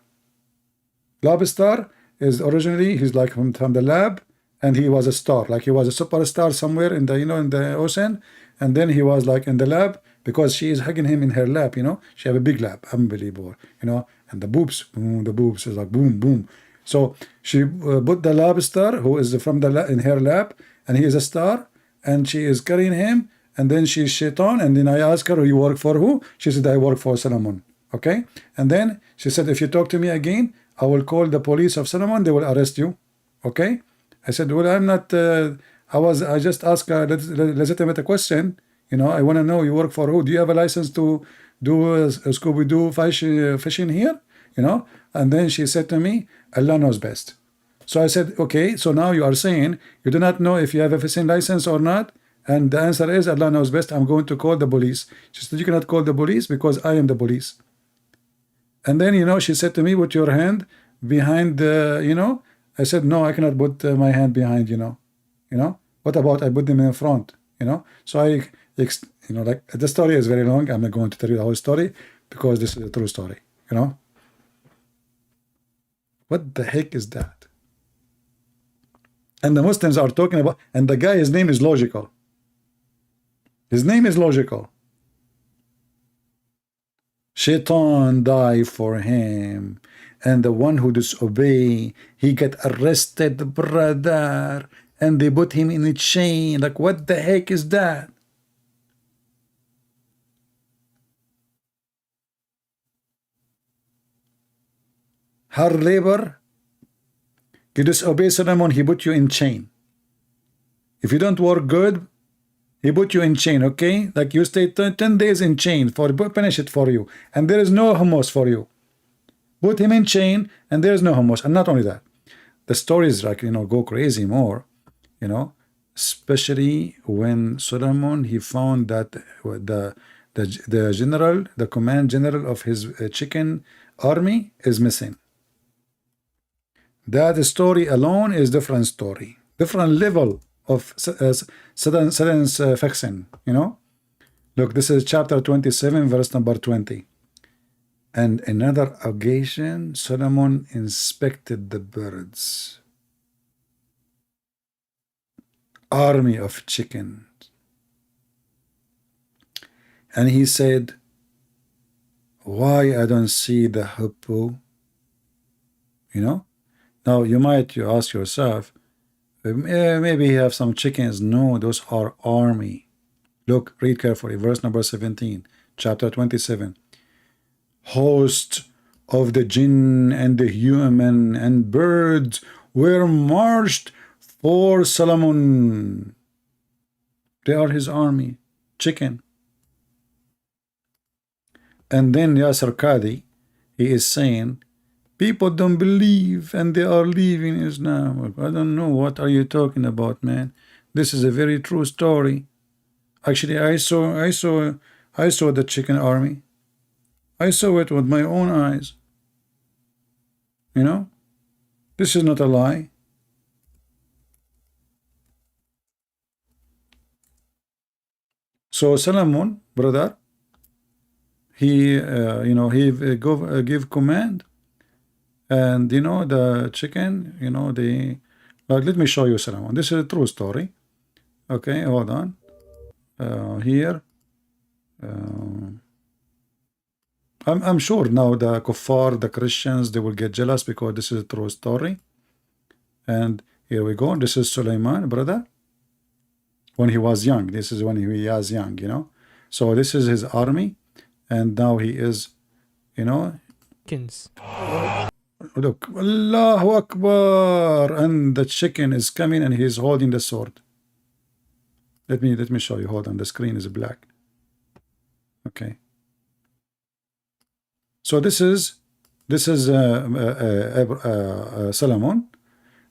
Lobster is originally, he's like from the lab, and he was a star, like he was a superstar somewhere in the, in the ocean. And then he was like in the lab because she is hugging him in her lap, She have a big lap, unbelievable, And the boobs, boom, the boobs is like boom, boom. So she put the lobster, who is from the in her lap, and he is a star, and she is carrying him. And then she's shaitan, and then I asked her, you work for who? She said, I work for Solomon. Okay? And then she said, if you talk to me again, I will call the police of Solomon, they will arrest you. Okay? I said, well, I'm not, I just asked a legitimate question. I want to know, you work for who? Do you have a license to do a Scooby-Doo fishing here? And then she said to me, Allah knows best. So I said, okay, so now you are saying you do not know if you have a fishing license or not? And the answer is, Allah knows best, I'm going to call the police. She said, you cannot call the police because I am the police. And then, she said to me, put your hand behind the, I said, no, I cannot put my hand behind, What about I put them in front, So like the story is very long. I'm not going to tell you the whole story because this is a true story, What the heck is that? And the Muslims are talking about, and the guy, his name is logical. His name is logical. Shaitan died for him. And the one who disobey, he get arrested, brother. And they put him in a chain. Like, what the heck is that? Hard labor. You disobey Solomon, he put you in chain. If you don't work good, he put you in chain, okay? Like you stay 10 days in chain for punish it for you. And there is no hummus for you. Put him in chain and there is no hummus. And not only that, the stories like, go crazy more, especially when Solomon, he found that the general, the command general of his chicken army is missing. That story alone is different story, different level of satisfaction, Look, this is chapter 27, verse number 20. And another occasion, Solomon inspected the birds, army of chickens. And he said, why I don't see the hippo? Now you might ask yourself, maybe he have some chickens. No, those are army. Look, read carefully. Verse number 17, chapter 27. Host of the jinn and the human and birds were marched for Solomon. They are his army. Chicken. And then Yasser Qadi, he is saying, people don't believe and they are leaving Islam. I don't know, what are you talking about, man? This is a very true story. Actually, I saw the chicken army. I saw it with my own eyes. This is not a lie. So Solomon, brother, he give command, and the chicken, they like, let me show you Solomon. This is a true story. Okay, hold on. Here, I'm sure now the kuffar, the Christians, they will get jealous because this is a true story. And here we go. This is Sulaiman, brother, when he was young. This is when he was young, So this is his army, and now he is, Chickens. look, Allahu Akbar, and the chicken is coming, and he is holding the sword. Let me show you. Hold on, the screen is black. Okay. So this is Solomon,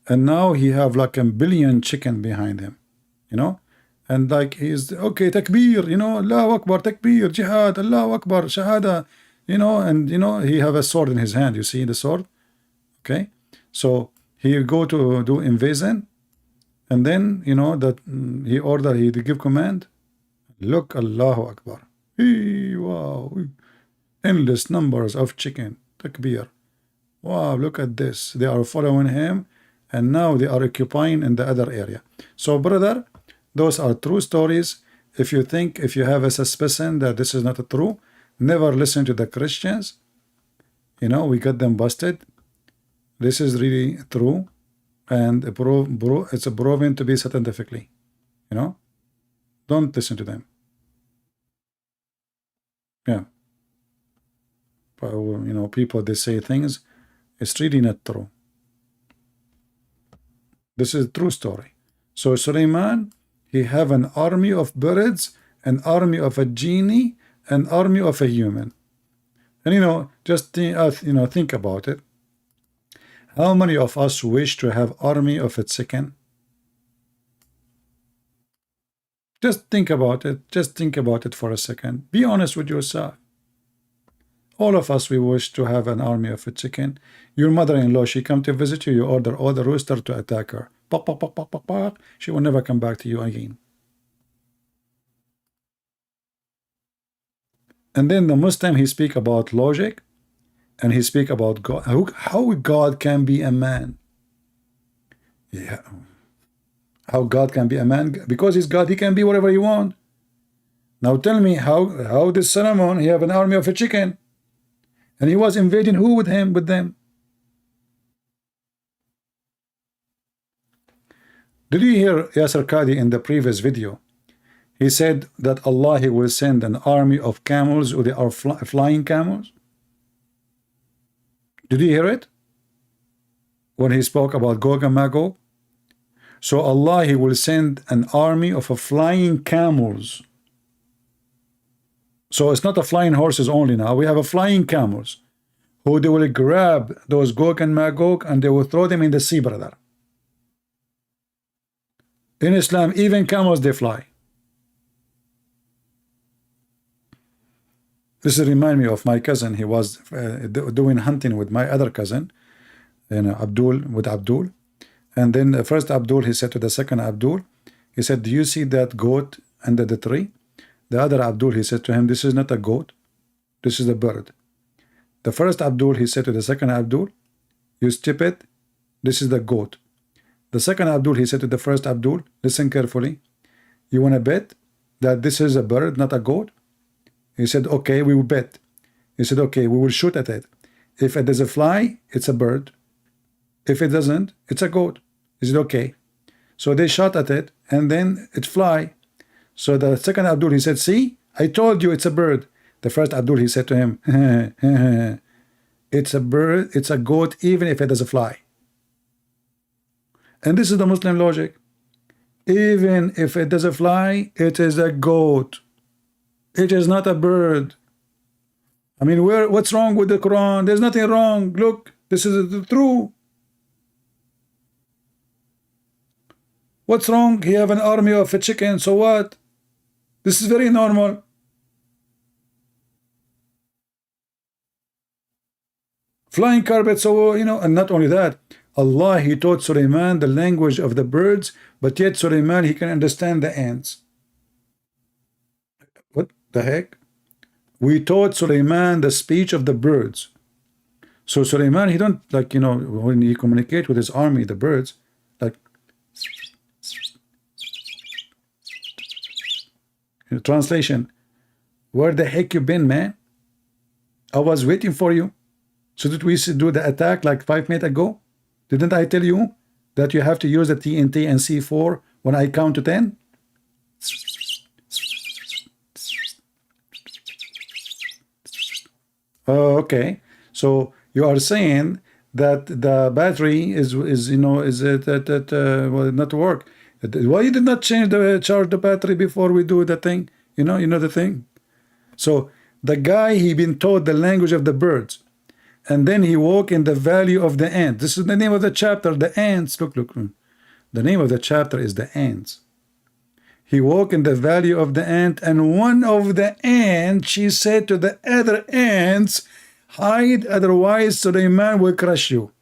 and now he have like a billion chicken behind him, and like he's okay, takbir, Allahu Akbar, takbir, jihad, Allahu Akbar, shahada, and he have a sword in his hand. You see the sword, okay? So he go to do invasion, and then that he give command. Look, Allahu Akbar, wow, endless numbers of chicken, takbir. Wow, look at this. They are following him, and now they are occupying in the other area. So, brother, those are true stories. If you have a suspicion that this is not true, never listen to the Christians. We got them busted. This is really true, and it's proven to be scientifically. Don't listen to them. Yeah. But, people, they say things, it's really not true. This is a true story. So Suleiman, he have an army of birds, an army of a genie, an army of a human. And just think about it. How many of us wish to have army of a chicken? Just think about it. Just think about it for a second. Be honest with yourself. All of us, we wish to have an army of a chicken. Your mother-in-law, she come to visit you, you order all the rooster to attack her. Pop, pop, pop, pop, pop, pop. She will never come back to you again. And then the Muslim, he speak about logic, and he speak about God. How God can be a man? Yeah. How God can be a man? Because he's God, he can be whatever he want. Now tell me, how did Solomon, he have an army of a chicken? And he was invading who with him, with them? Did you hear Yasser Qadi in the previous video? He said that Allah, he will send an army of camels, or they are flying camels. Did you hear it? When he spoke about Gog and Magog? So Allah, he will send an army of flying camels. So it's not a flying horses only now. We have a flying camels, who they will grab those Gog and Magog, and they will throw them in the sea, brother. In Islam, even camels, they fly. This reminds me of my cousin. He was doing hunting with my other cousin, Abdul. And then the first Abdul, he said to the second Abdul, he said, do you see that goat under the tree? The other Abdul, he said to him, this is not a goat, this is a bird. The first Abdul, he said to the second Abdul, you stupid, this is the goat. The second Abdul, he said to the first Abdul, listen carefully, you want to bet that this is a bird, not a goat? He said, okay, we will bet. He said, okay, we will shoot at it. If it does a fly, it's a bird. If it doesn't, it's a goat. He said, okay. So they shot at it, and then it fly. So the second Abdul, he said, see, I told you it's a bird. The first Abdul, he said to him, it's a bird, it's a goat, even if it does a fly. And this is the Muslim logic. Even if it does a fly, it is a goat. It is not a bird. I mean, what's wrong with the Quran? There's nothing wrong. Look, this is true. What's wrong? He have an army of a chicken, so what? This is very normal. Flying carpet, so, and not only that, Allah, he taught Suleiman the language of the birds, but yet Suleiman, he can understand the ants. The heck? We taught Suleiman the speech of the birds. So Suleiman, he don't, like, you know, when he communicate with his army, the birds, like, translation, where the heck you been, man? I was waiting for you. So did we do the attack like 5 minutes ago? Didn't I tell you that you have to use the TNT and C4 when I count to 10? Oh, okay. So you are saying that the battery is you know, is it that will not work? Why you did not charge the battery before we do the thing? You know the thing. So the guy, he been taught the language of the birds, and then he walk in the valley of the ants. This is the name of the chapter. The ants. Look. The name of the chapter is the ants. He walked in the valley of the ant, and one of the ants, she said to the other ants, hide, otherwise Suleiman will crush you.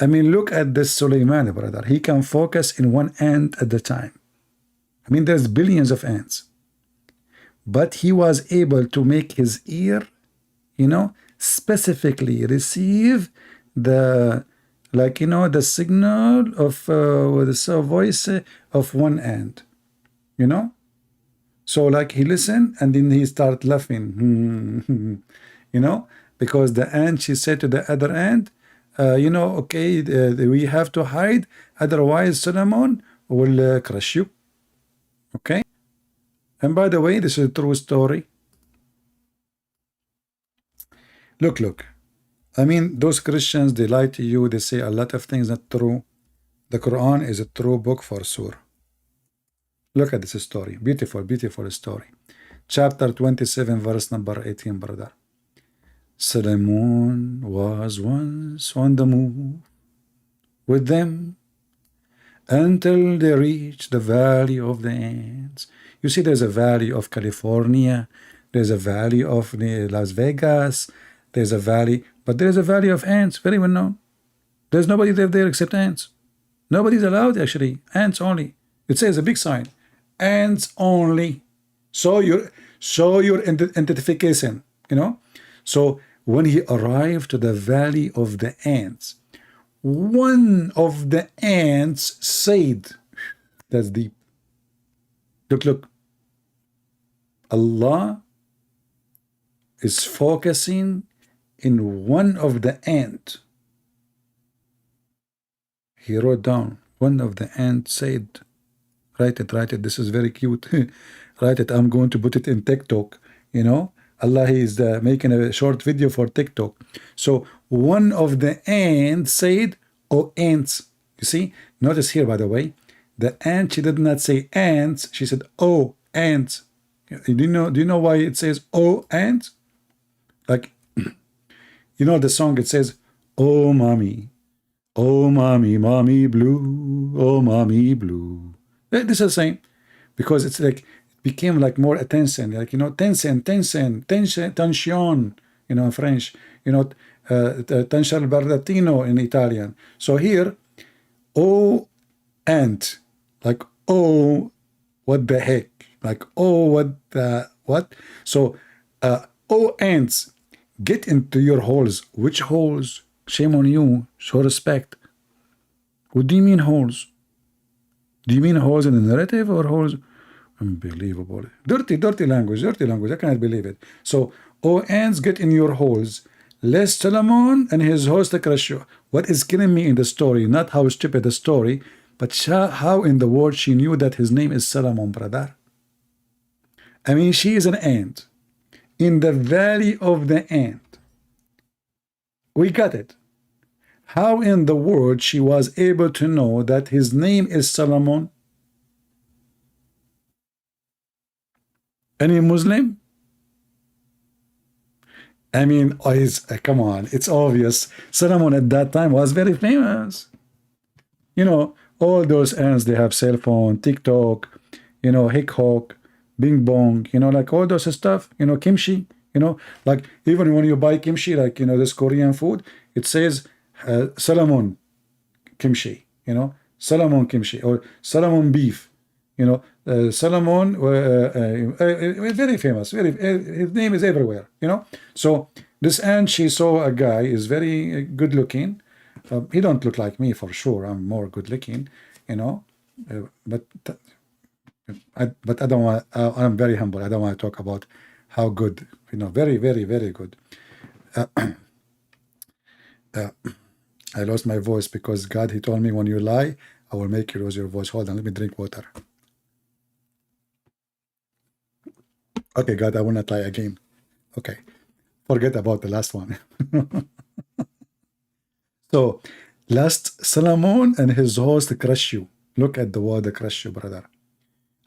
I mean, look at this Suleiman, brother. He can focus in one ant at the time. I mean, there's billions of ants. But he was able to make his ear, you know, specifically receive the, like, you know, the signal of the voice of one ant. You know, so like he listened and then he started laughing, you know, because the ant, she said to the other ant, you know, okay, we have to hide, otherwise Solomon will crush you. Okay. And by the way, this is a true story. Look. I mean, those Christians, they lie to you. They say a lot of things not true. The Quran is a true book for sure. Look at this story. Beautiful story. Chapter 27, verse number 18, brother. Solomon was once on the move with them until they reached the valley of the ants. You see, there's a valley of California. There's a valley of Las Vegas. There's a valley, but there's a valley of ants, very well known. There's nobody there except ants. Nobody's allowed, actually. Ants only. It says a big sign. Ants only. Show your identification, you know. So when he arrived to the valley of the ants, one of the ants said, that's deep. Look. Allah is focusing in one of the ant. He wrote down, one of the ants said, write it. This is very cute. Write it. I'm going to put it in TikTok. You know, Allah is making a short video for TikTok. So one of the ants said, "Oh ants." You see, notice here, by the way, the ant, she did not say ants. She said, "Oh ants." Do you know why it says "Oh ants"? Like, you know the song. It says, "Oh mommy, mommy blue, oh mommy blue." This is the same, because it's like, it became like more attention, like, you know, tension, you know, in French, you know, tension bardatino in Italian. So here, oh, ant, like, oh, what the heck, like, oh, what? So, oh, ants, get into your holes. Which holes? Shame on you. Show respect. What do you mean holes? Do you mean holes in the narrative or holes? Unbelievable. Dirty language. I cannot believe it. So, oh, ants, get in your holes, lest Solomon and his host crush you. What is killing me in the story, not how stupid the story, but how in the world she knew that his name is Solomon, brother. I mean, she is an ant in the valley of the ant. We got it. How in the world she was able to know that his name is Solomon? Any Muslim? I mean, come on, it's obvious. Solomon at that time was very famous. You know, all those ants, they have cell phone, TikTok, you know, Hick-Hock, Bing Bong, you know, like all those stuff, you know, kimchi, you know, like even when you buy kimchi, like, you know, this Korean food, it says Solomon kimchi, you know, Solomon kimchi or Solomon beef, you know, Solomon, very famous. His name is everywhere, you know. So this aunt, she saw a guy is very good looking. He don't look like me for sure. I'm more good looking, you know. But I don't want. I'm very humble. I don't want to talk about how good, you know. Very, very, very good. I lost my voice because God, He told me when you lie, I will make you lose your voice. Hold on, let me drink water. Okay, God, I will not lie again. Okay, forget about the last one. So, last Solomon and his host crush you. Look at the word crush you, brother.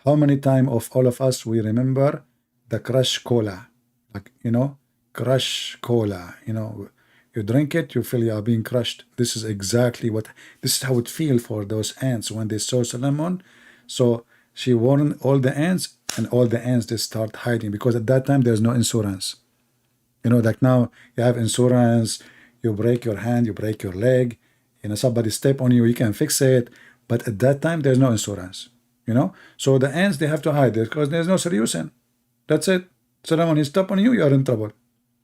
How many times of all of us we remember the crush cola? Like, you know, crush cola, you know, you drink it, you feel you are being crushed. This is exactly what, this is how it feels for those ants when they saw Solomon. So she warned all the ants, and all the ants, they start hiding because at that time there's no insurance. You know, like now you have insurance, you break your hand, you break your leg, you know, somebody step on you, you can fix it. But at that time there's no insurance, you know. So the ants, they have to hide it because there's no solution. That's it. Solomon, he step on you, you are in trouble.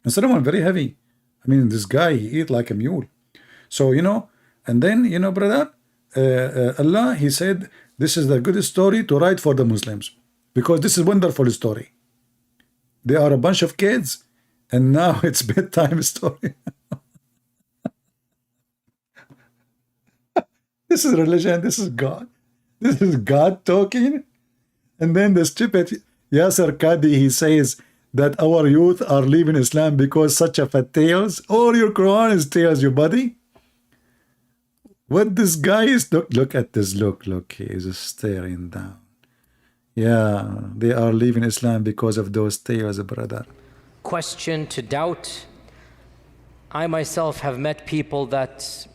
And Solomon very heavy. I mean, this guy, he eat like a mule. So, you know, and then, you know, brother, Allah, He said, this is the good story to write for the Muslims. Because this is wonderful story. They are a bunch of kids, and now it's bedtime story. This is religion, this is God. This is God talking. And then the stupid Yasser Qadi, he says that our youth are leaving Islam because such a fat tales. All your Quran is tales, you buddy. What this guy is, look at this, look, he is staring down. Yeah, they are leaving Islam because of those tales, brother. Question to doubt. I myself have met people that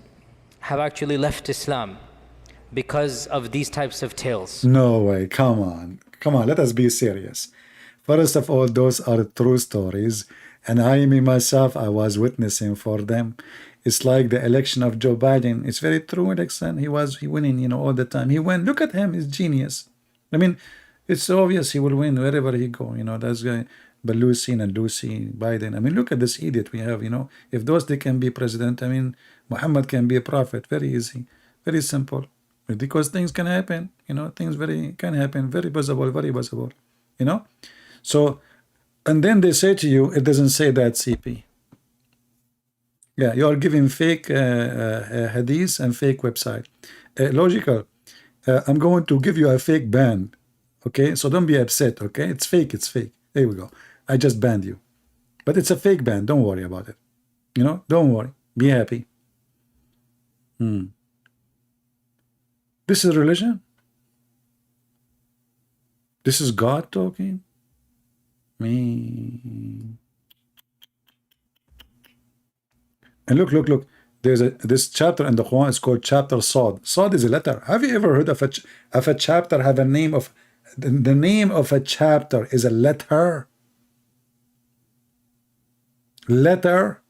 have actually left Islam because of these types of tales. No way, come on, let us be serious. First of all, those are true stories, and me myself, I was witnessing for them. It's like the election of Joe Biden. It's very true election. He winning, you know, all the time. He won. Look at him, he's genius. I mean, it's obvious he will win wherever he go. You know, that's guy, Balusi and Lucy, Biden. I mean, look at this idiot we have. You know, if those they can be president, I mean, Muhammad can be a prophet. Very easy, very simple. Because things can happen. You know, things can happen. Very possible, very possible. You know, so, and then they say to you, it doesn't say that, CP. Yeah, you are giving fake hadith and fake website. Logical. I'm going to give you a fake ban. Okay, so don't be upset. Okay, it's fake. It's fake. There we go. I just banned you, but it's a fake ban. Don't worry about it. You know, don't worry. Be happy. This is religion. This is God talking. Me. And look. There's this chapter in the Quran is called chapter Sad. Sad is a letter. Have you ever heard of a chapter have a name of the name of a chapter is a letter? Letter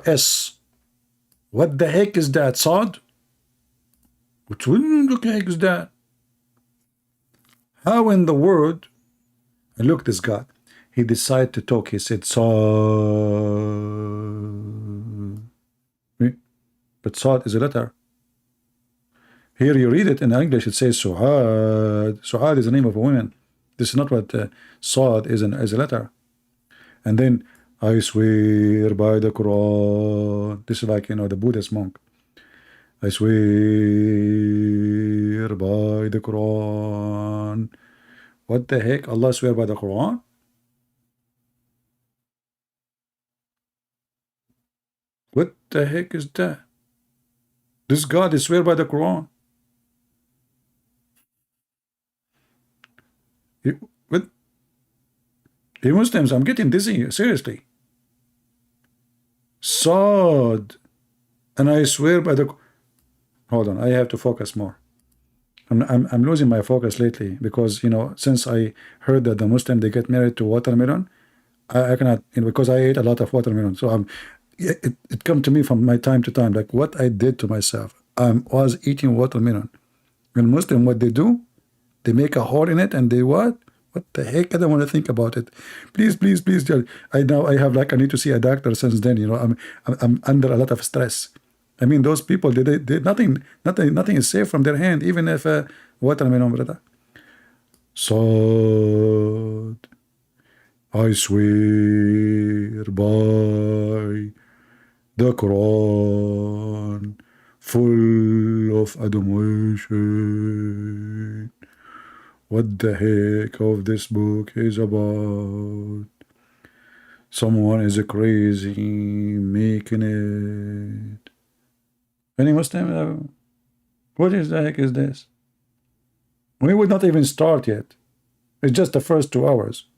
S. What the heck is that? Sad? What the heck is that? How in the world? And look, this God. He decided to talk. He said, Sad. But Sad is a letter. Here you read it in English, it says Su'ad. Su'ad is the name of a woman. This is not what Sad is a letter. And then, I swear by the Quran. This is like, you know, the Buddhist monk. I swear by the Quran. What the heck? Allah swear by the Quran? What the heck is that? This God is swear by the Quran. What? You Muslims, I'm getting dizzy, seriously. Sad. And I swear by the... Hold on, I have to focus more. I'm losing my focus lately because, you know, since I heard that the Muslim, they get married to watermelon, I cannot, you know, because I ate a lot of watermelon. So it come to me from my time to time, like what I did to myself. I was eating watermelon. And Muslim, what they do, they make a hole in it and they what? What the heck? I don't want to think about it. Please, please, please. I now I have like I need to see a doctor since then. You know, I'm under a lot of stress. I mean, those people, they nothing is safe from their hand, even if what am I on, brother? So I swear by the Quran, full of admiration. What the heck of this book is about? Someone is crazy making it. Any Muslim? What is the heck is this? We would not even start yet. It's just the first 2 hours.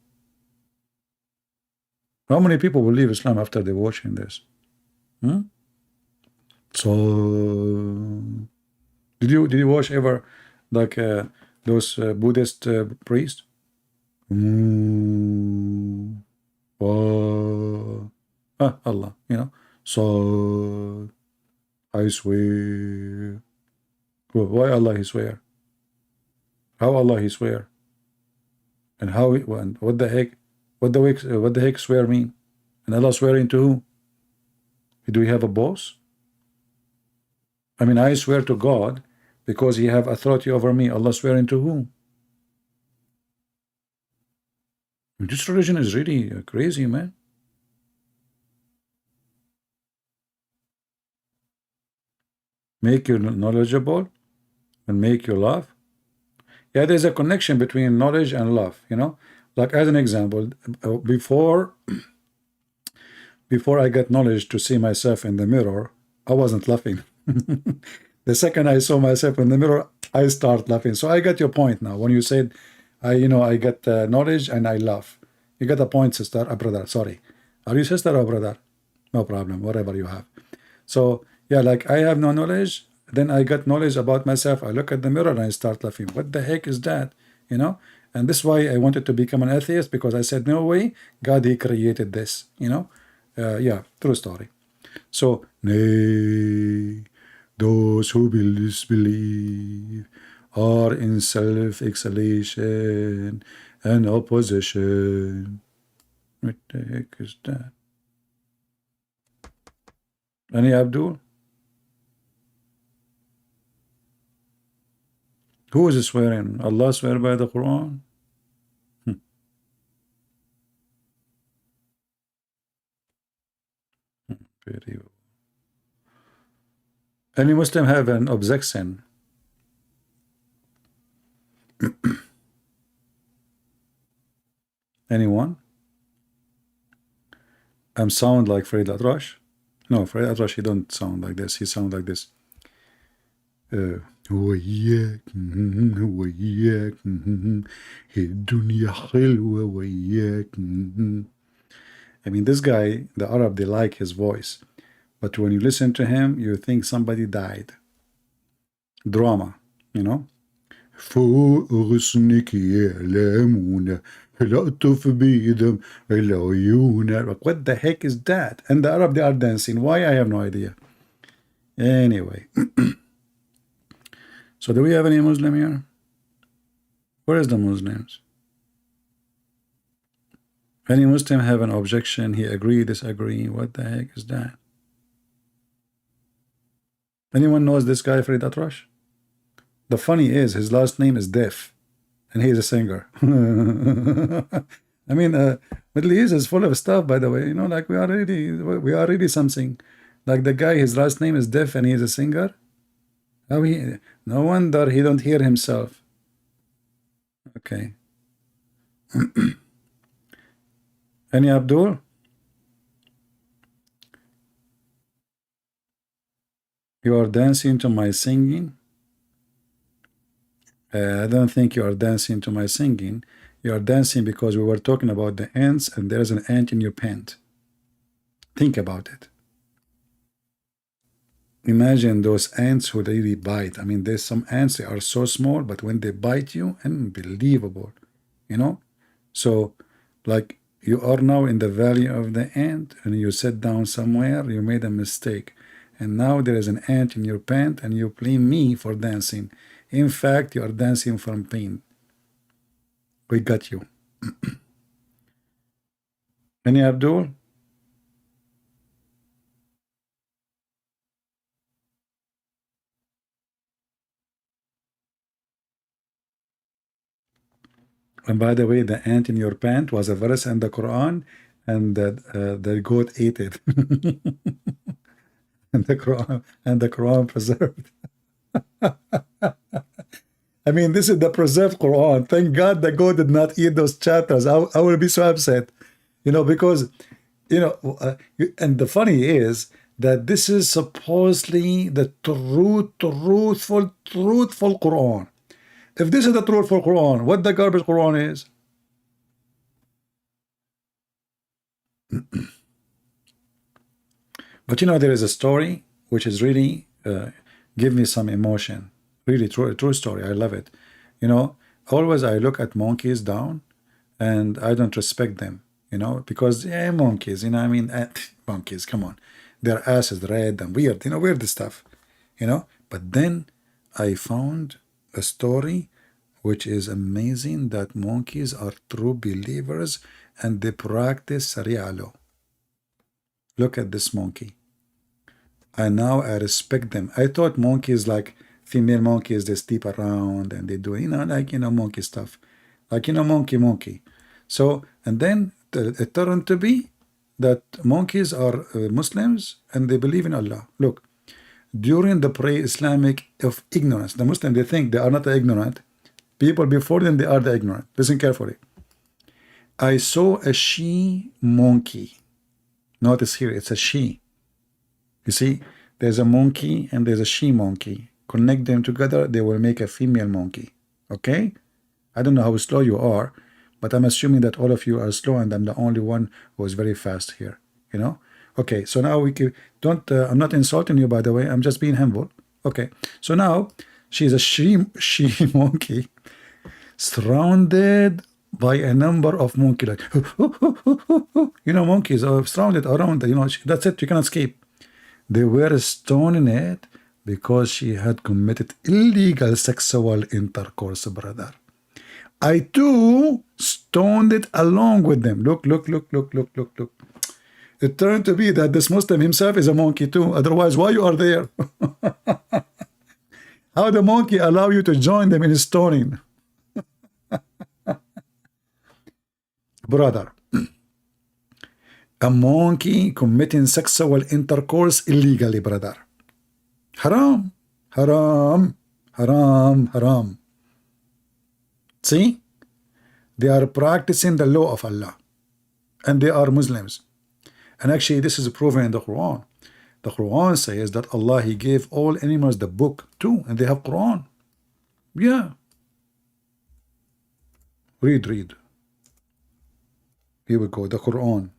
How many people will leave Islam after they're watching this? So, did you watch ever like those Buddhist priests? Allah, you know. So I swear. Well, why Allah he swear? How Allah he swear? And how? What the heck? What the heck swear mean? And Allah swearing to who? Do we have a boss? I mean, I swear to God because He have authority over me. Allah swearing to whom? This religion is really crazy, man. Make you knowledgeable and make you love. Yeah, there's a connection between knowledge and love, you know. Like as an example, before I got knowledge to see myself in the mirror, I wasn't laughing. The second I saw myself in the mirror, I start laughing. So I got your point now. When you said, I got knowledge and I laugh. You got a point, sister, brother. Sorry, are you sister or brother? No problem. Whatever you have. So yeah, like I have no knowledge. Then I got knowledge about myself. I look at the mirror and I start laughing. What the heck is that? You know. And this is why I wanted to become an atheist, because I said, no way, God, He created this, you know. Yeah, true story. So, nay, those who disbelieve are in self-exhalation and opposition. What the heck is that? Any Abdul? Who is swearing? Allah swear by the Quran? Very well. Any Muslim have an objection? Anyone? Sound like Farid Atrash? No, Farid Atrash, he don't sound like this. He sound like this. وياك وياك الدنيا حلوة وياك. I mean, this guy, the Arab, they like his voice. But when you listen to him, you think somebody died. Drama, you know? فوق غصنك يعلمون العطف بيدم العيون. What the heck is that? And the Arab, they are dancing. Why? I have no idea. Anyway. So do we have any Muslim here? Where is the Muslims? Any Muslim have an objection? He agree, disagree. What the heck is that? Anyone knows this guy, Farid Atrash? The funny is, his last name is Deaf, and he is a singer. I mean, Middle East is full of stuff, by the way. You know, like we are really something. Like the guy, his last name is Deaf, and he is a singer. How no wonder he don't hear himself. Okay. Any Abdul? You are dancing to my singing? I don't think you are dancing to my singing. You are dancing because we were talking about the ants, and there's an ant in your pant. Think about it. Imagine those ants who really bite. I mean, there's some ants, they are so small, but when they bite you, unbelievable, you know? So, like, you are now in the valley of the ant, and you sit down somewhere, you made a mistake. And now there is an ant in your pant, and you blame me for dancing. In fact, you are dancing from pain. We got you. Any Abdul? And by the way, the ant in your pant was a verse in the Quran, and the goat ate it. and the Quran preserved. I mean, this is the preserved Quran. Thank God the goat did not eat those chapters. I will be so upset, because, and the funny is that this is supposedly the truthful Quran. If this is the truthful Quran, what the garbage Quran is? But there is a story which is really give me some emotion. Really true story. I love it. Always I look at monkeys down, and I don't respect them. Because monkeys. I mean, monkeys. Come on, their ass is red and weird. Weird stuff. But then I found a story which is amazing, that monkeys are true believers and they practice Sharia law. Look at this monkey. And now I respect them. I thought monkeys, like female monkeys, they sleep around and they do, monkey stuff. Like, monkey. So, and then it turned to be that monkeys are Muslims and they believe in Allah. Look, during the pre-Islamic of ignorance, the Muslims, they think they are not ignorant. People before them, they are the ignorant. Listen carefully. I saw a she monkey. Notice here, it's a she. You see, there's a monkey and there's a she monkey. Connect them together, they will make a female monkey. Okay? I don't know how slow you are, but I'm assuming that all of you are slow and I'm the only one who is very fast here. Okay, so now we can, I'm not insulting you, by the way, I'm just being humble. Okay, so now she's a she monkey surrounded by a number of monkey, like monkeys are surrounded around, that's it, you cannot escape. They were stoning it because she had committed illegal sexual intercourse, brother. I too stoned it along with them. Look. It turned to be that this Muslim himself is a monkey too. Otherwise, why you are there? How the monkey allow you to join them in stoning? Brother, a monkey committing sexual intercourse illegally, brother. Haram. See? They are practicing the law of Allah. And they are Muslims. And actually, this is proven in the Quran. The Quran says that Allah, He gave all animals the book too, and they have Quran. Yeah. Read. Here we go, the Quran.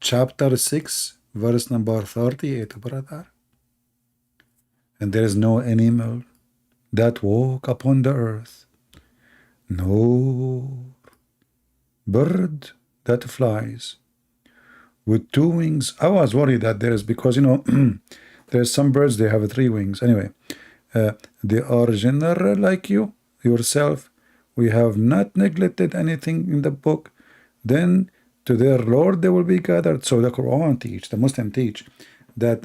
Chapter 6, verse number 38, brother. And there is no animal that walk upon the earth, no bird that flies with 2 wings. I was worried that there is, because there's some birds, they have 3 wings. Anyway, they are general like yourself. We have not neglected anything in the book. Then to their Lord they will be gathered. So the Quran teach, the Muslim teach, that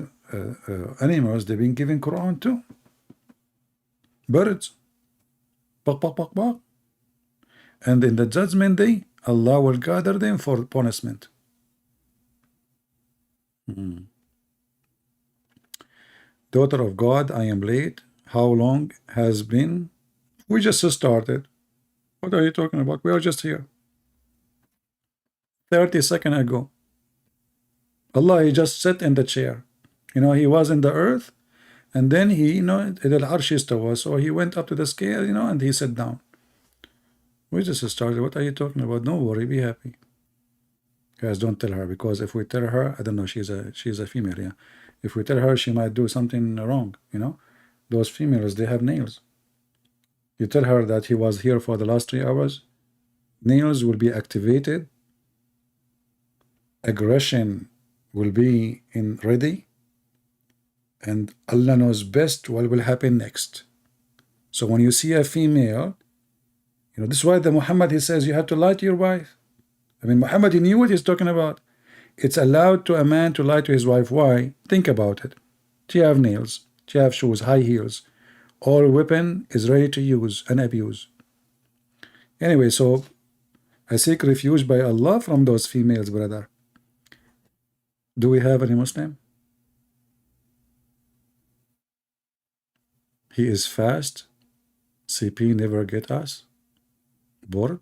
animals, they've been given Quran too. Birds. Bak. And in the judgment day, Allah will gather them for punishment. Daughter of God, I am late. How long has been? We just started. What are you talking about? We are just here. 30 seconds ago. Allah, He just sat in the chair. He was in the earth, and then He, so He went up to the scale, and He sat down. We just started. What are you talking about? Don't worry, be happy. Guys, don't tell her, because if we tell her, I don't know, she's a female, yeah. If we tell her, she might do something wrong, Those females, they have nails. You tell her that he was here for the last 3 hours, nails will be activated, aggression will be ready, And Allah knows best what will happen next. So when you see a female, this is why the Muhammad, he says you have to lie to your wife. I mean, Muhammad, he knew what he's talking about. It's allowed to a man to lie to his wife. Why? Think about it. She have nails, she have shoes, high heels. All weapon is ready to use and abuse. Anyway, so I seek refuge by Allah from those females, brother. Do we have any Muslim? He is fast. CP never get us. Bored?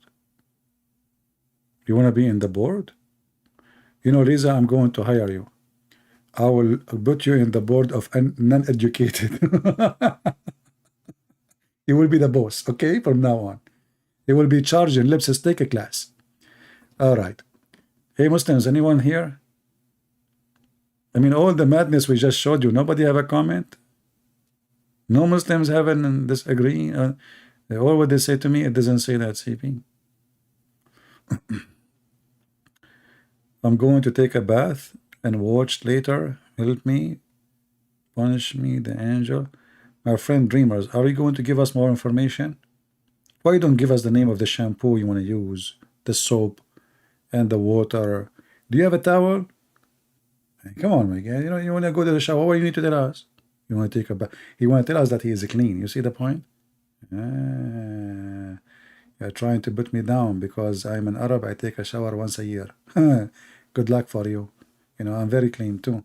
You want to be in the board? Riza, I'm going to hire you. I will put you in the board of non-educated. You will be the boss, okay, from now on. You will be charged in Lipsis. Take a class. All right. Hey, Muslims, anyone here? I mean, all the madness we just showed you, nobody have a comment? No Muslims haven't disagree? All what they say to me, it doesn't say that, CP. I'm going to take a bath and watch later. Help me. Punish me, the angel. My friend Dreamers, are you going to give us more information? Why don't give us the name of the shampoo you want to use, the soap, and the water? Do you have a towel? Come on, my guy. You want to go to the shower. What do you need to tell us? You want to take a bath. He want to tell us that he is clean. You see the point? You're trying to put me down because I'm an Arab. I take a shower once a year. Good luck for you. I'm very clean too.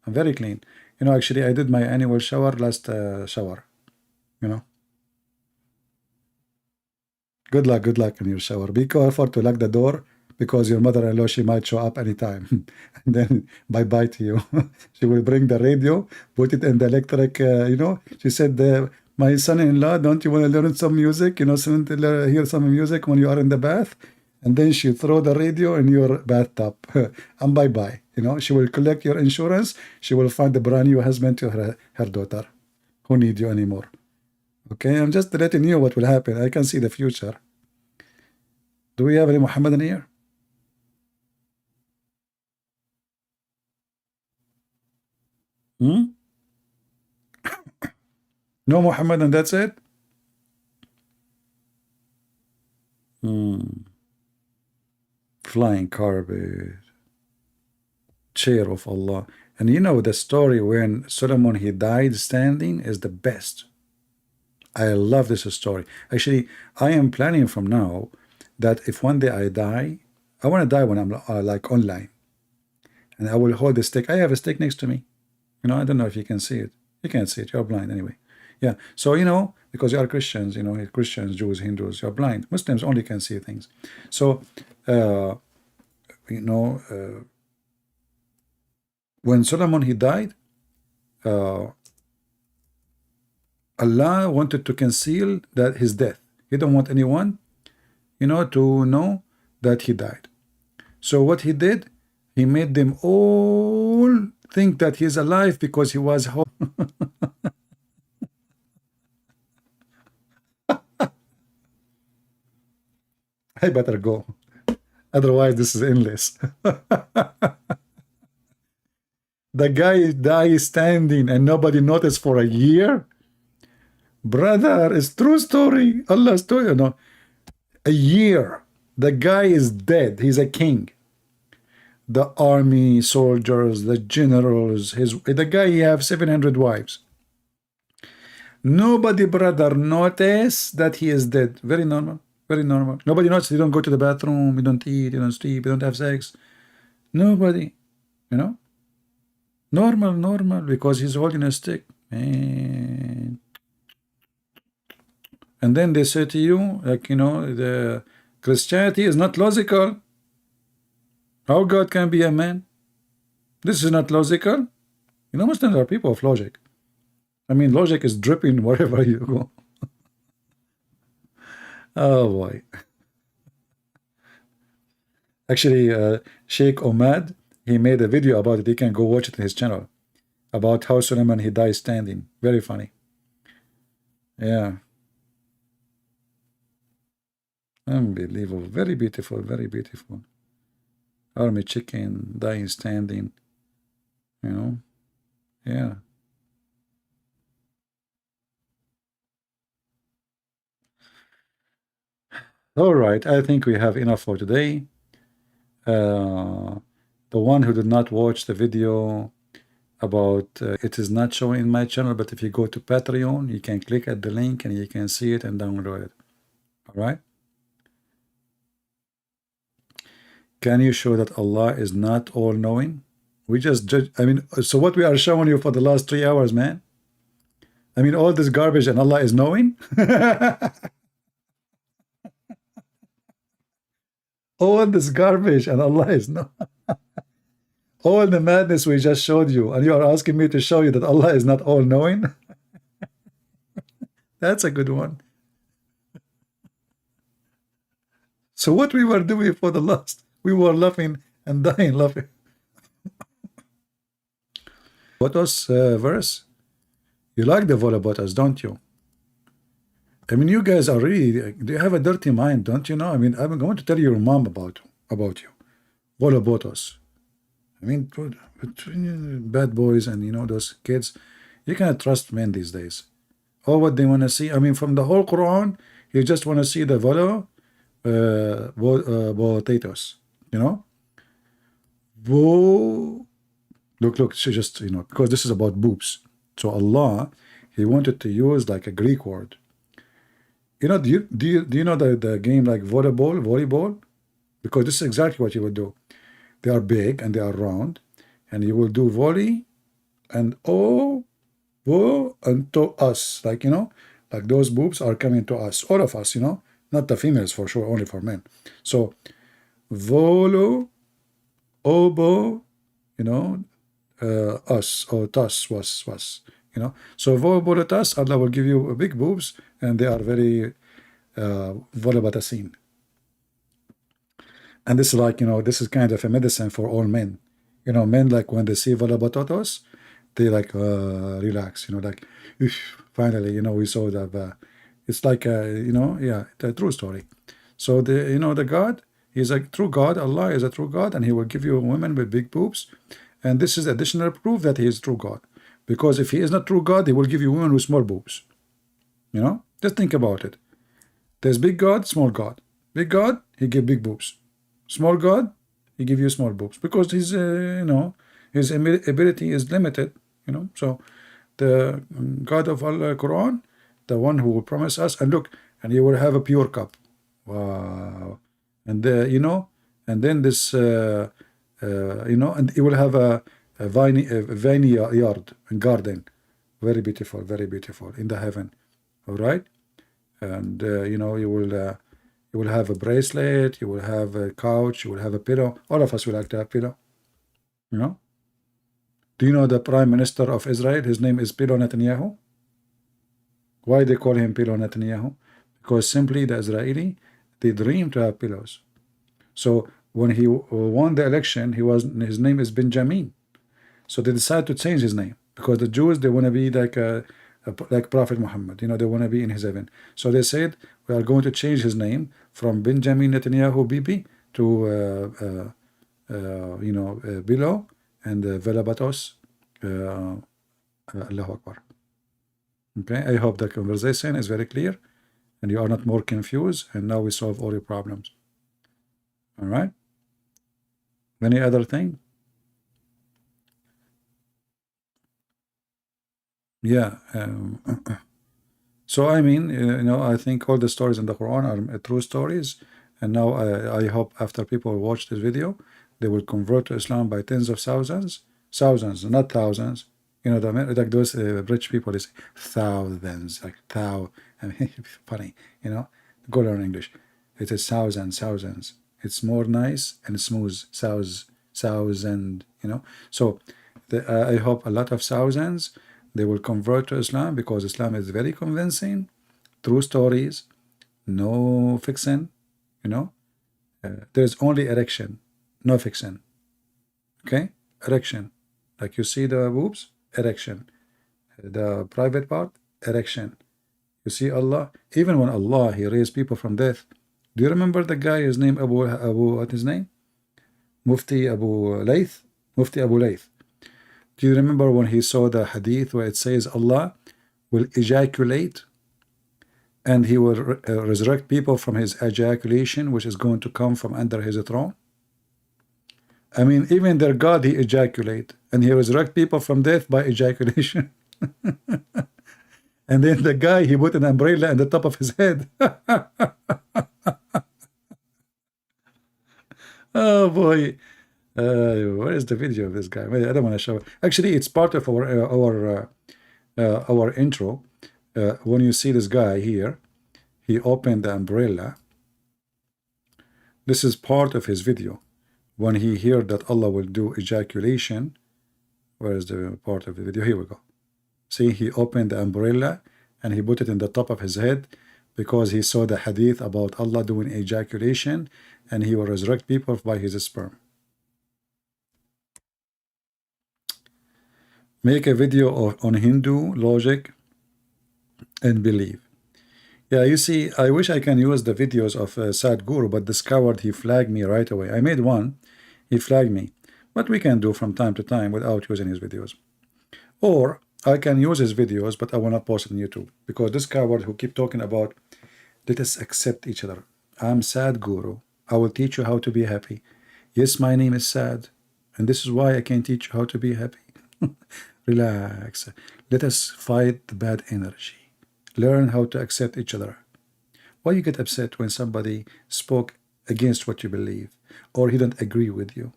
I'm very clean. Actually, I did my annual shower last shower. Good luck in your shower. Be careful to lock the door because your mother-in-law, she might show up anytime. And then bye-bye to you. She will bring the radio, put it in the electric, She said, my son-in-law, don't you want to learn some music? Hear some music when you are in the bath? And then she throw the radio in your bathtub. And bye-bye. She will collect your insurance. She will find a brand new husband to her daughter who need you anymore. Okay, I'm just letting you what will happen. I can see the future. Do we have any Muhammadan here? No Muhammadan, that's it? Flying carpet. Chair of Allah. And the story when Solomon, he died standing is the best. I love this story. Actually, I am planning from now that if one day I die, I want to die when I'm like online. And I will hold the stick. I have a stick next to me. I don't know if you can see it. You can't see it. You're blind anyway. Yeah. So, because you are Christians, Christians, Jews, Hindus, you're blind. Muslims only can see things. So, when Solomon, he died, Allah wanted to conceal that his death. He don't want anyone, to know that he died. So what he did, he made them all think that he's alive because he was home. I better go. Otherwise, this is endless. The guy died standing and nobody noticed for a year. Brother, it's true story. Allah's story, a year. The guy is dead. He's a king. The army soldiers, the generals, the guy, he have 700 wives. Nobody, brother, notice that he is dead. Very normal. Very normal. Nobody notices. You don't go to the bathroom. You don't eat. You don't sleep. You don't have sex. Nobody. Normal, because he's holding a stick. And then they say to you, like, the Christianity is not logical. How God can be a man? This is not logical. Muslims are people of logic. I mean, logic is dripping wherever you go. Oh boy. Actually, Sheikh Omad, he made a video about it. You can go watch it in his channel. About how Solomon, he died standing. Very funny. Yeah. Unbelievable. Very beautiful. Very beautiful. Army chicken dying standing. Yeah. All right, I think we have enough for today. The one who did not watch the video about it is not showing in my channel, but if you go to Patreon, you can click at the link and you can see it and download it. All right. Can you show that Allah is not all-knowing? We just judge. I mean, so what we are showing you for the last 3 hours, man? I mean, all this garbage and Allah is knowing? All this garbage and Allah is knowing. All the madness we just showed you, and you are asking me to show you that Allah is not all-knowing? That's a good one. So what we were doing for the last, we were laughing and dying laughing. Botos verse? You like the Volabotas, don't you? I mean, you guys are really, do you have a dirty mind, don't you know? I mean, I'm going to tell your mom about you. Volabotos. I mean, bad boys and, you know, those kids, you cannot trust men these days. All what they want to see, I mean, from the whole Quran, you just want to see the potatoes, you know? Look, she just, you know, because this is about boobs. So Allah, He wanted to use like a Greek word. You know, do you know the game like volleyball? Because this is exactly what you would do. They are big and they are round, and you will do volley and and to us, like, you know, like those boobs are coming to us, all of us, you know, not the females for sure, only for men. So volo, obo, you know, us or tus was, you know. So volobotas, Allah will give you big boobs, and they are very volobatasin. And this is like, you know, this is kind of a medicine for all men. You know, men, like when they see volobatotos, they like relax, you know, like, finally, you know, we saw that. It's like, you know, yeah, the true story. So the, you know, the God, He's a true God. Allah is a true God, and He will give you women with big boobs. And this is additional proof that He is true God. Because if He is not true God, He will give you women with small boobs. You know, just think about it. There's big God, small God. Big God, He give big boobs. Small God, He give you small boobs, because His, you know, His ability is limited. You know, so the God of Allah Quran, the one who will promise us, and look, and you will have a pure cup. Wow. And you know, and then this, you know, and you will have a vineyard and garden, very beautiful in the heaven. All right, and you know, you will have a bracelet, you will have a couch, you will have a pillow. All of us will like to have pillow. You know. Do you know the Prime Minister of Israel? His name is Pillow Netanyahu. Why they call him Pillow Netanyahu? Because simply the Israeli, they dream to have pillows. So when he won the election, his name is Benjamin. So they decided to change his name, because the Jews, they want to be like like Prophet Muhammad. You know, they want to be in his heaven. So they said, we are going to change his name from Benjamin Netanyahu Bibi to you know, Bilo and Velabatos. Allahu Akbar. Okay, I hope the conversation is very clear and you are not more confused, and now we solve all your problems. All right, any other thing? Yeah, so I mean, you know, I think all the stories in the Quran are true stories, and now I hope after people watch this video, they will convert to Islam by tens of thousands, not thousands. You know, like those rich people, they say thousands, like thou. I mean, funny, you know. Go learn English. It is thousands. It's more nice and smooth. Thousand, you know. So I hope a lot of thousands, they will convert to Islam, because Islam is very convincing, true stories, no fiction, you know. There's only erection, no fiction. Okay, erection, like you see the boobs, erection, the private part, erection. You see Allah, even when Allah, He raised people from death. Do you remember the guy, his name Abu what his name? Mufti Abu Layth. Do you remember when he saw the hadith where it says Allah will ejaculate and he will resurrect people from his ejaculation, which is going to come from under his throne? I mean, even their God, he ejaculate, and he resurrect people from death by ejaculation. And then the guy, he put an umbrella on the top of his head. Oh boy. Where is the video of this guy? Wait, I don't want to show it. Actually, it's part of our intro. When you see this guy here, he opened the umbrella. This is part of his video. When he heard that Allah will do ejaculation, where is the part of the video? Here we go. See, he opened the umbrella and he put it in the top of his head because he saw the hadith about Allah doing ejaculation and he will resurrect people by his sperm. Make a video on Hindu logic and belief. Yeah, you see, I wish I can use the videos of Sadhguru, but this coward, he flagged me right away. I made one, he flagged me. But we can do from time to time without using his videos. Or I can use his videos, but I will not post it on YouTube. Because this coward who keep talking about, let us accept each other. I'm Sadhguru. I will teach you how to be happy. Yes, my name is Sad. And this is why I can teach you how to be happy. Relax. Let us fight the bad energy. Learn how to accept each other. Why you get upset when somebody spoke against what you believe or he don't agree with you?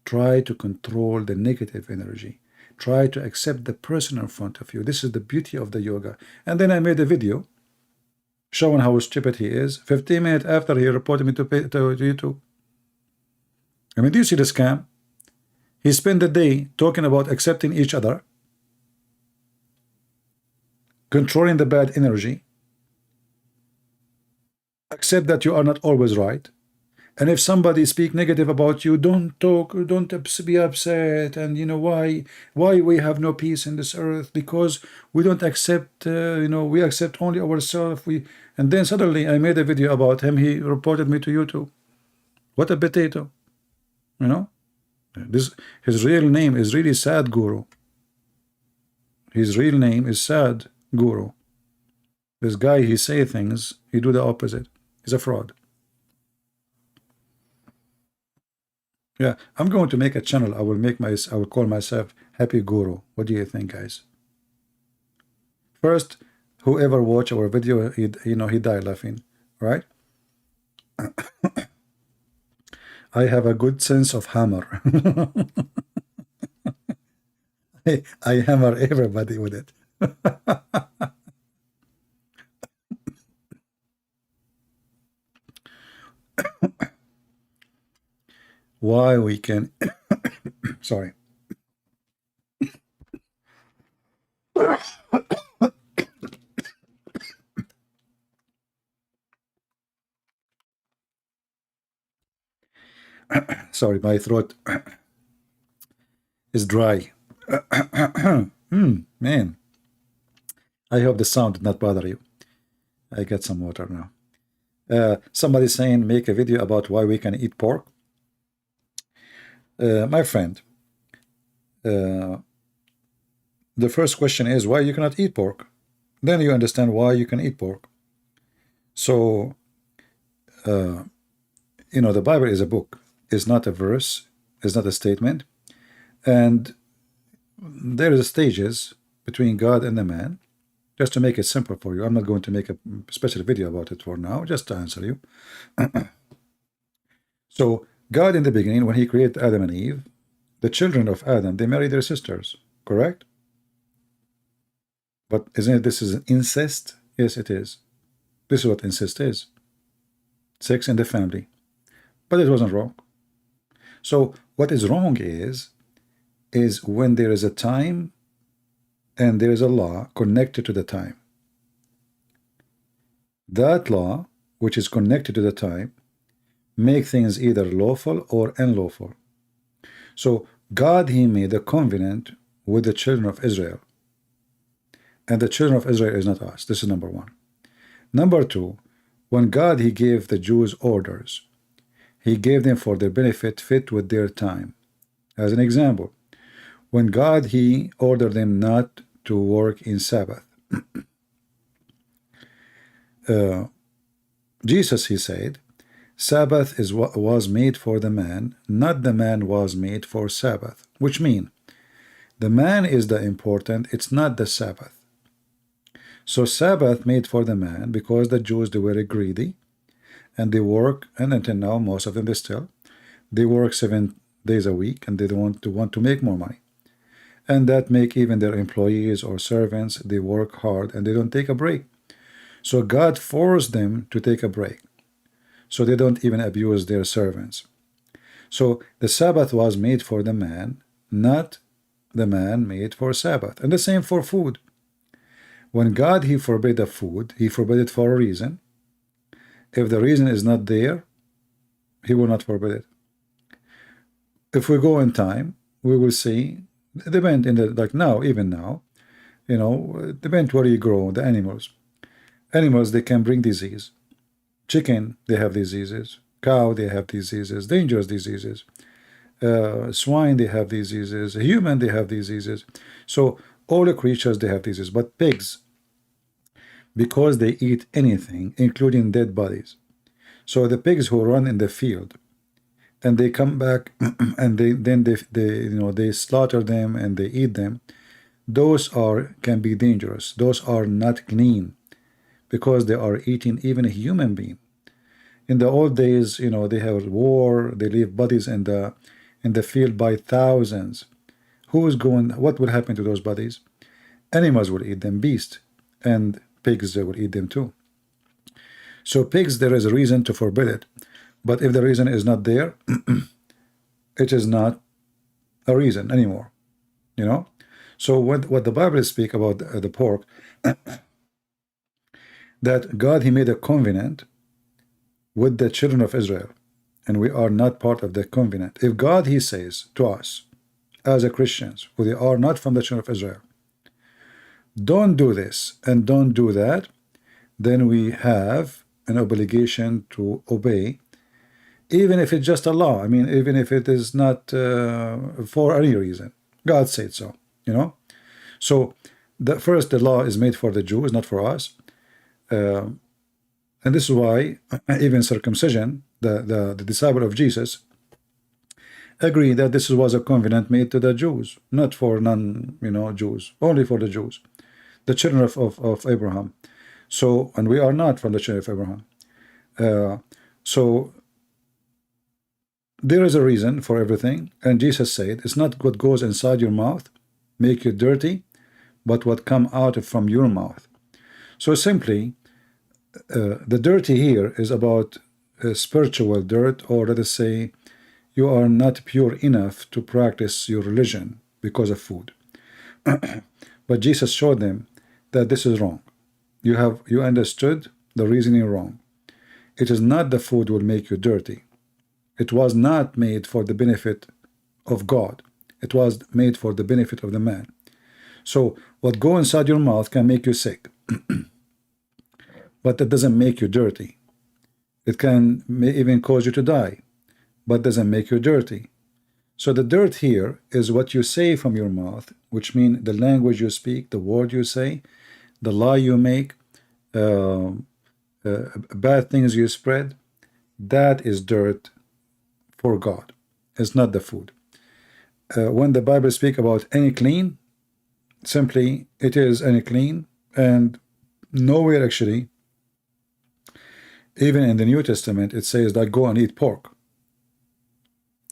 Try to control the negative energy. Try to accept the person in front of you. This is the beauty of the yoga. And then I made a video showing how stupid he is. 15 minutes after he reported me to YouTube. I mean, do you see the scam? He spent the day talking about accepting each other, controlling the bad energy, accept that you are not always right, and if somebody speak negative about you, don't talk, don't be upset, and you know why we have no peace in this earth, because we don't accept, we accept only ourselves. And then suddenly I made a video about him. He reported me to YouTube. What a potato, his real name is really Sadhguru. His real name is Sadhguru. This guy, he say things, he do the opposite. He's a fraud. Yeah, I'm going to make a channel. I will call myself Happy Guru. What do you think, guys? First, whoever watch our video, he die laughing, right? I have a good sense of hammer. I hammer everybody with it. Why we can sorry. Sorry, my throat is dry. Man, I hope the sound did not bother you. I got some water now. Somebody saying make a video about why we can eat pork. My friend, the first question is why you cannot eat pork. Then you understand why you can eat pork. So, the Bible is a book. It's not a verse. It's not a statement. And there is stages between God and the man. Just to make it simple for you, I'm not going to make a special video about it for now, just to answer you. So, God in the beginning, when he created Adam and Eve, the children of Adam, they married their sisters, correct? But isn't it this is incest? Yes, it is. This is what incest is. Sex in the family. But it wasn't wrong. So what is wrong is when there is a time and there is a law connected to the time. That law, which is connected to the time, make things either lawful or unlawful. So God, he made a covenant with the children of Israel. And the children of Israel is not us. This is number one. Number two, when God, he gave the Jews orders, he gave them for their benefit fit with their time. As an example, when God, he ordered them not to work in Sabbath. Jesus, he said, Sabbath is what was made for the man, not the man was made for Sabbath, which mean the man is the important, it's not the Sabbath. So Sabbath made for the man because the Jews, they were very greedy and they work, and until now most of them they work 7 days a week and they don't want to make more money. And that make even their employees or servants, they work hard and they don't take a break. So God forced them to take a break, so they don't even abuse their servants. So the Sabbath was made for the man, not the man made for Sabbath. And the same for food. When God, he forbade the food, he forbade it for a reason. If the reason is not there, he will not forbid it. If we go in time, we will see, depend in the, like now, even now, you know, depend where you grow the animals. Animals, they can bring disease. Chicken, they have diseases. Cow, they have diseases, dangerous diseases. Swine, they have diseases. Human, they have diseases. So all the creatures, they have diseases. But pigs, because they eat anything, including dead bodies. So the pigs who run in the field, and they come back, and they slaughter them and they eat them. Those can be dangerous. Those are not clean, because they are eating even a human being. In the old days, they have war, they leave bodies in the field by thousands. What will happen to those bodies? Animals will eat them, beasts, and pigs, they will eat them too. So pigs, there is a reason to forbid it. But if the reason is not there, it is not a reason anymore. So what the Bible speaks about the pork, that God, he made a covenant with the children of Israel, and we are not part of the covenant. If God, he says to us as a Christians, who they are not from the children of Israel, don't do this and don't do that, then we have an obligation to obey, even if it's just a law. I mean, even if it is not for any reason. God said so, So the law is made for the Jews, not for us. And this is why even circumcision, the disciple of Jesus, agree that this was a covenant made to the Jews, not for Jews, only for the Jews, the children of Abraham. So, and we are not from the children of Abraham. So there is a reason for everything, and Jesus said, it's not what goes inside your mouth make you dirty, but what come out from your mouth. So simply, the dirty here is about spiritual dirt, or let us say, you are not pure enough to practice your religion because of food. But Jesus showed them that this is wrong. You understood the reasoning wrong. It is not the food will make you dirty. It was not made for the benefit of God. It was made for the benefit of the man. So what go inside your mouth can make you sick. But that doesn't make you dirty. It may even cause you to die, but doesn't make you dirty. So the dirt here is what you say from your mouth, which means the language you speak, the word you say, the lie you make, bad things you spread. That is dirt for God. It's not the food. When the Bible speaks about any clean, simply it is any clean, and nowhere actually, even in the New Testament, it says that go and eat pork.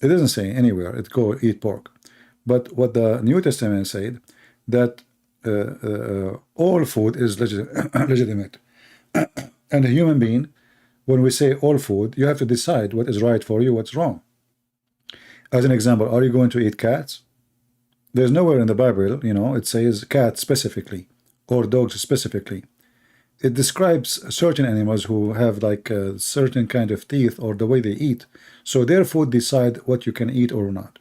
It doesn't say anywhere it go eat pork. But what the New Testament said, that all food is legitimate. And a human being, when we say all food, you have to decide what is right for you, what's wrong. As an example, are you going to eat cats? There's nowhere in the Bible, it says cats specifically, or dogs specifically. It describes certain animals who have like a certain kind of teeth or the way they eat. So their food decide what you can eat or not.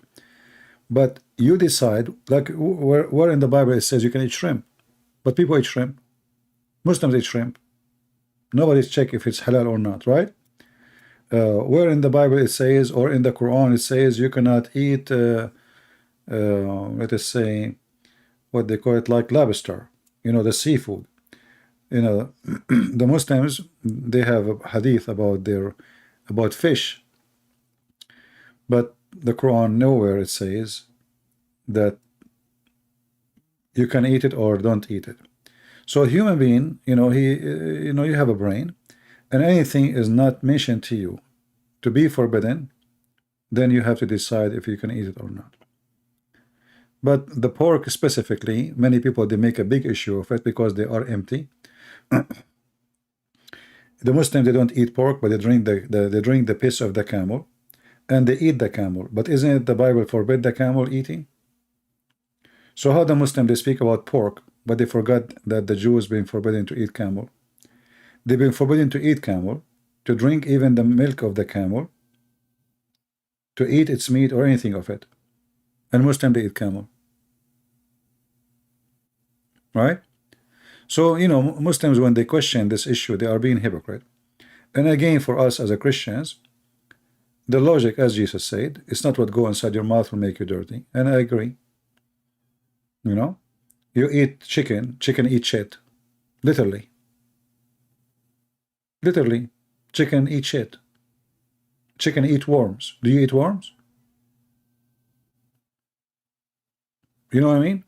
But you decide, like where in the Bible it says you can eat shrimp. But people eat shrimp. Muslims eat shrimp. Nobody's check if it's halal or not, right? Where in the Bible it says, or in the Quran it says you cannot eat, let us say, what they call it, like lobster, the seafood. you know, the Muslims, they have a hadith about fish, but the Quran nowhere it says that you can eat it or don't eat it. So a human being, you have a brain, and anything is not mentioned to you to be forbidden, then you have to decide if you can eat it or not. But the pork specifically, many people, they make a big issue of it because they are empty. The Muslims, they don't eat pork, but they drink the piss of the camel, and they eat the camel. But isn't it the Bible forbid the camel eating? So how the Muslims, they speak about pork, but they forgot that the Jews been forbidden to eat camel. They've been forbidden to eat camel, to drink even the milk of the camel, to eat its meat or anything of it. And Muslims, they eat camel. Right? So, Muslims, when they question this issue, they are being hypocrite. And again, for us as a Christians, the logic, as Jesus said, it's not what go inside your mouth will make you dirty. And I agree. You eat chicken eat shit. Literally. Literally. Chicken eat shit. Chicken eat worms. Do you eat worms? You know what I mean?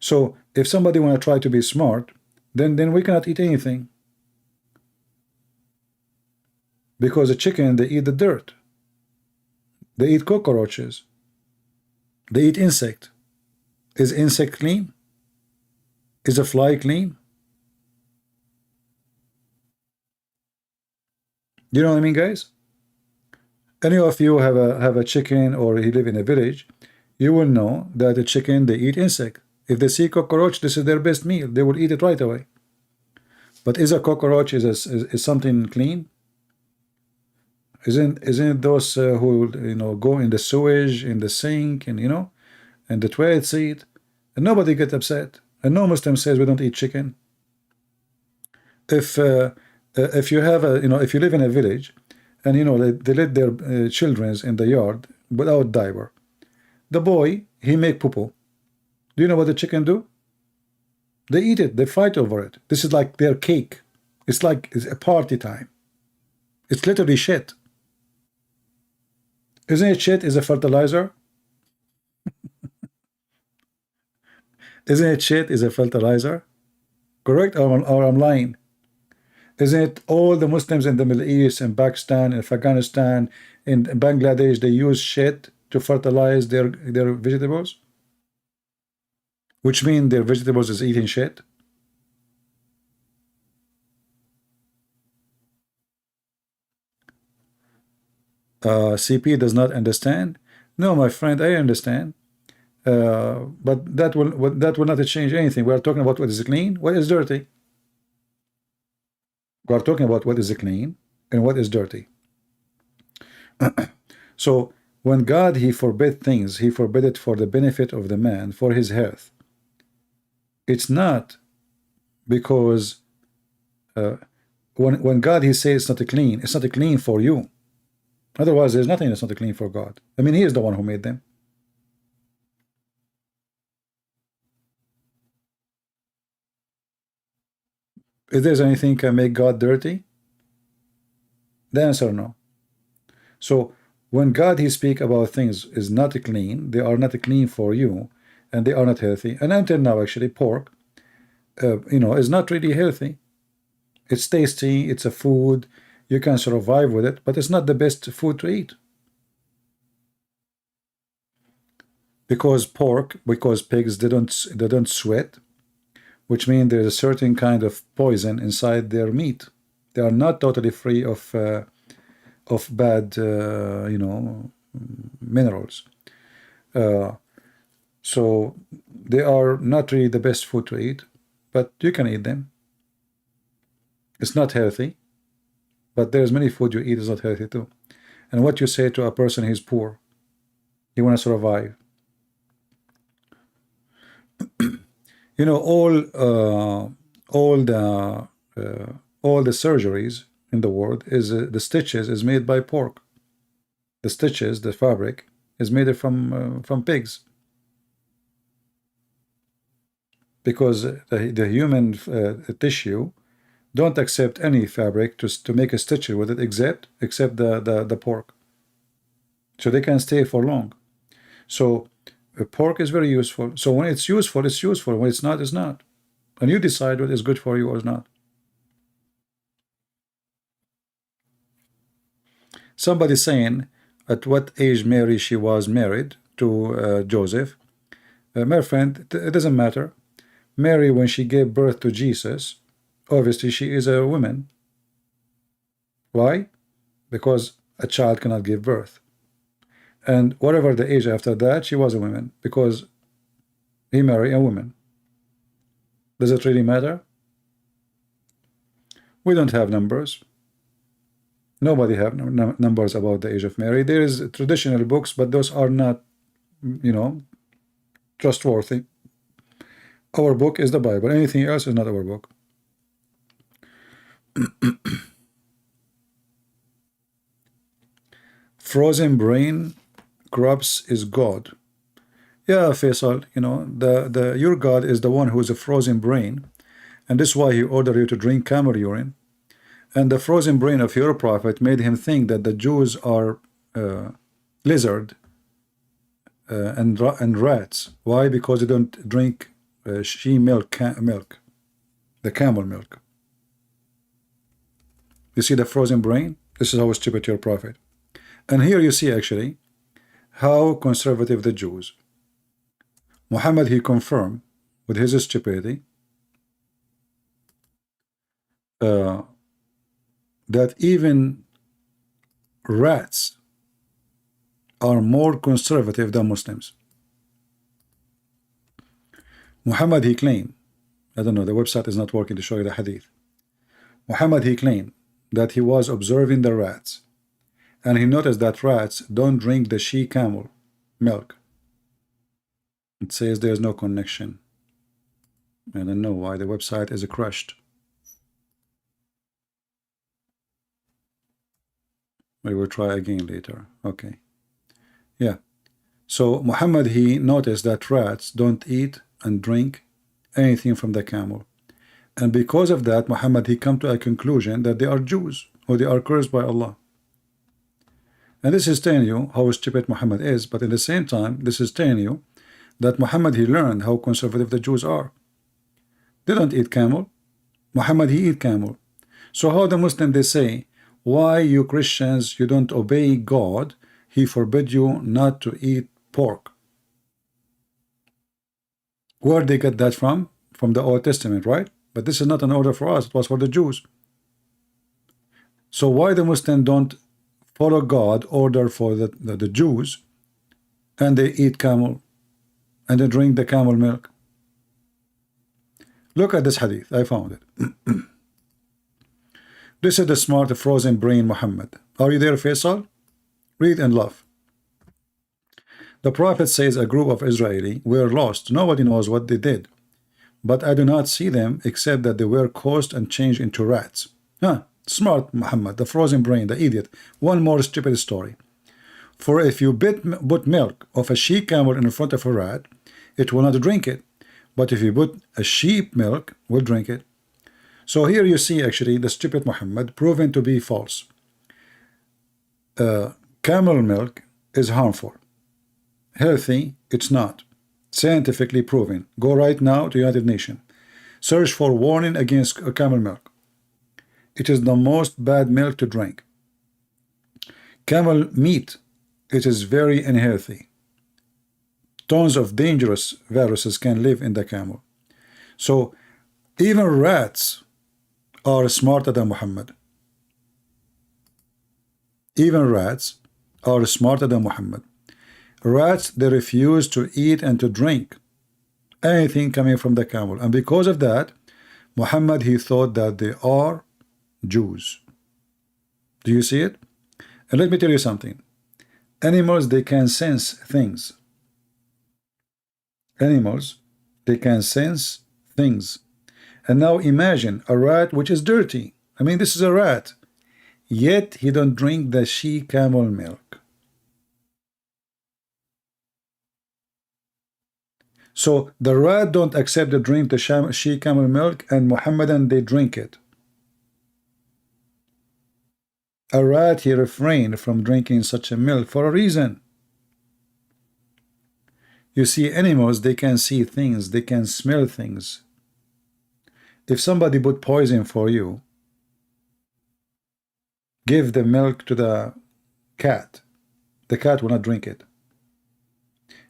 So if somebody want to try to be smart, then we cannot eat anything. Because the chicken, they eat the dirt. They eat cockroaches. They eat insect. Is insect clean? Is a fly clean? You know what I mean, guys? Any of you have a chicken, or you live in a village, you will know that the chicken, they eat insect. If they see cockroach, this is their best meal. They will eat it right away. But is a cockroach is something clean? Isn't it those who go in the sewage, in the sink, and and the toilet seat, and nobody get upset, and no Muslim says we don't eat chicken. If you have if you live in a village, and they let their children in the yard without diaper, the boy, he make poo-poo. Do you know what the chicken do? They eat it. They fight over it. This is like their cake. It's a party time. It's literally shit. Isn't it shit is a fertilizer? Isn't it shit is a fertilizer? Correct? Or I'm lying? Isn't it all the Muslims in the Middle East, in Pakistan, in Afghanistan, in Bangladesh, they use shit to fertilize their vegetables? Which means their vegetables is eating shit? CP does not understand. No, my friend, I understand. But that will not change anything. We are talking about what is clean, what is dirty. We are talking about what is clean and what is dirty. So when God, he forbid things, he forbid it for the benefit of the man, for his health. It's not because when God, he says it's not clean for you. Otherwise, there's nothing that's not clean for God. I mean, he is the one who made them. If there's anything can make God dirty, the answer no. So when God, he speak about things is not clean, they are not clean for you, and they are not healthy. And until now, actually, pork, is not really healthy. It's tasty, it's a food, you can survive with it, but it's not the best food to eat. Because pigs, they don't sweat, which means there's a certain kind of poison inside their meat. They are not totally free of bad, minerals. So they are not really the best food to eat, but you can eat them. It's not healthy, but there's many food you eat is not healthy too. And what you say to a person who's poor, he want to survive. All the surgeries in the world is the stitches is made by pork. The stitches, the fabric, is made from pigs. because the human tissue don't accept any fabric to make a stitch with it except the pork. So they can stay for long. So pork is very useful. So when it's useful, it's useful. When it's not, it's not. And you decide what is good for you or not. Somebody saying at what age Mary she was married to Joseph. My friend, it doesn't matter. Mary, when she gave birth to Jesus, obviously she is a woman. Why? Because a child cannot give birth. And whatever the age after that, she was a woman because he married a woman. Does it really matter? We don't have numbers. Nobody have numbers about the age of Mary. There is traditional books, but those are not, trustworthy. Our book is the Bible. Anything else is not our book. Frozen brain corrupts is God. Yeah, Faisal, your God is the one who is a frozen brain, and this is why he ordered you to drink camel urine. And the frozen brain of your prophet made him think that the Jews are lizard and rats. Why? Because they don't drink she milk, the camel milk. You see the frozen brain? This is how stupid your prophet. And here you see actually how conservative the Jews. Muhammad, he confirmed with his stupidity that even rats are more conservative than Muslims. Muhammad, he claimed, I don't know, the website is not working to show you the hadith. Muhammad, he claimed that he was observing the rats, and he noticed that rats don't drink the she-camel milk. It says there's no connection. I don't know why the website is crushed. We will try again later. Okay. Yeah. So Muhammad, he noticed that rats don't eat and drink anything from the camel. And because of that, Muhammad, he come to a conclusion that they are Jews, or they are cursed by Allah. And this is telling you how stupid Muhammad is, but at the same time, this is telling you that Muhammad, he learned how conservative the Jews are. They don't eat camel. Muhammad, he eat camel. So how the Muslim, they say, why you Christians, you don't obey God? He forbid you not to eat pork. Where they get that from? From the Old Testament, right? But this is not an order for us. It was for the Jews. So why the Muslim don't follow God order for the Jews, and they eat camel and they drink the camel milk? Look at this hadith. I found it. This is the smart frozen brain Muhammad. Are you there, Faisal? Read and laugh. The Prophet says a group of Israeli were lost. Nobody knows what they did. But I do not see them except that they were caused and changed into rats. Smart Muhammad, the frozen brain, the idiot. One more stupid story. For if you put milk of a she-camel in front of a rat, it will not drink it. But if you put a sheep milk, will drink it. So here you see actually the stupid Muhammad proven to be false. Camel milk is harmful. Healthy, it's not. Scientifically proven. Go right now to United Nations. Search for warning against camel milk. It is the most bad milk to drink. Camel meat, it is very unhealthy. Tons of dangerous viruses can live in the camel. So even rats are smarter than Muhammad. Even rats are smarter than Muhammad. Rats, they refuse to eat and to drink anything coming from the camel. And because of that, Muhammad, he thought that they are Jews. Do you see it? And let me tell you something. Animals, they can sense things. Animals, they can sense things. And now imagine a rat which is dirty. I mean, this is a rat. Yet he don't drink the she-camel milk. So the rat don't accept the drink, the she camel milk, and Muhammadan they drink it. A rat, he refrained from drinking such a milk for a reason. You see, animals, they can see things, they can smell things. If somebody put poison for you, give the milk to the cat will not drink it.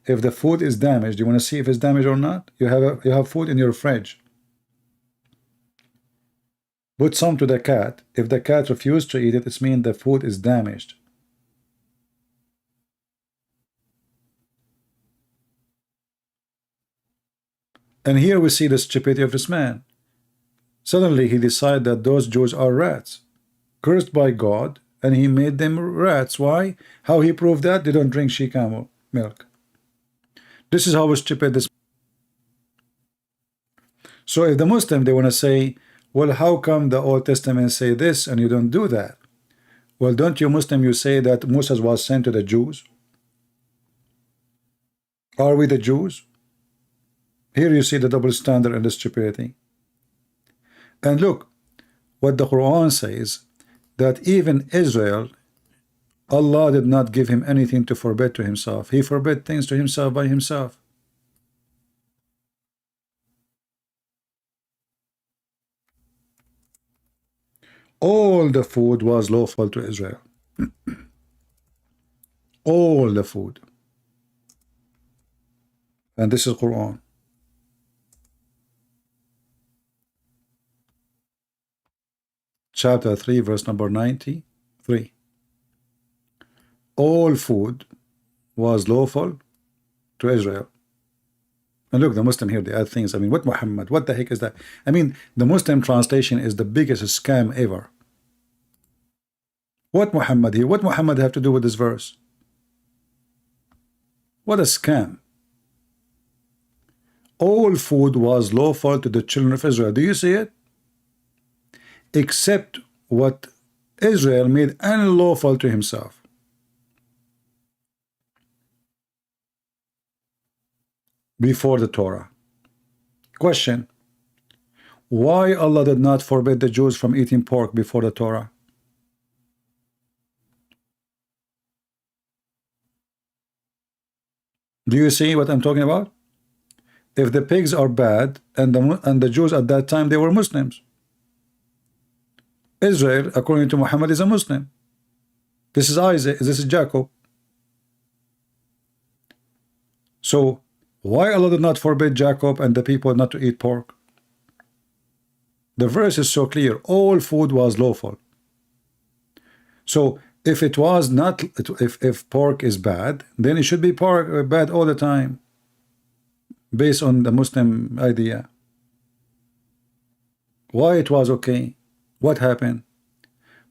If the food is damaged, you want to see if it's damaged or not? You have food in your fridge. Put some to the cat. If the cat refuses to eat it, it means the food is damaged. And here we see the stupidity of this man. Suddenly he decided that those Jews are rats, cursed by God, and he made them rats. Why? How he proved that? They don't drink she camel milk. This is how stupid this. So if the Muslim, they want to say, well, how come the Old Testament say this and you don't do that? Well, don't you Muslim, you say that Moses was sent to the Jews? Are we the Jews? Here you see the double standard and the stupidity. And look what the Quran says, that even Israel, Allah did not give him anything to forbid to himself. He forbid things to himself by himself. All the food was lawful to Israel. All the food. And this is Quran. Chapter 3, verse number 93. All food was lawful to Israel. And look, the Muslim here, they add things. I mean, what Muhammad? What the heck is that? I mean, the Muslim translation is the biggest scam ever. What Muhammad here? What Muhammad have to do with this verse? What a scam. All food was lawful to the children of Israel. Do you see it? Except what Israel made unlawful to himself. Before the Torah. Question: why Allah did not forbid the Jews from eating pork before the Torah? Do you see what I'm talking about? If the pigs are bad, and the Jews at that time, they were Muslims. Israel, according to Muhammad, is a Muslim. This is Isaac, this is Jacob. So why Allah did not forbid Jacob and the people not to eat pork? The verse is so clear. All food was lawful. So if it was not, if pork is bad, then it should be pork bad all the time, based on the Muslim idea. Why it was okay? What happened?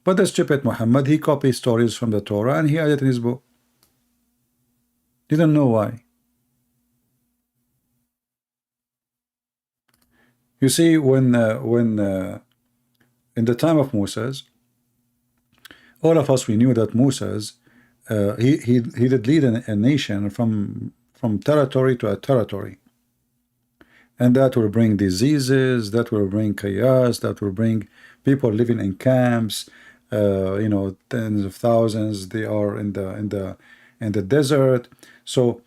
But the stupid Muhammad, he copied stories from the Torah and he added in his book. Didn't know why. You see, when in the time of Moses, all of us, we knew that Moses, he did lead a nation from territory to a territory. And that will bring diseases, that will bring chaos, that will bring people living in camps, you know, tens of thousands. They are in the desert. So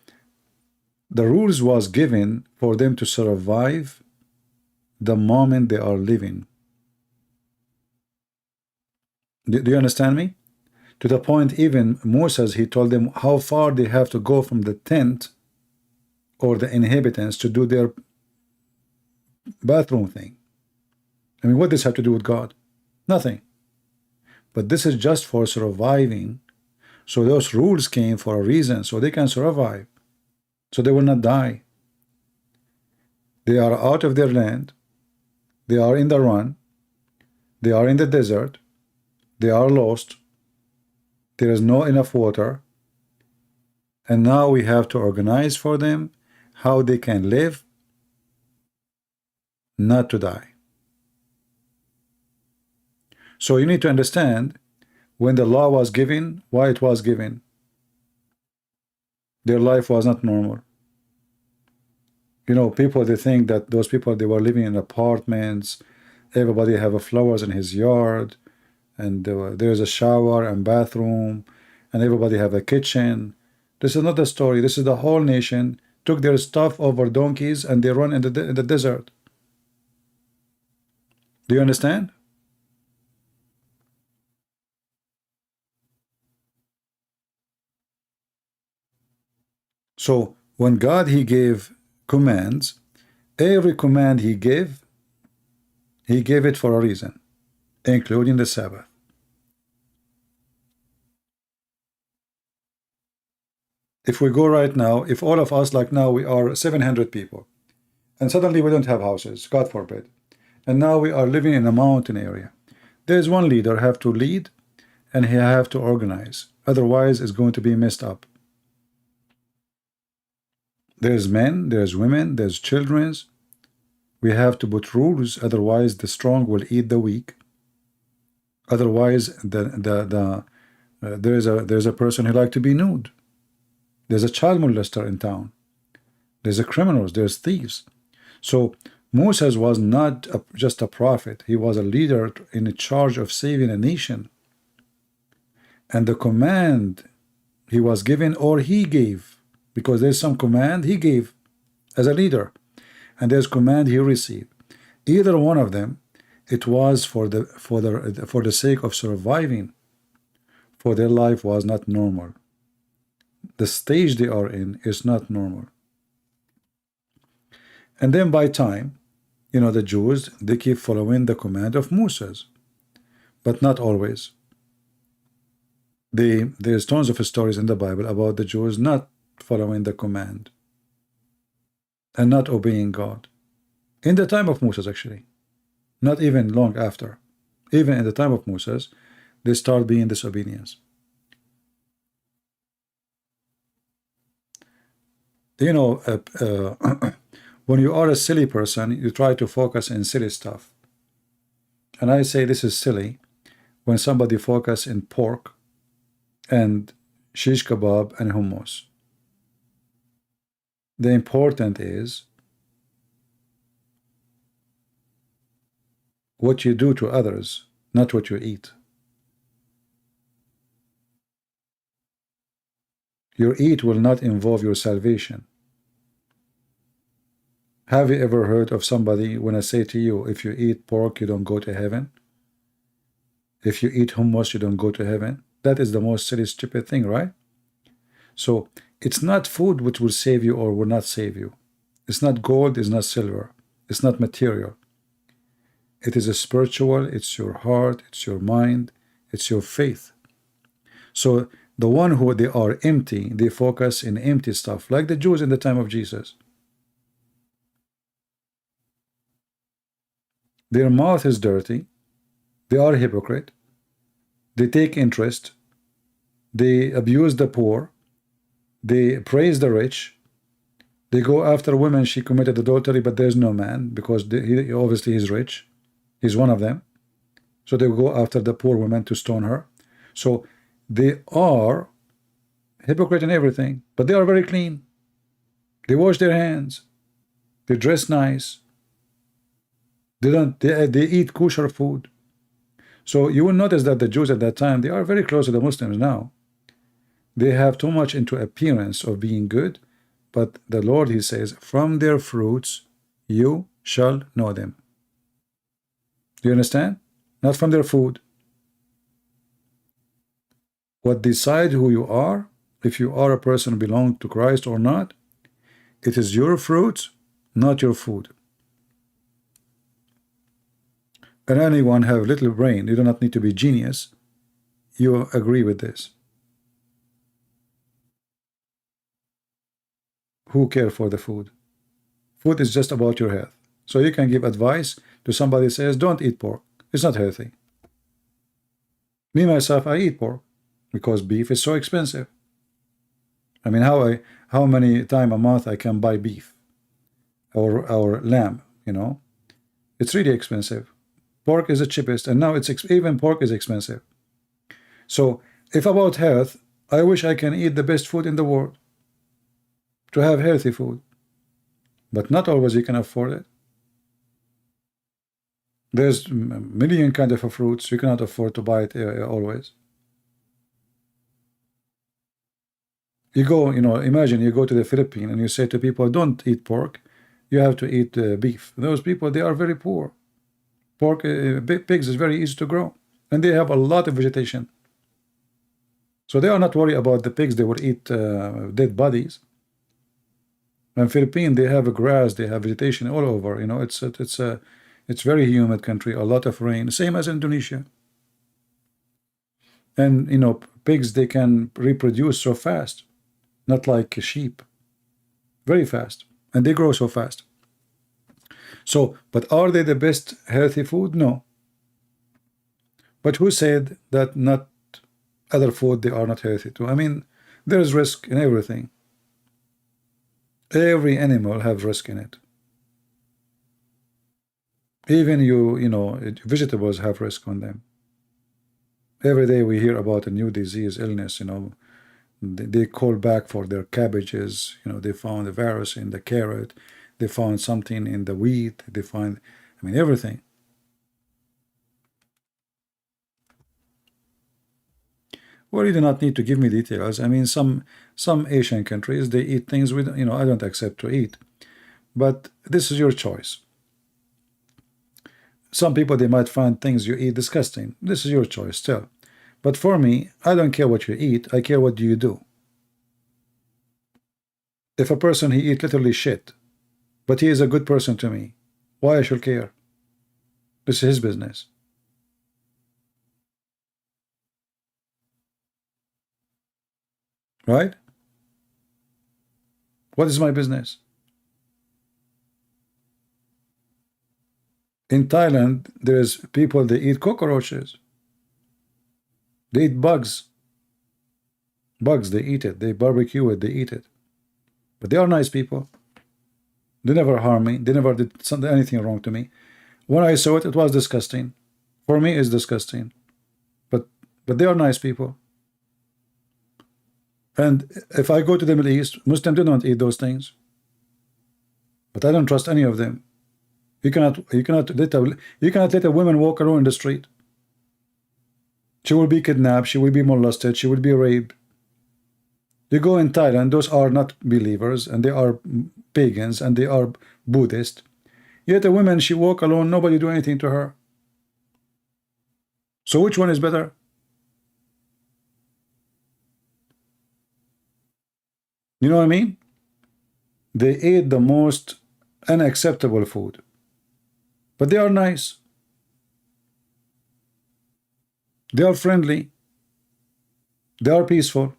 the rules was given for them to survive the moment they are living. Do you understand me? To the point, even Moses, he told them how far they have to go from the tent or the inhabitants to do their bathroom thing. I mean, what does this have to do with God? Nothing. But this is just for surviving. So those rules came for a reason, so they can survive, so they will not die. They are out of their land. They are in the run. They are in the desert. They are lost. There is no enough water. And now we have to organize for them how they can live, not to die. So you need to understand, when the law was given, why it was given. Their life was not normal. You know, people, they think that those people, they were living in apartments, everybody have flowers in his yard, and there's a shower and bathroom, and everybody have a kitchen. This is not the story. This is the whole nation took their stuff over donkeys and they run in the desert. Do you understand? So when God, he gave commands, every command he gave it for a reason, including the Sabbath. If we go right now, if all of us, like now we are 700 people, and suddenly we don't have houses, God forbid, and now we are living in a mountain area, there's one leader have to lead, and he have to organize. Otherwise, it's going to be messed up. There's men, there's women, there's children. We have to put rules, otherwise the strong will eat the weak. Otherwise, there's a person who like to be nude. There's a child molester in town. There's a criminals. There's thieves. So Moses was not just a prophet. He was a leader in charge of saving a nation. And the command he was given, or he gave, because there's some command he gave as a leader, and there's command he received. Either one of them, it was for the sake of surviving, for their life was not normal. The stage they are in is not normal. And then by time, you know, the Jews, they keep following the command of Moses, but not always. There's tons of stories in the Bible about the Jews not following the command and not obeying God. In the time of Moses, actually, not even long after. Even in the time of Moses, they start being disobedience. You know, when you are a silly person, you try to focus in silly stuff. And I say this is silly when somebody focus in pork and shish kebab and hummus. The important is what you do to others, not what you eat. Your eat will not involve your salvation. Have you ever heard of somebody, when I say to you, if you eat pork, you don't go to heaven? If you eat hummus, you don't go to heaven? That is the most silly, stupid thing, right? So it's not food which will save you or will not save you. It's not gold, it's not silver. It's not material. It is a spiritual, it's your heart, it's your mind, it's your faith. So the one who they are empty, they focus in empty stuff, like the Jews in the time of Jesus. Their mouth is dirty, they are hypocrite, they take interest, they abuse the poor, they praise the rich, they go after women, she committed adultery, but there's no man, because he obviously is rich, he's one of them. So they go after the poor woman to stone her. So they are hypocrite in everything, but they are very clean. They wash their hands, they dress nice, they eat kosher food. So you will notice that the Jews at that time, they are very close to the Muslims now. They have too much into appearance of being good, but the Lord, he says, from their fruits you shall know them. Do you understand? Not from their food. What decide who you are, if you are a person who belongs to Christ or not, it is your fruits, not your food. And anyone have little brain, you do not need to be genius, you agree with this. Who care for the food? Food is just about your health. So you can give advice to somebody who says, don't eat pork. It's not healthy. Me, myself, I eat pork because beef is so expensive. I mean, how many times a month I can buy beef or lamb, you know? It's really expensive. Pork is the cheapest, and now even pork is expensive. So if about health, I wish I can eat the best food in the world, to have healthy food. but not always you can afford it. There's a million kind of fruits you cannot afford to buy it always. You go, imagine you go to the Philippines and you say to people, don't eat pork, you have to eat beef. Those people, they are very poor. Pork, pigs is very easy to grow, and they have a lot of vegetation. So they are not worried about the pigs, they will eat dead bodies. In Philippines, they have grass, they have vegetation all over. It's very humid country, a lot of rain, same as Indonesia. And pigs, they can reproduce so fast, not like sheep, very fast, and they grow so fast. So, but are they the best healthy food? No. But who said that not other food they are not healthy too? I mean, there is risk in everything. Every animal have risk in it. Even vegetables have risk on them. Every day we hear about a new disease, illness, they call back for their cabbages, they found a virus in the carrot, they found something in the wheat, they find, everything. Well, you do not need to give me details. Some Asian countries, they eat things with, I don't accept to eat. But this is your choice. Some people, they might find things you eat disgusting. This is your choice still. But for me, I don't care what you eat. I care what do you do. If a person, he eat literally shit, but he is a good person to me, why I should care? This is his business. Right? What is my business? In Thailand, there's people, they eat cockroaches. They eat bugs. Bugs, they eat it. They barbecue it, they eat it. But they are nice people. They never harm me. They never did anything wrong to me. When I saw it, it was disgusting. For me, it's disgusting. But they are nice people. And if I go to the Middle East, Muslims do not eat those things. But I don't trust any of them. You cannot let a woman walk around in the street. She will be kidnapped, she will be molested, she will be raped. You go in Thailand, those are not believers, and they are pagans, and they are Buddhist. Yet a woman, she walk alone, nobody do anything to her. So which one is better? You know what I mean? They eat the most unacceptable food. But they are nice. They are friendly. They are peaceful.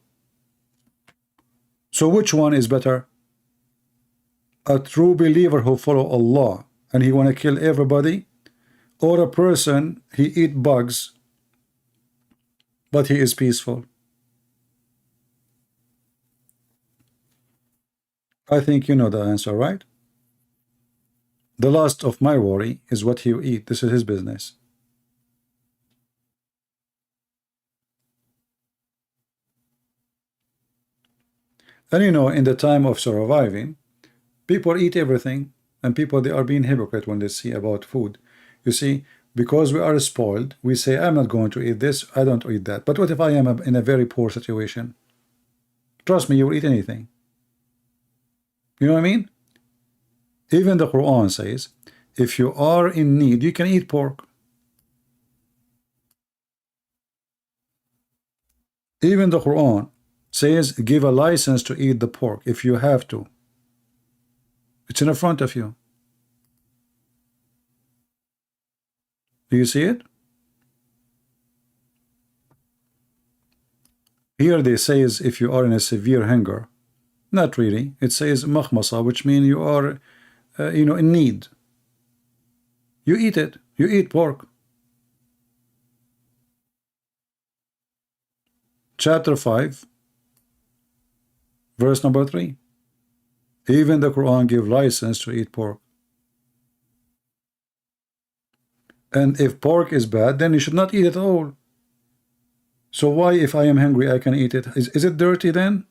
So which one is better? A true believer who follow Allah and he want to kill everybody, or a person, he eat bugs, but he is peaceful? I think you know the answer, right? The last of my worry is what he eat. This is his business. And in the time of surviving, people eat everything, and people, they are being hypocrite when they see about food. You see, because we are spoiled, we say, I'm not going to eat this, I don't eat that. But what if I am in a very poor situation? Trust me, you will eat anything. You know what I mean? Even the Quran says, if you are in need, you can eat pork. Even the Quran says, give a license to eat the pork if you have to. It's in front of you. Do you see it? Here they says, if you are in a severe hunger. Not really. It says makhmasa, which means you are in need. You eat it. You eat pork. Chapter 5, verse number 3. Even the Quran gives license to eat pork. And if pork is bad, then you should not eat it at all. So why, if I am hungry, I can eat it? Is it dirty then?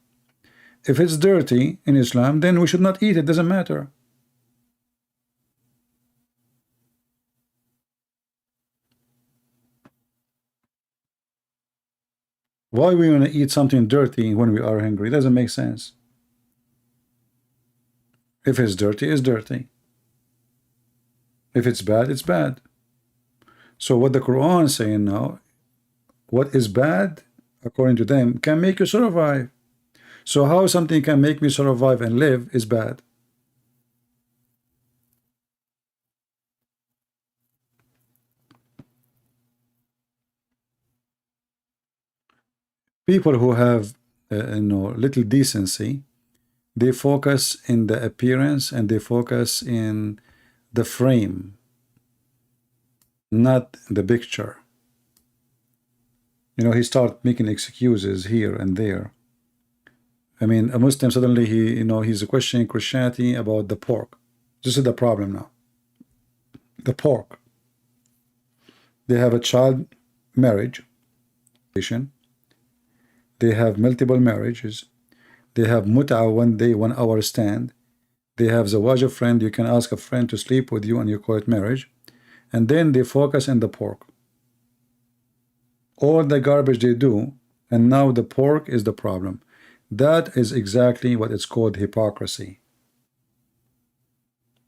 If it's dirty in Islam, then we should not eat it. Doesn't matter. Why we want to eat something dirty when we are hungry? It doesn't make sense. If it's dirty, it's dirty. If it's bad, it's bad. So what the Quran is saying now, what is bad, according to them, can make you survive. So how something can make me survive and live is bad? People who have little decency, they focus in the appearance and they focus in the frame, not the picture. He start making excuses here and there. I mean, a Muslim suddenly he's questioning Christianity about the pork. This is the problem now. The pork. They have a child marriage. They have multiple marriages. They have mut'a 1 day, 1 hour stand. They have zawaj a friend. You can ask a friend to sleep with you and you call it marriage. And then they focus on the pork. All the garbage they do, and now the pork is the problem. That is exactly what it's called hypocrisy.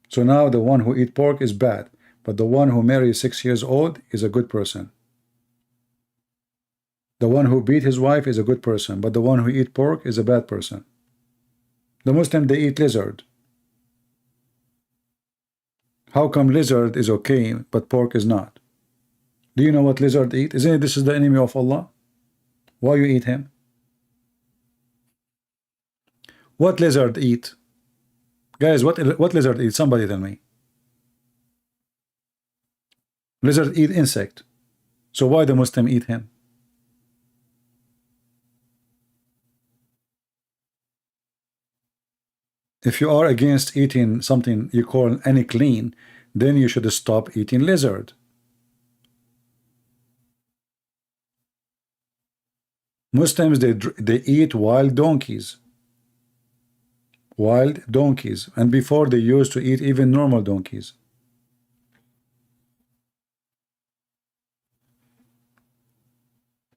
So now the one who eat pork is bad, but the one who marries 6 years old is a good person. The one who beat his wife is a good person, but the one who eat pork is a bad person. The Muslim, they eat lizard. How come lizard is okay, but pork is not? Do you know what lizard eat? Isn't it this is the enemy of Allah? Why you eat him? What lizard eat? Guys, what lizard eat? Somebody tell me. Lizard eat insect. So why the Muslim eat him? If you are against eating something you call unclean, then you should stop eating lizard. Muslims, they eat wild donkeys. Wild donkeys. And before they used to eat even normal donkeys.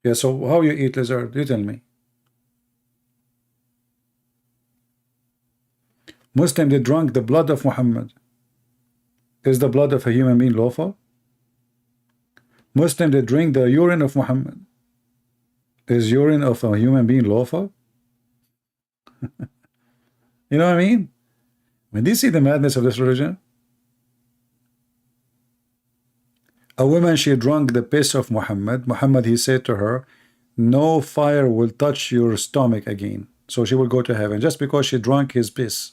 Yeah, so how you eat lizard? You tell me. Muslim, they drank the blood of Muhammad. Is the blood of a human being lawful? Muslim, they drink the urine of Muhammad. Is urine of a human being lawful? You know what I mean? When you see the madness of this religion? A woman, she drank the piss of Muhammad. Muhammad, he said to her, no fire will touch your stomach again. So she will go to heaven just because she drank his piss.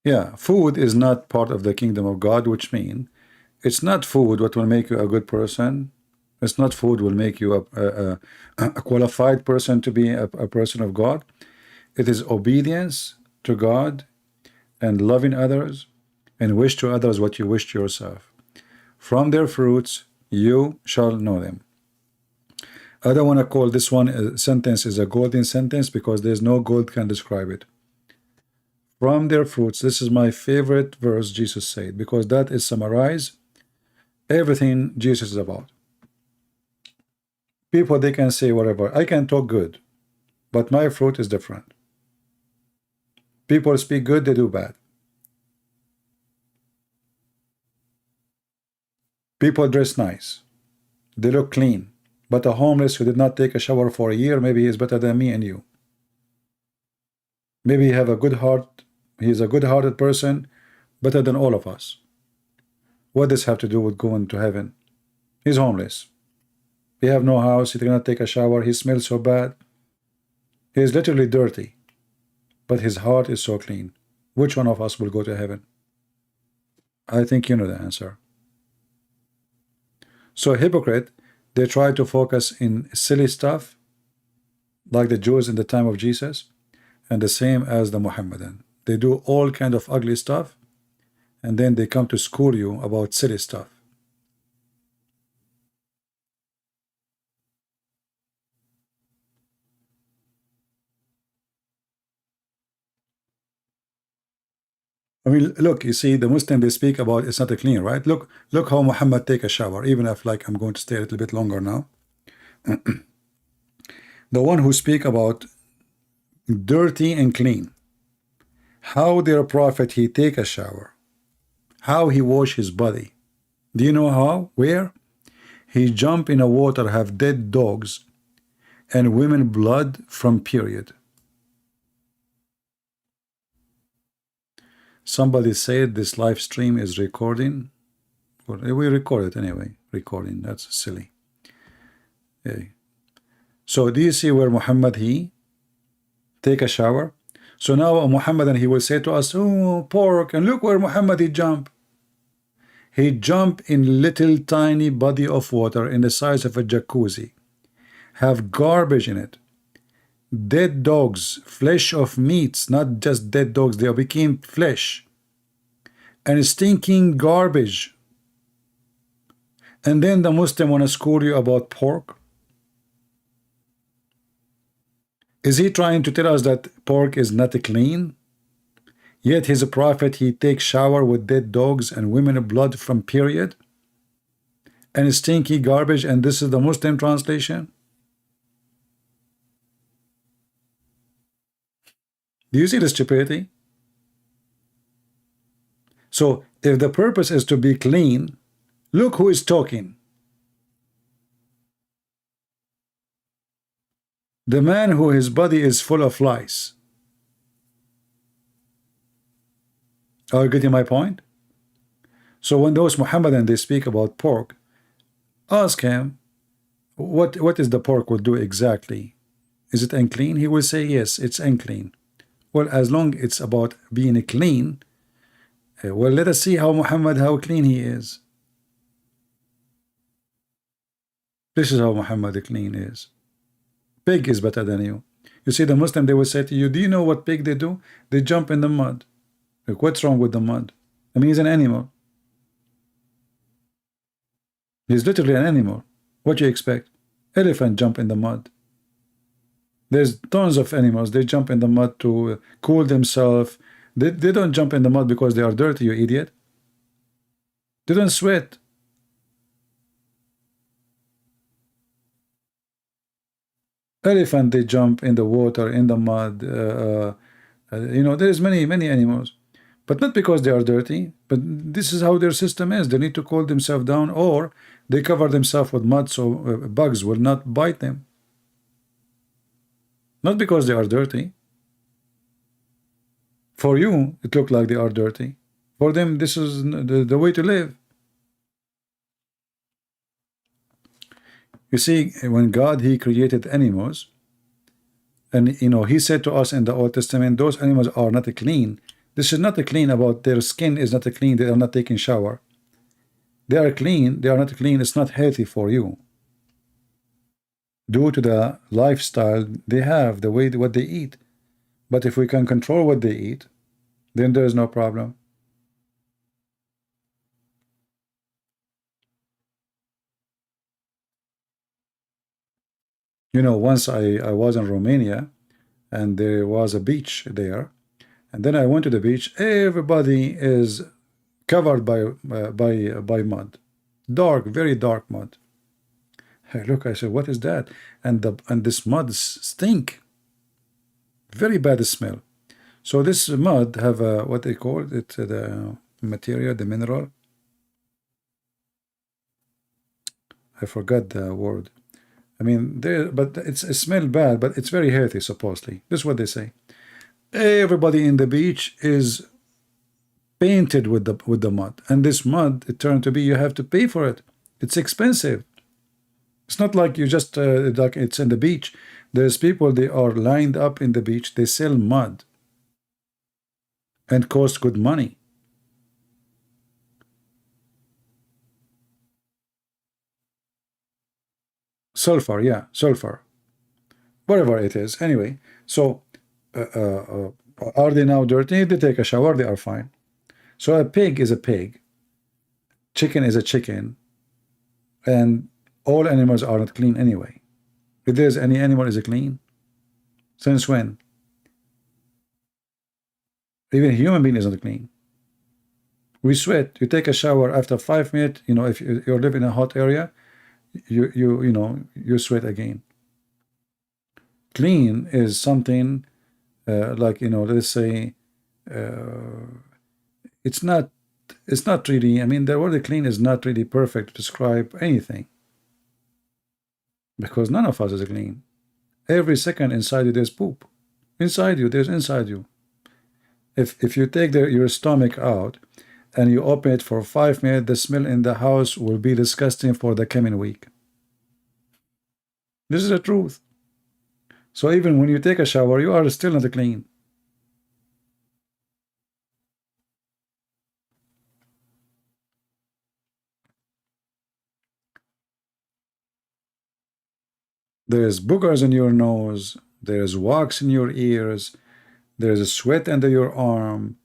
Yeah, food is not part of the kingdom of God, which means it's not food what will make you a good person. It's not food will make you a qualified person to be a person of God. It is obedience to God and loving others and wish to others what you wish to yourself. From their fruits you shall know them. I don't want to call this one sentence is a golden sentence because there's no gold can describe it. From their fruits, this is my favorite verse Jesus said, because that is summarize everything Jesus is about. People, they can say whatever. I can talk good, but my fruit is different. People speak good, they do bad. People dress nice. They look clean. But a homeless who did not take a shower for a year, maybe he is better than me and you. Maybe he have a good heart. He is a good-hearted person, better than all of us. What does this have to do with going to heaven? He's homeless. He have no house. He cannot take a shower. He smells so bad. He is literally dirty, but his heart is so clean. Which one of us will go to heaven? I think you know the answer. So hypocrite, they try to focus in silly stuff, like the Jews in the time of Jesus, and the same as the Muhammadan. They do all kind of ugly stuff, and then they come to school you about silly stuff. I mean, look, you see, the Muslim, they speak about it's not a clean, right? Look how Muhammad take a shower, even if like I'm going to stay a little bit longer now. The one who speak about dirty and clean, how their prophet he take a shower, how he wash his body. Do you know how? Where? He jump in a water, have dead dogs and women blood from period. Somebody said this live stream is recording. Well, we record it anyway. Recording, that's silly. Okay. So do you see where Muhammad he take a shower? So now Muhammad and he will say to us, oh, pork, and look where Muhammad he jump. He jump in little tiny body of water in the size of a jacuzzi, have garbage in it, dead dogs, flesh of meats, not just dead dogs, they became flesh, and stinking garbage. And then the Muslim want to school you about pork. Is he trying to tell us that pork is not clean? Yet his prophet, he takes shower with dead dogs and women blood from period and stinky garbage, and this is the Muslim translation? Do you see the stupidity? So if the purpose is to be clean, look who is talking. The man who his body is full of lice. Are you getting my point? So when those Muhammadan they speak about pork, ask him what is the pork will do exactly? Is it unclean? He will say yes, it's unclean. Well, as long it's about being clean, well, let us see how Muhammad, how clean he is. This is how Muhammad clean is. Pig is better than you. You see, the Muslim, they will say to you, do you know what pig they do? They jump in the mud. Like, what's wrong with the mud? I mean, he's an animal. He's literally an animal. What do you expect? Elephant jump in the mud. There's tons of animals. They jump in the mud to cool themselves. They don't jump in the mud because they are dirty, you idiot. They don't sweat. Elephant, they jump in the water, in the mud. You know, there's many animals. But not because they are dirty, but this is how their system is. They need to cool themselves down, or they cover themselves with mud so bugs will not bite them. Not because they are dirty. For you, it looks like they are dirty. For them, this is the way to live. You see, when God, he created animals, and you know, he said to us in the Old Testament, those animals are not clean. This is not clean about their skin is not clean, they are not taking shower. They are clean, they are not clean, it's not healthy for you. Due to the lifestyle they have, the way what they eat. But if we can control what they eat, then there is no problem. You know, once I was in Romania, and there was a beach there, and then I went to the beach. Everybody is covered by mud, dark, very dark mud. Hey, look, I said, what is that? And this mud stink, very bad smell. So this mud have what they call it, the material, the mineral. I forgot the word. I mean, but it smells bad, but it's very healthy, supposedly. This is what they say. Everybody in the beach is painted with the mud, and this mud, it turned to be, you have to pay for it. It's expensive. It's not like you just like it's in the beach. There's people, they are lined up in the beach, they sell mud and cost good money. Sulfur, yeah, sulfur, whatever it is. Anyway, so are they now dirty? If they take a shower, they are fine. So a pig is a pig, chicken is a chicken, and all animals are not clean anyway. If there's any animal is clean, since when? Even a human being is not clean. We sweat. You take a shower after 5 minutes, you know, if you live in a hot area, you know, you sweat again. Clean is something like, you know, let's say it's not really, I mean, the word clean is not really perfect to describe anything, because none of us is clean. Every second inside you there's poop. Inside you, there's inside you. If you take your stomach out and you open it for 5 minutes, the smell in the house will be disgusting for the coming week. This is the truth. So even when you take a shower, you are still not clean. There's boogers in your nose, there's wax in your ears, there's a sweat under your arm,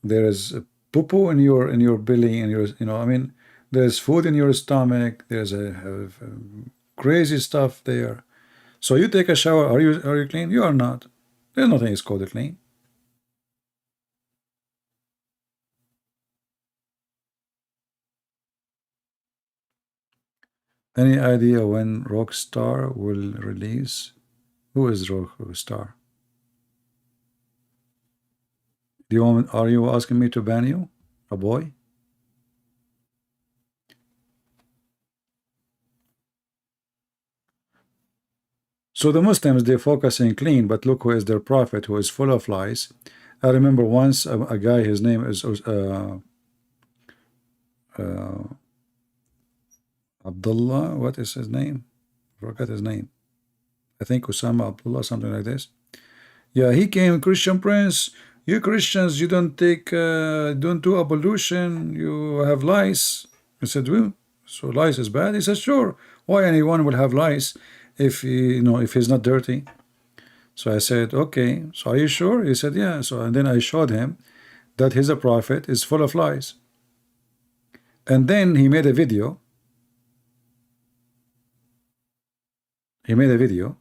there's poo-poo in your belly, and you know, I mean, there's food in your stomach, there's a crazy stuff there. So you take a shower, are you clean? You are not. There's nothing is called clean. Any idea when Rockstar will release? Who is Rockstar? Are you asking me to ban you? A boy? So the Muslims, they focus on clean, but look who is their prophet, who is full of lies. I remember once a guy, his name is Abdullah, what is his name? I forgot his name. I think Osama Abdullah, something like this. Yeah, he came, Christian Prince, you Christians, you don't do ablution, you have lice. I said, well, so lice is bad? He said, sure. Why anyone will have lice if if he's not dirty? So I said, okay, so are you sure? He said, yeah. So and then I showed him that he's a prophet is full of lies. And then he made a video. He made a video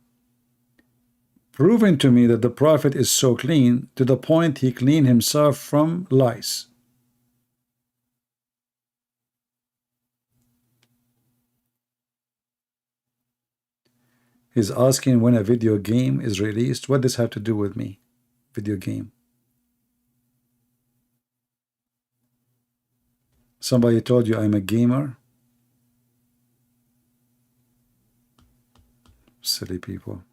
proving to me that the prophet is so clean to the point he cleaned himself from lice. He's asking when a video game is released. What does this have to do with me? Video game. Somebody told you I'm a gamer? Silly people.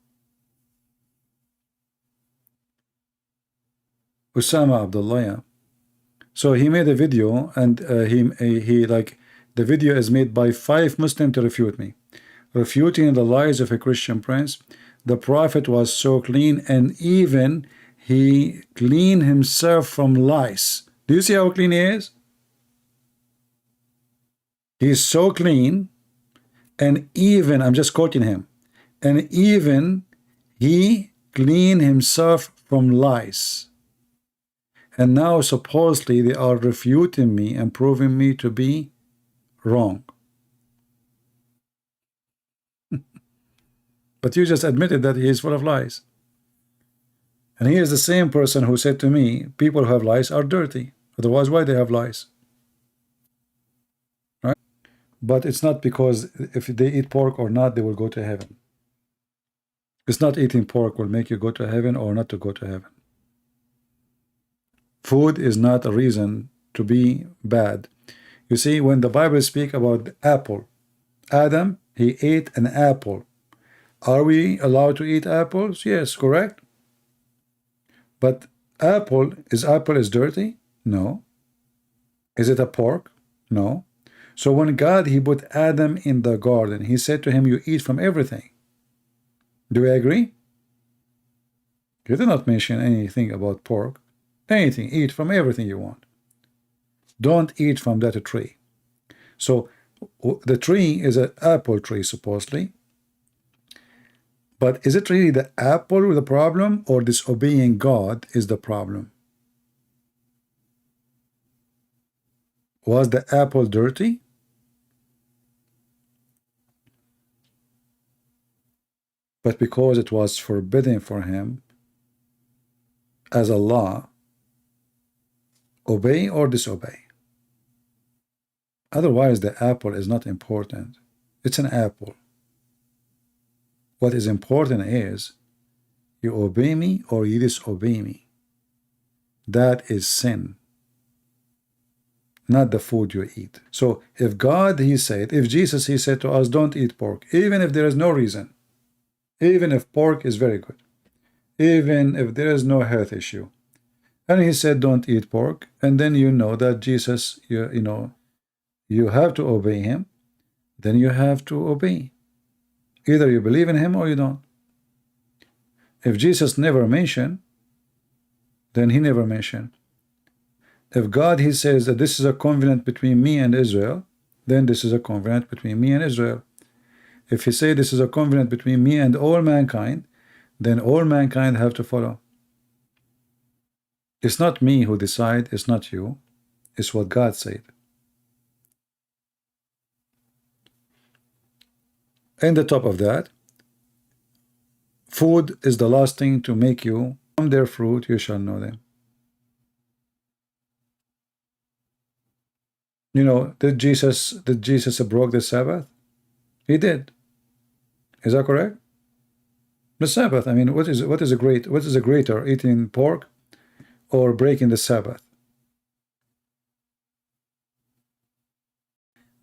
Osama Abdullah, yeah. So he made a video, and he like, the video is made by 5 Muslims to refute me, refuting the lies of a Christian prince. The prophet was so clean, and even he cleaned himself from lice. Do you see how clean he is? He's so clean, and even, I'm just quoting him, and even he cleaned himself from lice. And now supposedly they are refuting me and proving me to be wrong. But you just admitted that he is full of lies. And he is the same person who said to me, people who have lice are dirty. Otherwise, why they have lice? Right? But it's not because if they eat pork or not, they will go to heaven. It's not eating pork will make you go to heaven or not to go to heaven. Food is not a reason to be bad. You see, when the Bible speaks about the apple, Adam, he ate an apple. Are we allowed to eat apples? Yes, correct. But apple is dirty? No. Is it a pork? No. So when God, he put Adam in the garden, he said to him, you eat from everything. Do we agree? You did not mention anything about pork. Anything, eat from everything you want. Don't eat from that tree. So the tree is an apple tree, supposedly. But is it really the apple the problem, or disobeying God is the problem? Was the apple dirty? But because it was forbidden for him as a law, obey or disobey? Otherwise, the apple is not important. It's an apple. What is important is you obey me or you disobey me. That is sin, not the food you eat. So if God, he said, if Jesus, he said to us, don't eat pork, even if there is no reason, even if pork is very good, even if there is no health issue, and he said don't eat pork, and then you know that Jesus, you know, you have to obey him, then you have to obey. Either you believe in him or you don't. If Jesus never mentioned, then he never mentioned. If God, he says that this is a covenant between me and Israel, then this is a covenant between me and Israel. If he say this is a covenant between me and all mankind, then all mankind have to follow. It's not me who decide, it's not you, it's what God said. And the top of that, food is the last thing to make you, from their fruit you shall know them. You know, did Jesus broke the Sabbath? He did. Is that correct? The Sabbath, I mean, what is a greater, eating pork or breaking the Sabbath?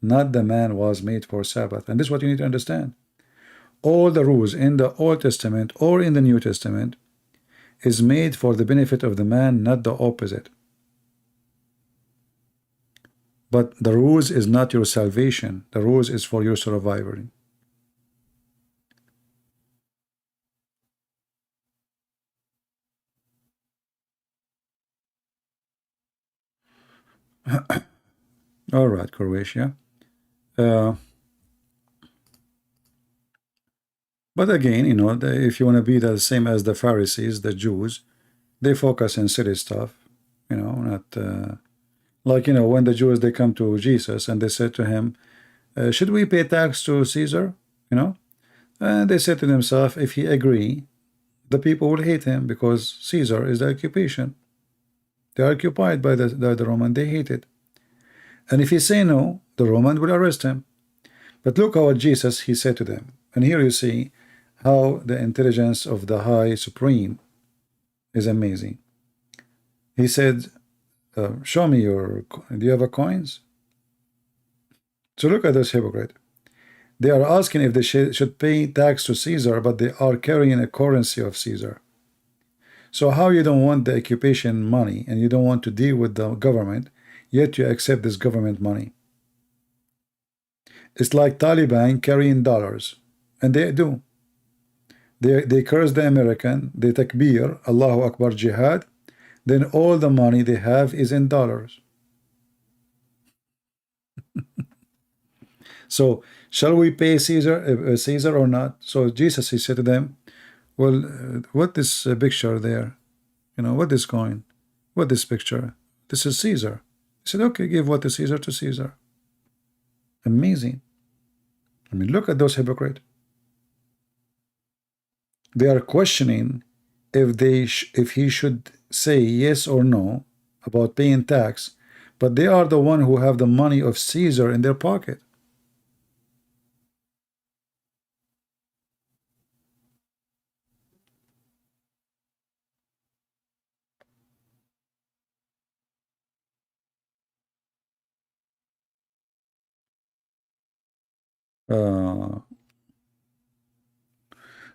Not the man was made for Sabbath. And this is what you need to understand. All the rules in the Old Testament or in the New Testament is made for the benefit of the man, not the opposite. But the rules is not your salvation. The rules is for your survival. All right, Croatia. But again, you know, if you want to be the same as the Pharisees, the Jews, they focus on silly stuff, you know, not like, you know, when the Jews, they come to Jesus and they said to him, should we pay tax to Caesar? You know, and they said to themselves, if he agree, the people will hate him because Caesar is the occupation. They are occupied by the Roman, they hate it. And if he say no, the Roman will arrest him. But look how Jesus, he said to them. And here you see how the intelligence of the High Supreme is amazing. He said, show me do you have a coins? So look at this hypocrite. They are asking if they should pay tax to Caesar, but they are carrying a currency of Caesar. So how you don't want the occupation money and you don't want to deal with the government, yet you accept this government money? It's like Taliban carrying dollars, and they do. They curse the American, they takbir, Allahu Akbar, jihad, then all the money they have is in dollars. So shall we pay Caesar or not? So Jesus, he said to them, well, what this picture there? You know, what this coin? What this picture? This is Caesar. He said, okay, give what is Caesar to Caesar. Amazing. I mean, look at those hypocrites. They are questioning if he should say yes or no about paying tax, but they are the one who have the money of Caesar in their pocket.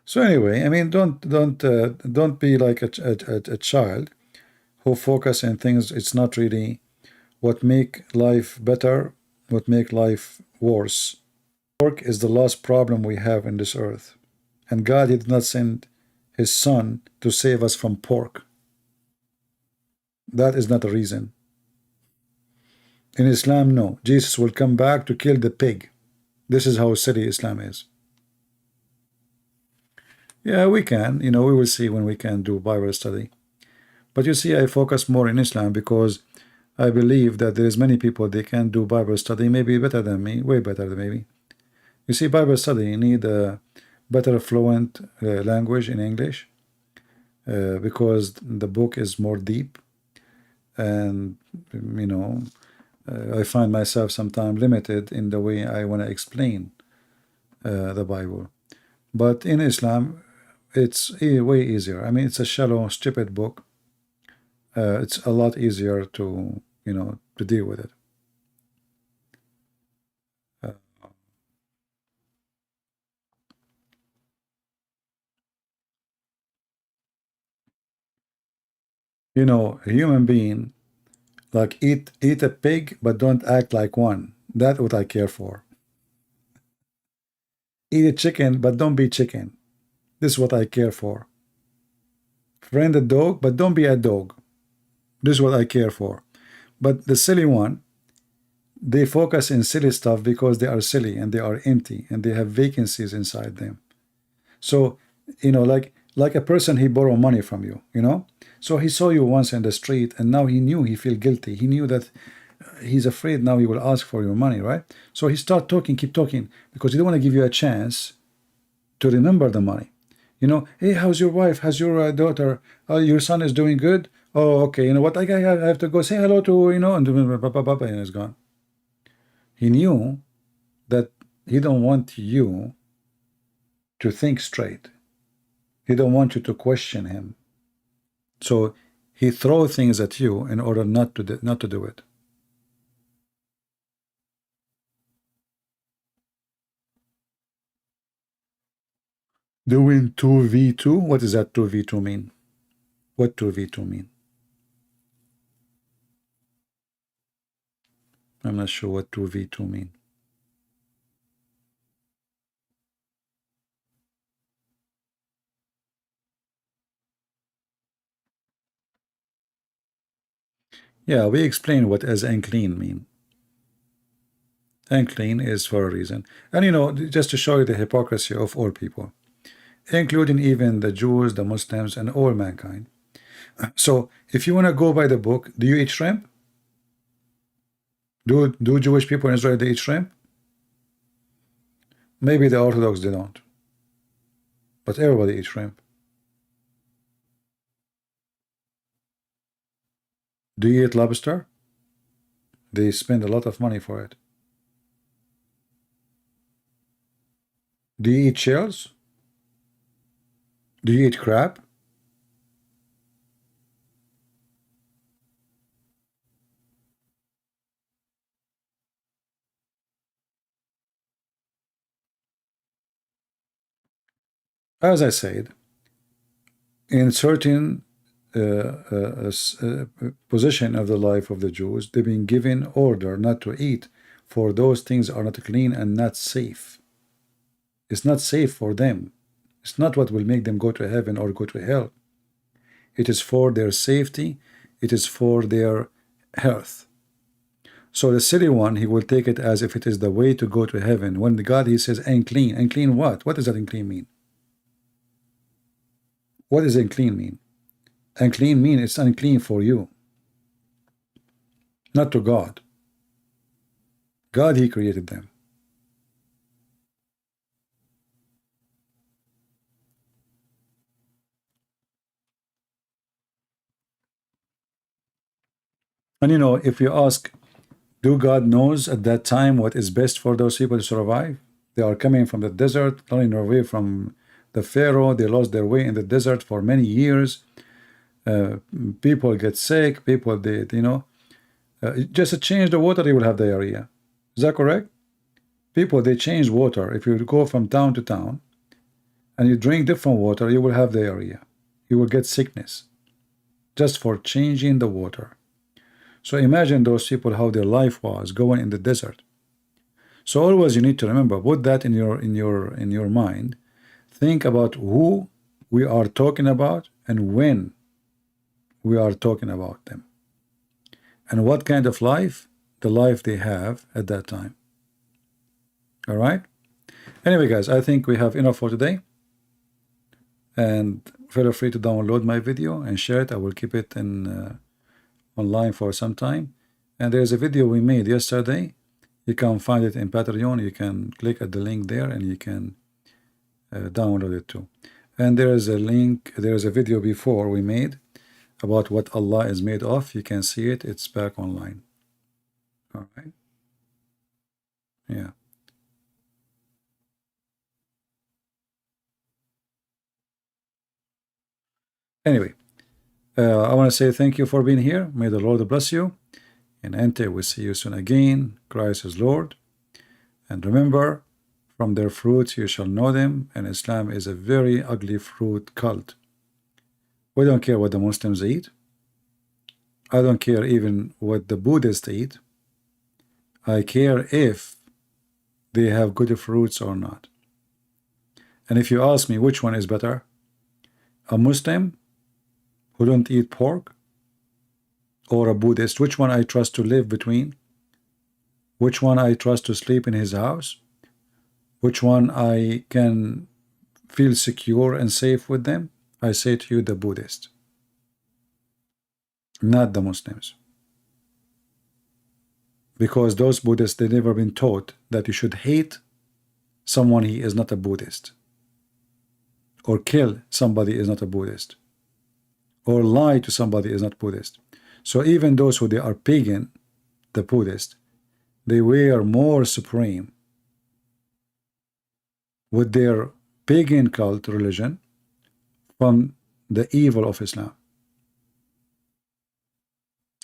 So anyway, I mean, don't be like a child who focus on things. It's not really what make life better, what make life worse. Pork is the last problem we have in this earth, and God did not send his son to save us from pork. That is not a reason. In Islam, no. Jesus will come back to kill the pig. This is how silly Islam is. Yeah, we can. You know, we will see when we can do Bible study. But you see, I focus more in Islam because I believe that there is many people, they can do Bible study maybe better than me, way better than maybe. You see, Bible study, you need a better fluent language in English because the book is more deep, and, you know, I find myself sometimes limited in the way I want to explain the Bible. But in Islam, it's way easier. I mean, it's a shallow, stupid book. It's a lot easier to, to deal with it. A human being, like eat a pig, but don't act like one. That's what I care for. Eat a chicken, but don't be chicken. This is what I care for. Friend a dog, but don't be a dog. This is what I care for. But the silly one, they focus in silly stuff because they are silly and they are empty and they have vacancies inside them. So, like a person, he borrowed money from you, So he saw you once in the street and now he feel guilty. He knew that he's afraid now he will ask for your money, right? So he start talking, keep talking, because he don't want to give you a chance to remember the money. Hey, how's your wife? How's your daughter? Your son is doing good? Oh, okay. You know what? I have to go say hello to, and he's gone. He knew that he don't want you to think straight. He don't want you to question him. So he throw things at you in order not to do it. Doing 2v2? What does that 2v2 mean? What 2v2 mean? I'm not sure what 2v2 mean. Yeah, we explained what as unclean mean. Unclean is for a reason. And just to show you the hypocrisy of all people, including even the Jews, the Muslims, and all mankind. So if you want to go by the book, do you eat shrimp? Do Jewish people in Israel, they eat shrimp? Maybe the Orthodox, they don't. But everybody eats shrimp. Do you eat lobster? They spend a lot of money for it. Do you eat shells? Do you eat crab? As I said, in certain position of the life of the Jews, they've been given order not to eat, for those things are not clean and not safe. It's not safe for them. It's not what will make them go to heaven or go to hell. It is for their safety. It is for their health. So the silly one, he will take it as if it is the way to go to heaven. When God, he says unclean. Unclean what? What does that unclean mean? What does unclean mean? Unclean mean it's unclean for you, not to God. God, he created them. And if you ask, do God knows at that time what is best for those people to survive? They are coming from the desert, running away from the Pharaoh. They lost their way in the desert for many years. People get sick. People, just to change the water, they will have diarrhea. Is that correct? People, they change water. If you go from town to town and you drink different water, you will have diarrhea. You will get sickness just for changing the water. So imagine those people, how their life was going in the desert. So always you need to remember, put that in your mind. Think about who we are talking about and when we are talking about them, and what kind of life, the life they have at that time. All right. Anyway, guys, I think we have enough for today. And feel free to download my video and share it. I will keep it in online for some time. And there's a video we made yesterday. You can find it in Patreon. You can click at the link there and you can download it too. And there is a link, there is a video before we made about what Allah is made of. You can see it, it's back online. All right. Yeah. Anyway, I want to say thank you for being here. May the Lord bless you. And until we see you soon again, Christ is Lord. And remember, from their fruits you shall know them. And Islam is a very ugly fruit cult. We don't care what the Muslims eat. I don't care even what the Buddhists eat. I care if they have good fruits or not. And if you ask me which one is better, a Muslim who don't eat pork or a Buddhist, which one I trust to live between? Which one I trust to sleep in his house? Which one I can feel secure and safe with them? I say to you, the Buddhist, not the Muslims. Because those Buddhists, they've never been taught that you should hate someone he is not a Buddhist, or kill somebody is not a Buddhist, or lie to somebody is not Buddhist. So even those who they are pagan, the Buddhist, they were more supreme with their pagan cult religion from the evil of Islam.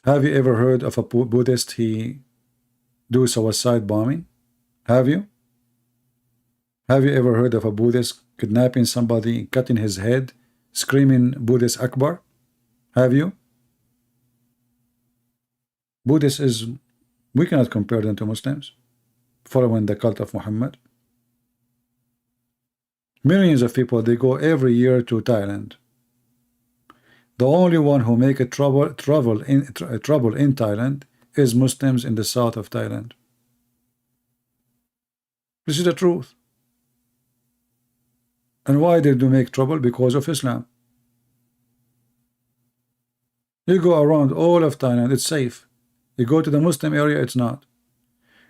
Have you ever heard of a Buddhist he do suicide bombing? Have you? Have you ever heard of a Buddhist kidnapping somebody, cutting his head, screaming Buddhist Akbar? Have you? Buddhist is, we cannot compare them to Muslims following the cult of Muhammad. Millions of people, they go every year to Thailand. The only one who make a trouble in Thailand is Muslims in the south of Thailand. This is the truth. And why they do make trouble? Because of Islam. You go around all of Thailand, it's safe. You go to the Muslim area, it's not.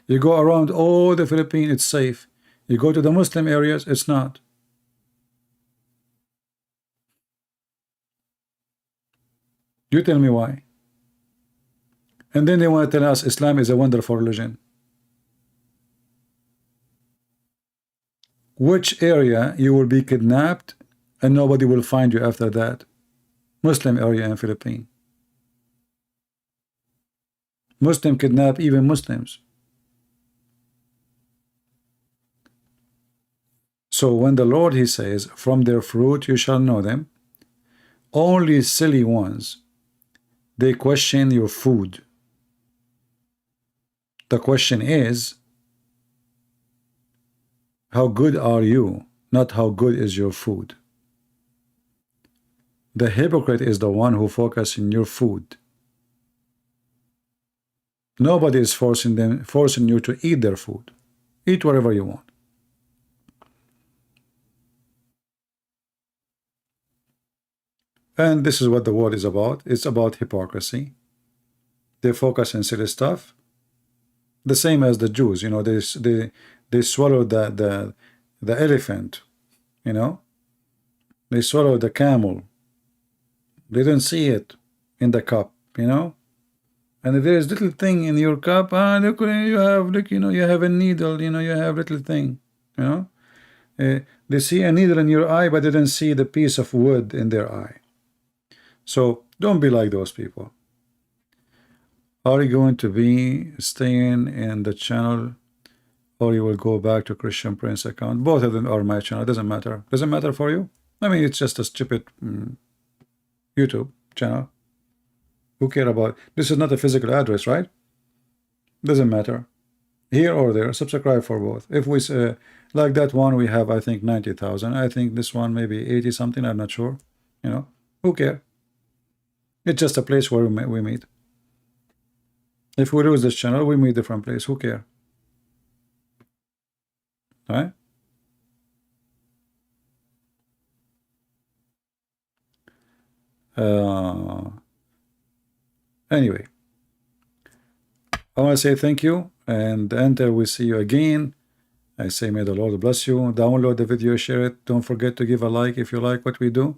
You go around all the Philippines, it's safe. You go to the Muslim areas, it's not. You tell me why. And then they want to tell us Islam is a wonderful religion. Which area you will be kidnapped and nobody will find you after that? Muslim area in Philippines. Muslim kidnap even Muslims. So when the Lord, he says, from their fruit you shall know them, only silly ones, they question your food. The question is, how good are you, not how good is your food. The hypocrite is the one who focuses on your food. Nobody is forcing you to eat their food. Eat whatever you want. And this is what the world is about. It's about hypocrisy. They focus on silly stuff. The same as the Jews, you know, they swallow the elephant, you know. They swallow the camel. They don't see it in the cup, you know. And if there is little thing in your cup, look, you have, look, you know, you have a needle, you know, you have little thing, you know. They see a needle in your eye, but they don't see the piece of wood in their eye. So don't be like those people. Are you going to be staying in the channel, or you will go back to Christian Prince account? Both of them are my channel. It doesn't matter. Doesn't matter for you? I mean, it's just a stupid YouTube channel. Who care about? This is not a physical address, right? Doesn't matter. Here or there, subscribe for both. If we like that one, we have, I think, 90,000. I think this one maybe 80 something. I'm not sure. You know, who care? It's just a place where we meet. If we lose this channel, we meet different place. Who care? All right? Anyway, I want to say thank you, and until we see you again, I say may the Lord bless you. Download the video, share it. Don't forget to give a like if you like what we do,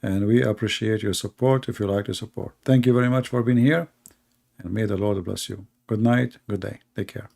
and we appreciate your support if you like to support. Thank you very much for being here, and may the Lord bless you. Good night, good day. Take care.